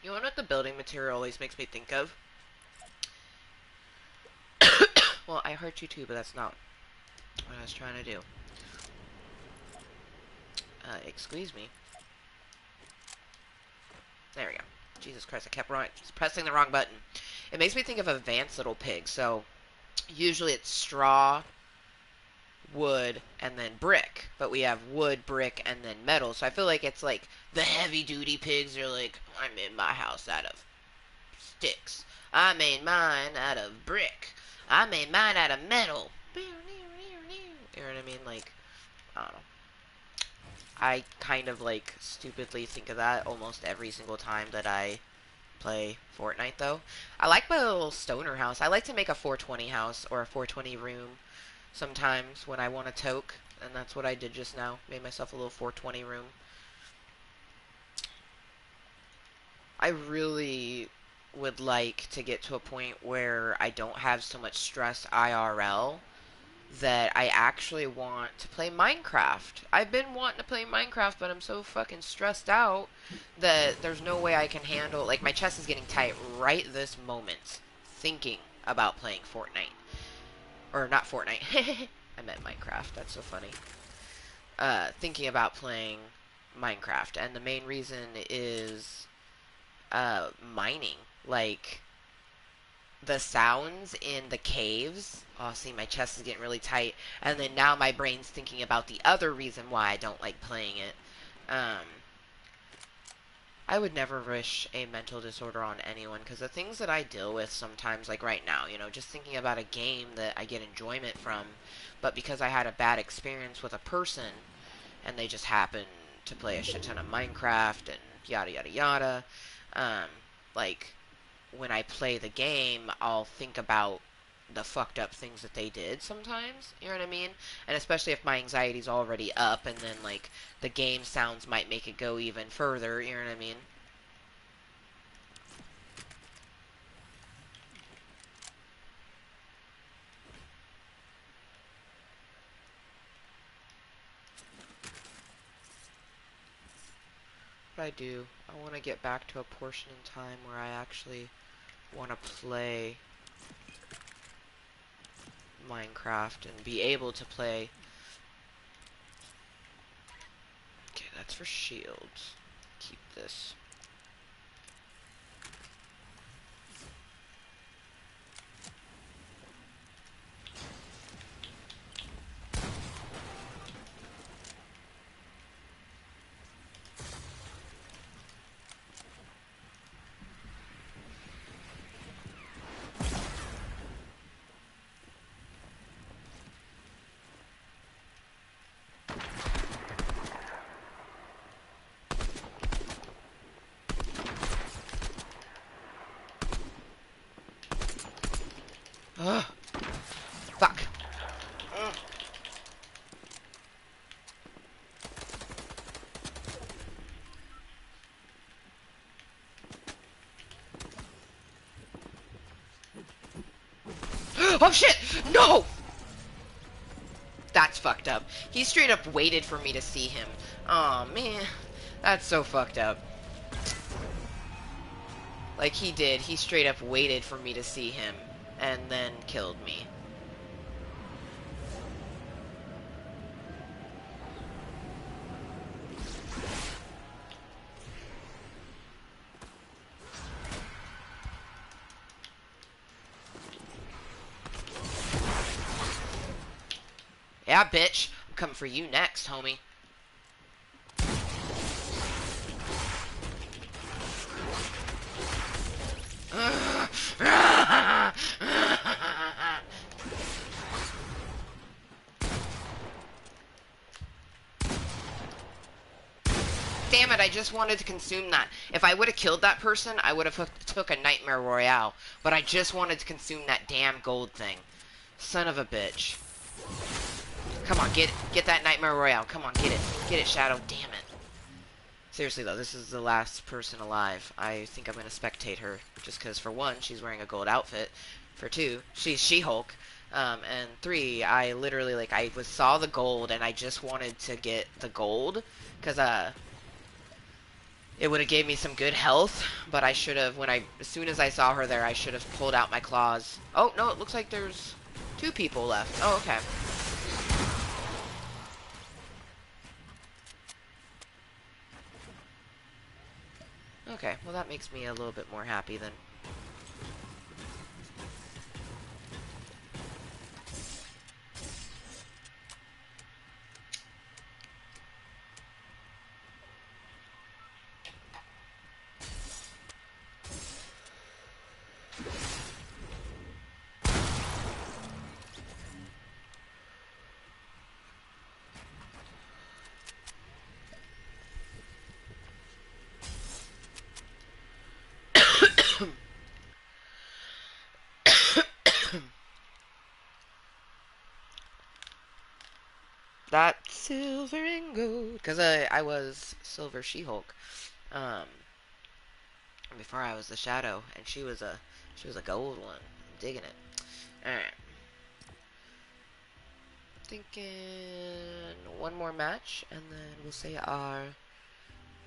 You know what the building material always makes me think of? Well, I hurt you too, but that's not what I was trying to do. Excuse me. There we go. Jesus Christ, I kept pressing the wrong button. It makes me think of Advanced Little Pig. So, usually it's straw, wood, and then brick. But we have wood, brick, and then metal. So I feel like it's like the heavy-duty pigs are like, I made my house out of sticks. I made mine out of brick. I made mine out of metal. You know what I mean? Like, I don't know. I kind of like stupidly think of that almost every single time that I play Fortnite though. I like my little stoner house. I like to make a 420 house or a 420 room sometimes when I want a toke, and that's what I did just now. Made myself a little 420 room. I really would like to get to a point where I don't have so much stress IRL that I actually want to play Minecraft. I've been wanting to play Minecraft, but I'm so fucking stressed out that there's no way I can handle. Like, my chest is getting tight right this moment thinking about playing Fortnite. Or not Fortnite. I meant Minecraft. That's so funny. Thinking about playing Minecraft. And the main reason is mining. Like, the sounds in the caves. Oh, see, my chest is getting really tight. And then now my brain's thinking about the other reason why I don't like playing it. I would never wish a mental disorder on anyone because the things that I deal with sometimes, like right now, just thinking about a game that I get enjoyment from, but because I had a bad experience with a person and they just happened to play a shit ton of Minecraft and yada yada yada, um, like when I play the game, I'll think about the fucked up things that they did sometimes. You know what I mean? And especially if my anxiety's already up and then like the game sounds might make it go even further, you know what I mean? What I do, I want to get back to a portion in time where I actually want to play Minecraft and be able to play. Okay, that's for shields. keep this. Ugh. Fuck. Ugh. Oh shit! No! That's fucked up. He straight up waited for me to see him. Aw, man. That's so fucked up. Like, he did. He straight up waited for me to see him. And then killed me. Yeah, bitch. I'm coming for you next, homie. Damn it, I just wanted to consume that. If I would have killed that person, I would have took a Nightmare Royale. But I just wanted to consume that damn gold thing. Son of a bitch. Come on, get that Nightmare Royale. Come on, get it. Get it, Shadow. Damn it. Seriously, though, this is the last person alive. I think I'm going to spectate her. Just because, for one, she's wearing a gold outfit. For two, she's She-Hulk. And three, I literally, like, saw the gold, and I just wanted to get the gold. Because, it would have gave me some good health. But I should have, as soon as I saw her there, I should have pulled out my claws. Oh, no, it looks like there's 2 people left. Oh, okay. Okay, well that makes me a little bit more happy then. That silver and gold, because I was Silver She-Hulk, before I was the Shadow, and she was a gold one. I'm digging it. All right, thinking one more match, and then we'll say our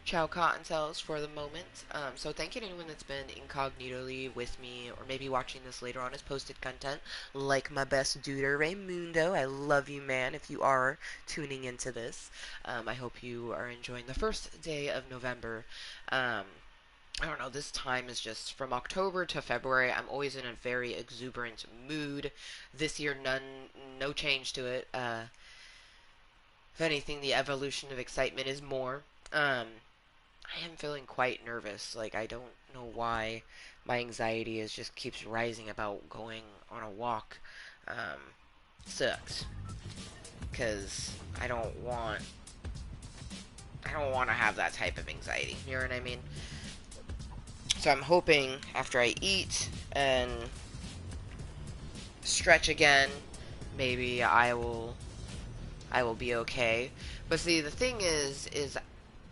ciao Cottontails for the moment. So thank you to anyone that's been incognitally with me, or maybe watching this later on as posted content, like my best dude Raymundo. I love you, man, if you are tuning into this. I hope you are enjoying the first day of November. I don't know, this time is just from October to February. I'm always in a very exuberant mood. This year, no change to it. If anything, the evolution of excitement is more. I am feeling quite nervous. Like, I don't know why my anxiety just keeps rising about going on a walk. Sucks. Because I don't want to have that type of anxiety. You know what I mean? So I'm hoping after I eat and stretch again, maybe I will be okay. But see, the thing is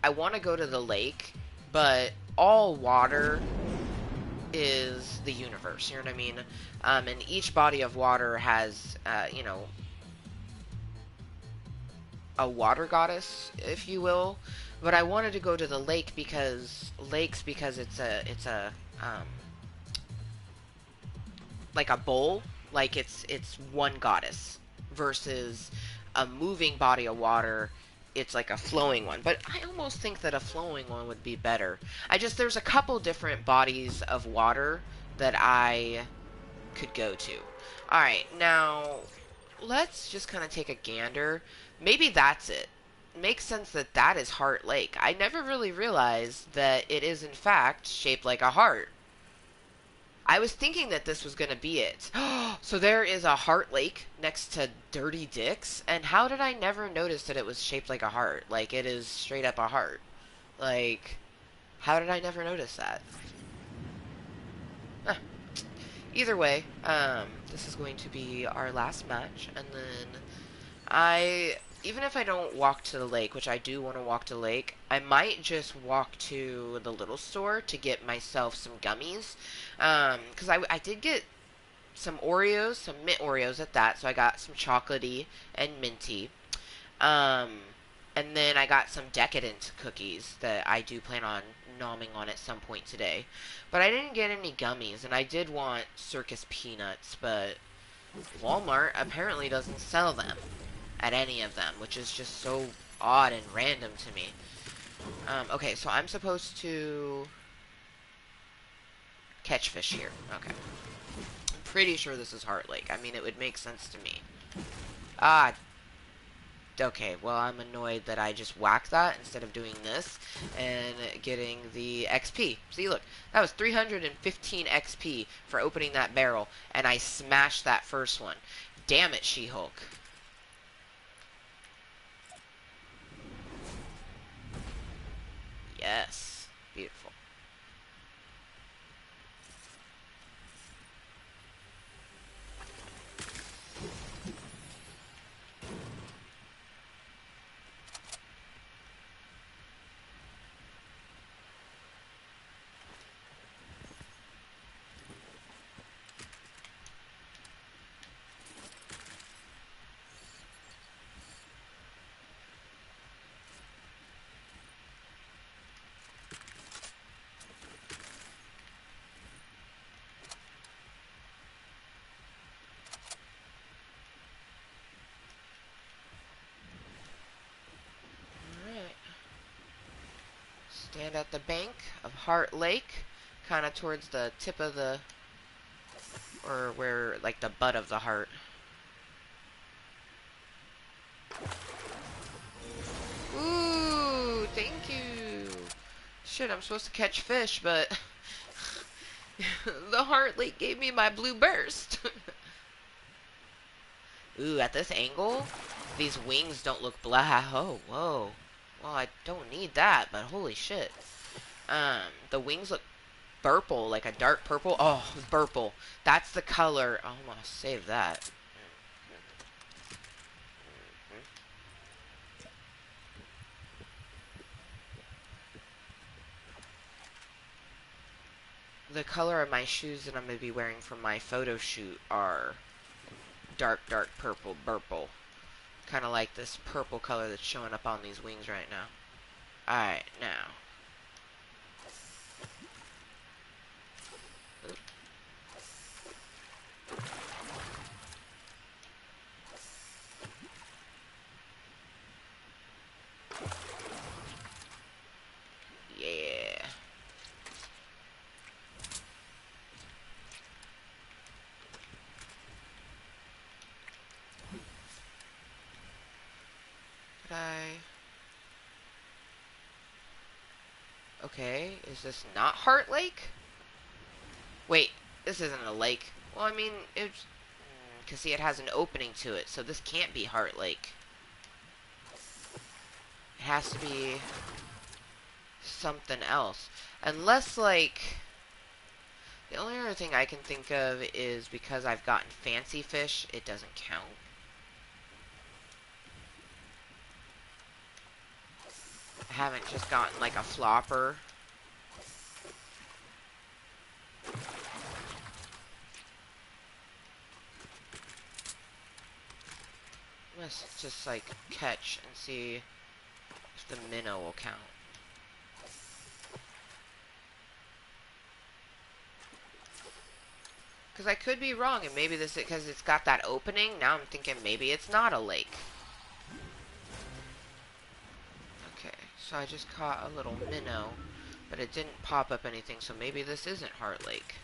I want to go to the lake, but all water is the universe, you know what I mean? And each body of water has, a water goddess, if you will. But I wanted to go to the lake because it's like a bowl, like it's one goddess versus a moving body of water it's like a flowing one. But I almost think that a flowing one would be better. There's a couple different bodies of water that I could go to. Alright, now let's just kind of take a gander. Maybe that's it. Makes sense that that is Heart Lake. I never really realized that it is in fact shaped like a heart. I was thinking that this was going to be it. So there is a heart lake next to Dirty Dicks, and how did I never notice that it was shaped like a heart? Like, it is straight up a heart. Like, how did I never notice that? Huh. Either way, this is going to be our last match, and then even if I don't walk to the lake, which I do want to walk to the lake, I might just walk to the little store to get myself some gummies. Because I did get some Oreos, some mint Oreos at that, so I got some chocolatey and minty. Um, and then I got some decadent cookies that I do plan on nomming on at some point today. But I didn't get any gummies, and I did want circus peanuts, but Walmart apparently doesn't sell them at any of them, which is just so odd and random to me. Okay, so I'm supposed to catch fish here. Okay. I'm pretty sure this is Heart Lake. I mean, it would make sense to me. Ah, okay, well, I'm annoyed that I just whacked that instead of doing this and getting the XP. See, look, that was 315 XP for opening that barrel, and I smashed that first one. Damn it, She-Hulk. Yes. Beautiful. Alright. Stand at the bank of Heart Lake, kind of towards the tip of the, or where, like, the butt of the heart. Ooh, thank you. Shit, I'm supposed to catch fish, but the Heart Lake gave me my blue burst. Ooh, at this angle, these wings don't look black. Oh, whoa. Well, I don't need that, but holy shit. The wings look purple, like a dark purple. Oh, purple. That's the color. Oh, I'm gonna save that. The color of my shoes that I'm gonna be wearing for my photo shoot are dark, dark purple. Kind of like this purple color that's showing up on these wings right now. Alright, now. Yeah. Could I... Okay, is this not Heart Lake? Wait, this isn't a lake. Well, I mean, it's... Because, see, it has an opening to it, so this can't be Heart Lake. It has to be something else. Unless, like... The only other thing I can think of is because I've gotten fancy fish, it doesn't count. I haven't just gotten, like, a flopper. Let's just, like, catch and see if the minnow will count. Because I could be wrong, and maybe this, because it's got that opening, now I'm thinking maybe it's not a lake. So I just caught a little minnow, but it didn't pop up anything, so maybe this isn't Heart Lake.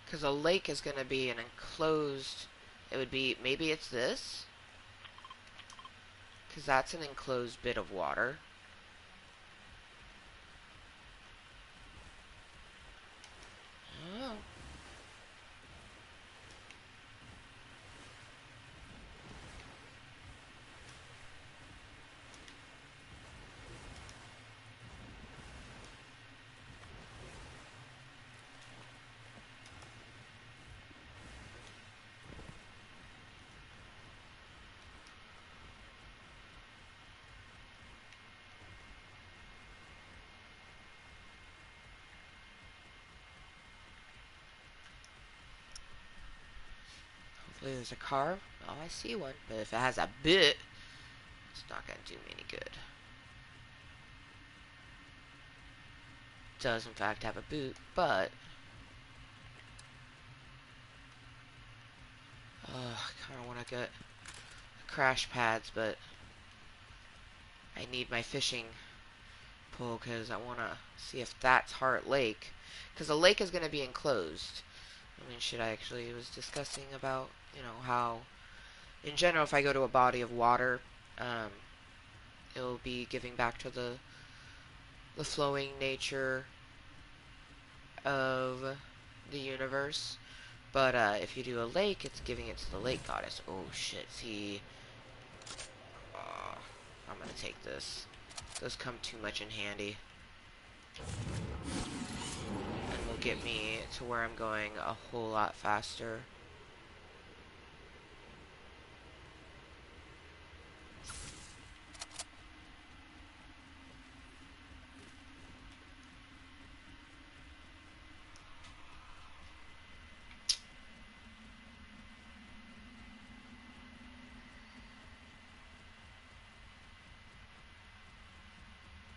Because a lake is going to be an enclosed... It would be... Maybe it's this? Because that's an enclosed bit of water. Oh. Hopefully there's a car. Oh, I see one. But if it has a bit, it's not going to do me any good. It does, in fact, have a boot, but... I kind of want to get crash pads, but I need my fishing pole because I want to see if that's Heart Lake. Because the lake is going to be enclosed. I mean, shit, I actually was discussing about, you know, how, in general, if I go to a body of water, it'll be giving back to the flowing nature of the universe. But if you do a lake, it's giving it to the lake goddess. Oh shit, see, I'm gonna take this. Those come too much in handy. And will get me to where I'm going a whole lot faster.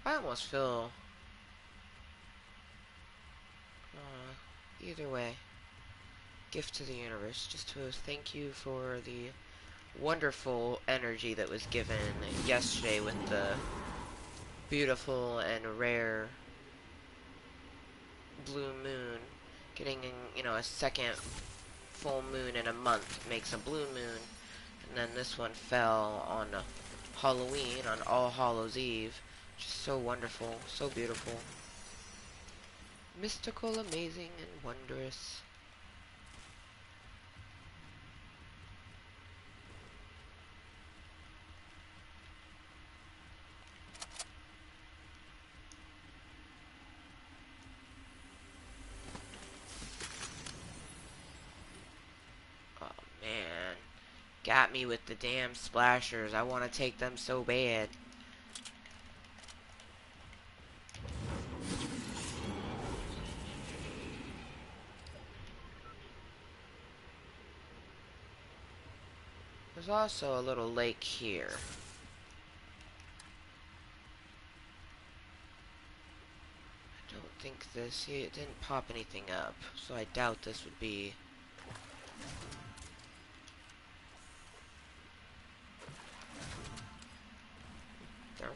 I almost feel... either way, gift to the universe. Just to thank you for the wonderful energy that was given yesterday with the beautiful and rare blue moon. Getting, you know, a second full moon in a month makes a blue moon. And then this one fell on Halloween, on All Hallows Eve. Just so wonderful, so beautiful. Mystical, amazing, and wondrous. Oh, man. Got me with the damn splashers. I want to take them so bad. There's also a little lake here. I don't think this... See, it didn't pop anything up, so I doubt this would be... thermal.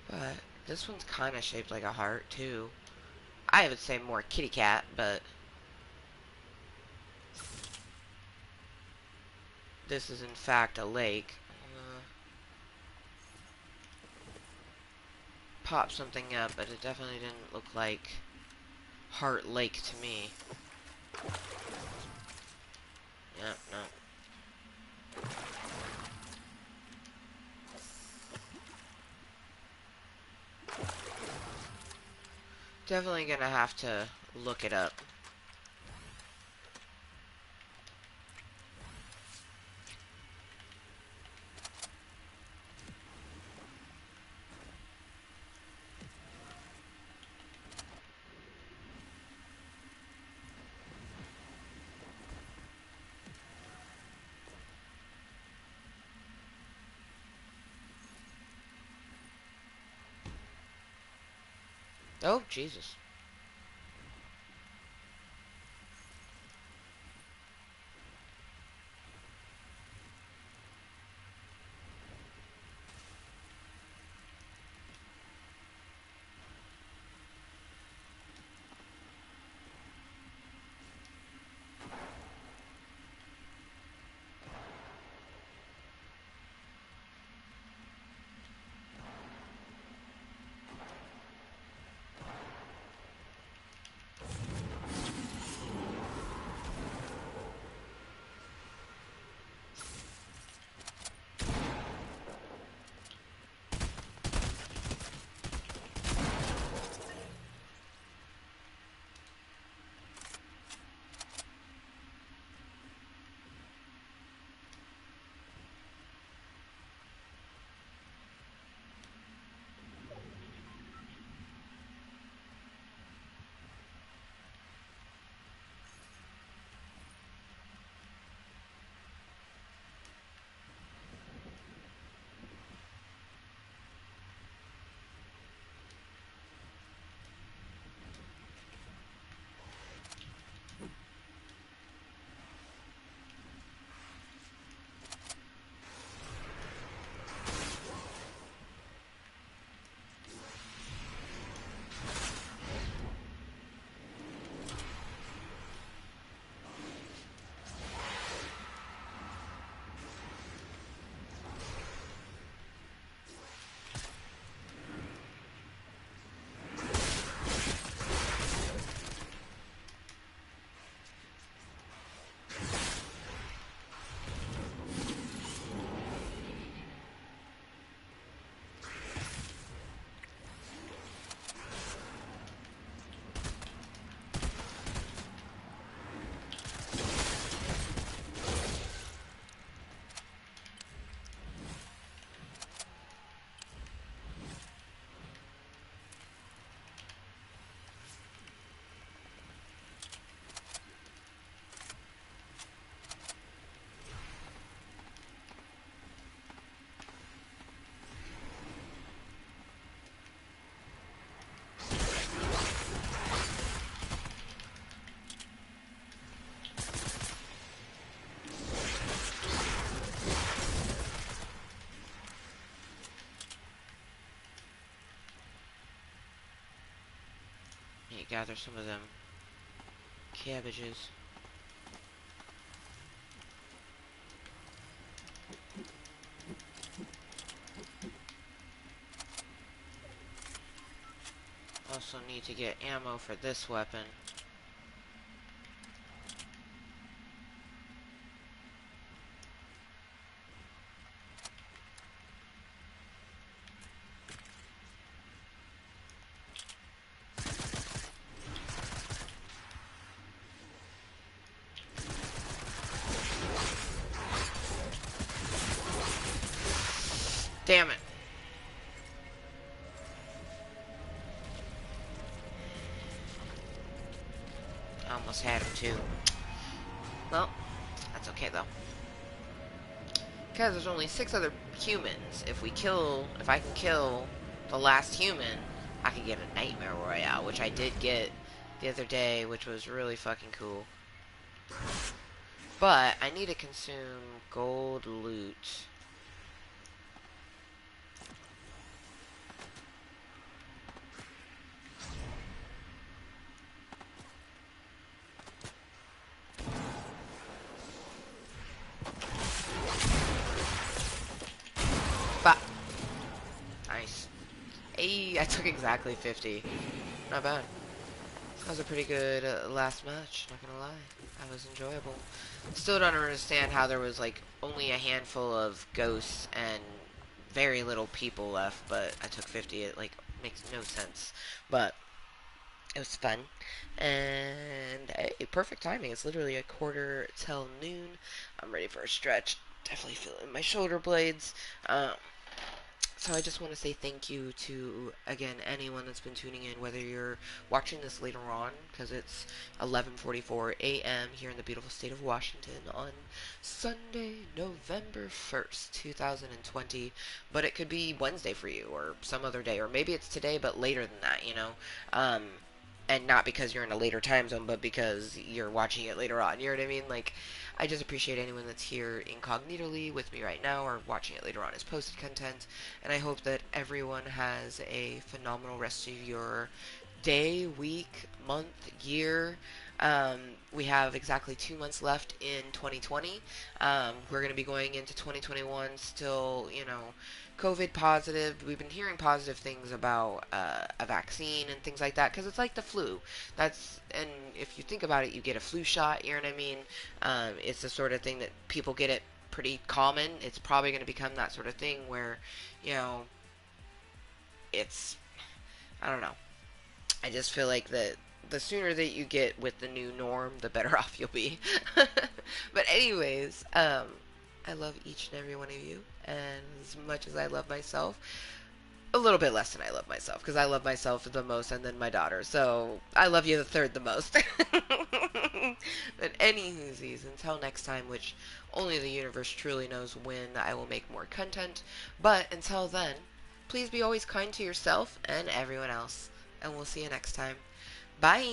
But this one's kind of shaped like a heart, too. I would say more kitty cat, but... this is in fact a lake. Pop something up, but it definitely didn't look like Heart Lake to me. Yep, no. Definitely gonna have to look it up. Oh, Jesus. Need to gather some of them cabbages. Also need to get ammo for this weapon. Damn it. I almost had him too. Well, that's okay though. Because there's only 6 other humans. If I can kill the last human, I can get a Nightmare Royale, which I did get the other day, which was really fucking cool. But I need to consume gold loot. But nice. Hey, I took exactly 50. Not bad. That was a pretty good last match, not gonna lie. That was enjoyable. Still don't understand how there was like only a handful of ghosts and very little people left, but I took 50. It like makes no sense. But It was fun. And perfect timing. It's literally a quarter till noon. I'm ready for a stretch. Definitely feeling my shoulder blades. Um, so I just want to say thank you to, again, anyone that's been tuning in, whether you're watching this later on, because it's 11:44 a.m. here in the beautiful state of Washington on Sunday, November 1st, 2020. But it could be Wednesday for you, or some other day, or maybe it's today, but later than that, you know? Um, and not because you're in a later time zone, but because you're watching it later on. You know what I mean? Like, I just appreciate anyone that's here incognitally with me right now or watching it later on as posted content. And I hope that everyone has a phenomenal rest of your day, week, month, year. Um, we have exactly 2 months left in 2020. We're going to be going into 2021 still, COVID positive. We've been hearing positive things about a vaccine and things like that because it's like the flu. And if you think about it, you get a flu shot. You know what I mean? It's the sort of thing that people get it pretty common. It's probably going to become that sort of thing where, you know, it's I don't know. I just feel like the sooner that you get with the new norm, the better off you'll be. But anyways, I love each and every one of you, and as much as I love myself, a little bit less than I love myself because I love myself the most, and then my daughter. So I love you the third the most. But anywhoosies, until next time, which only the universe truly knows when I will make more content. But until then, please be always kind to yourself and everyone else. And we'll see you next time. Bye.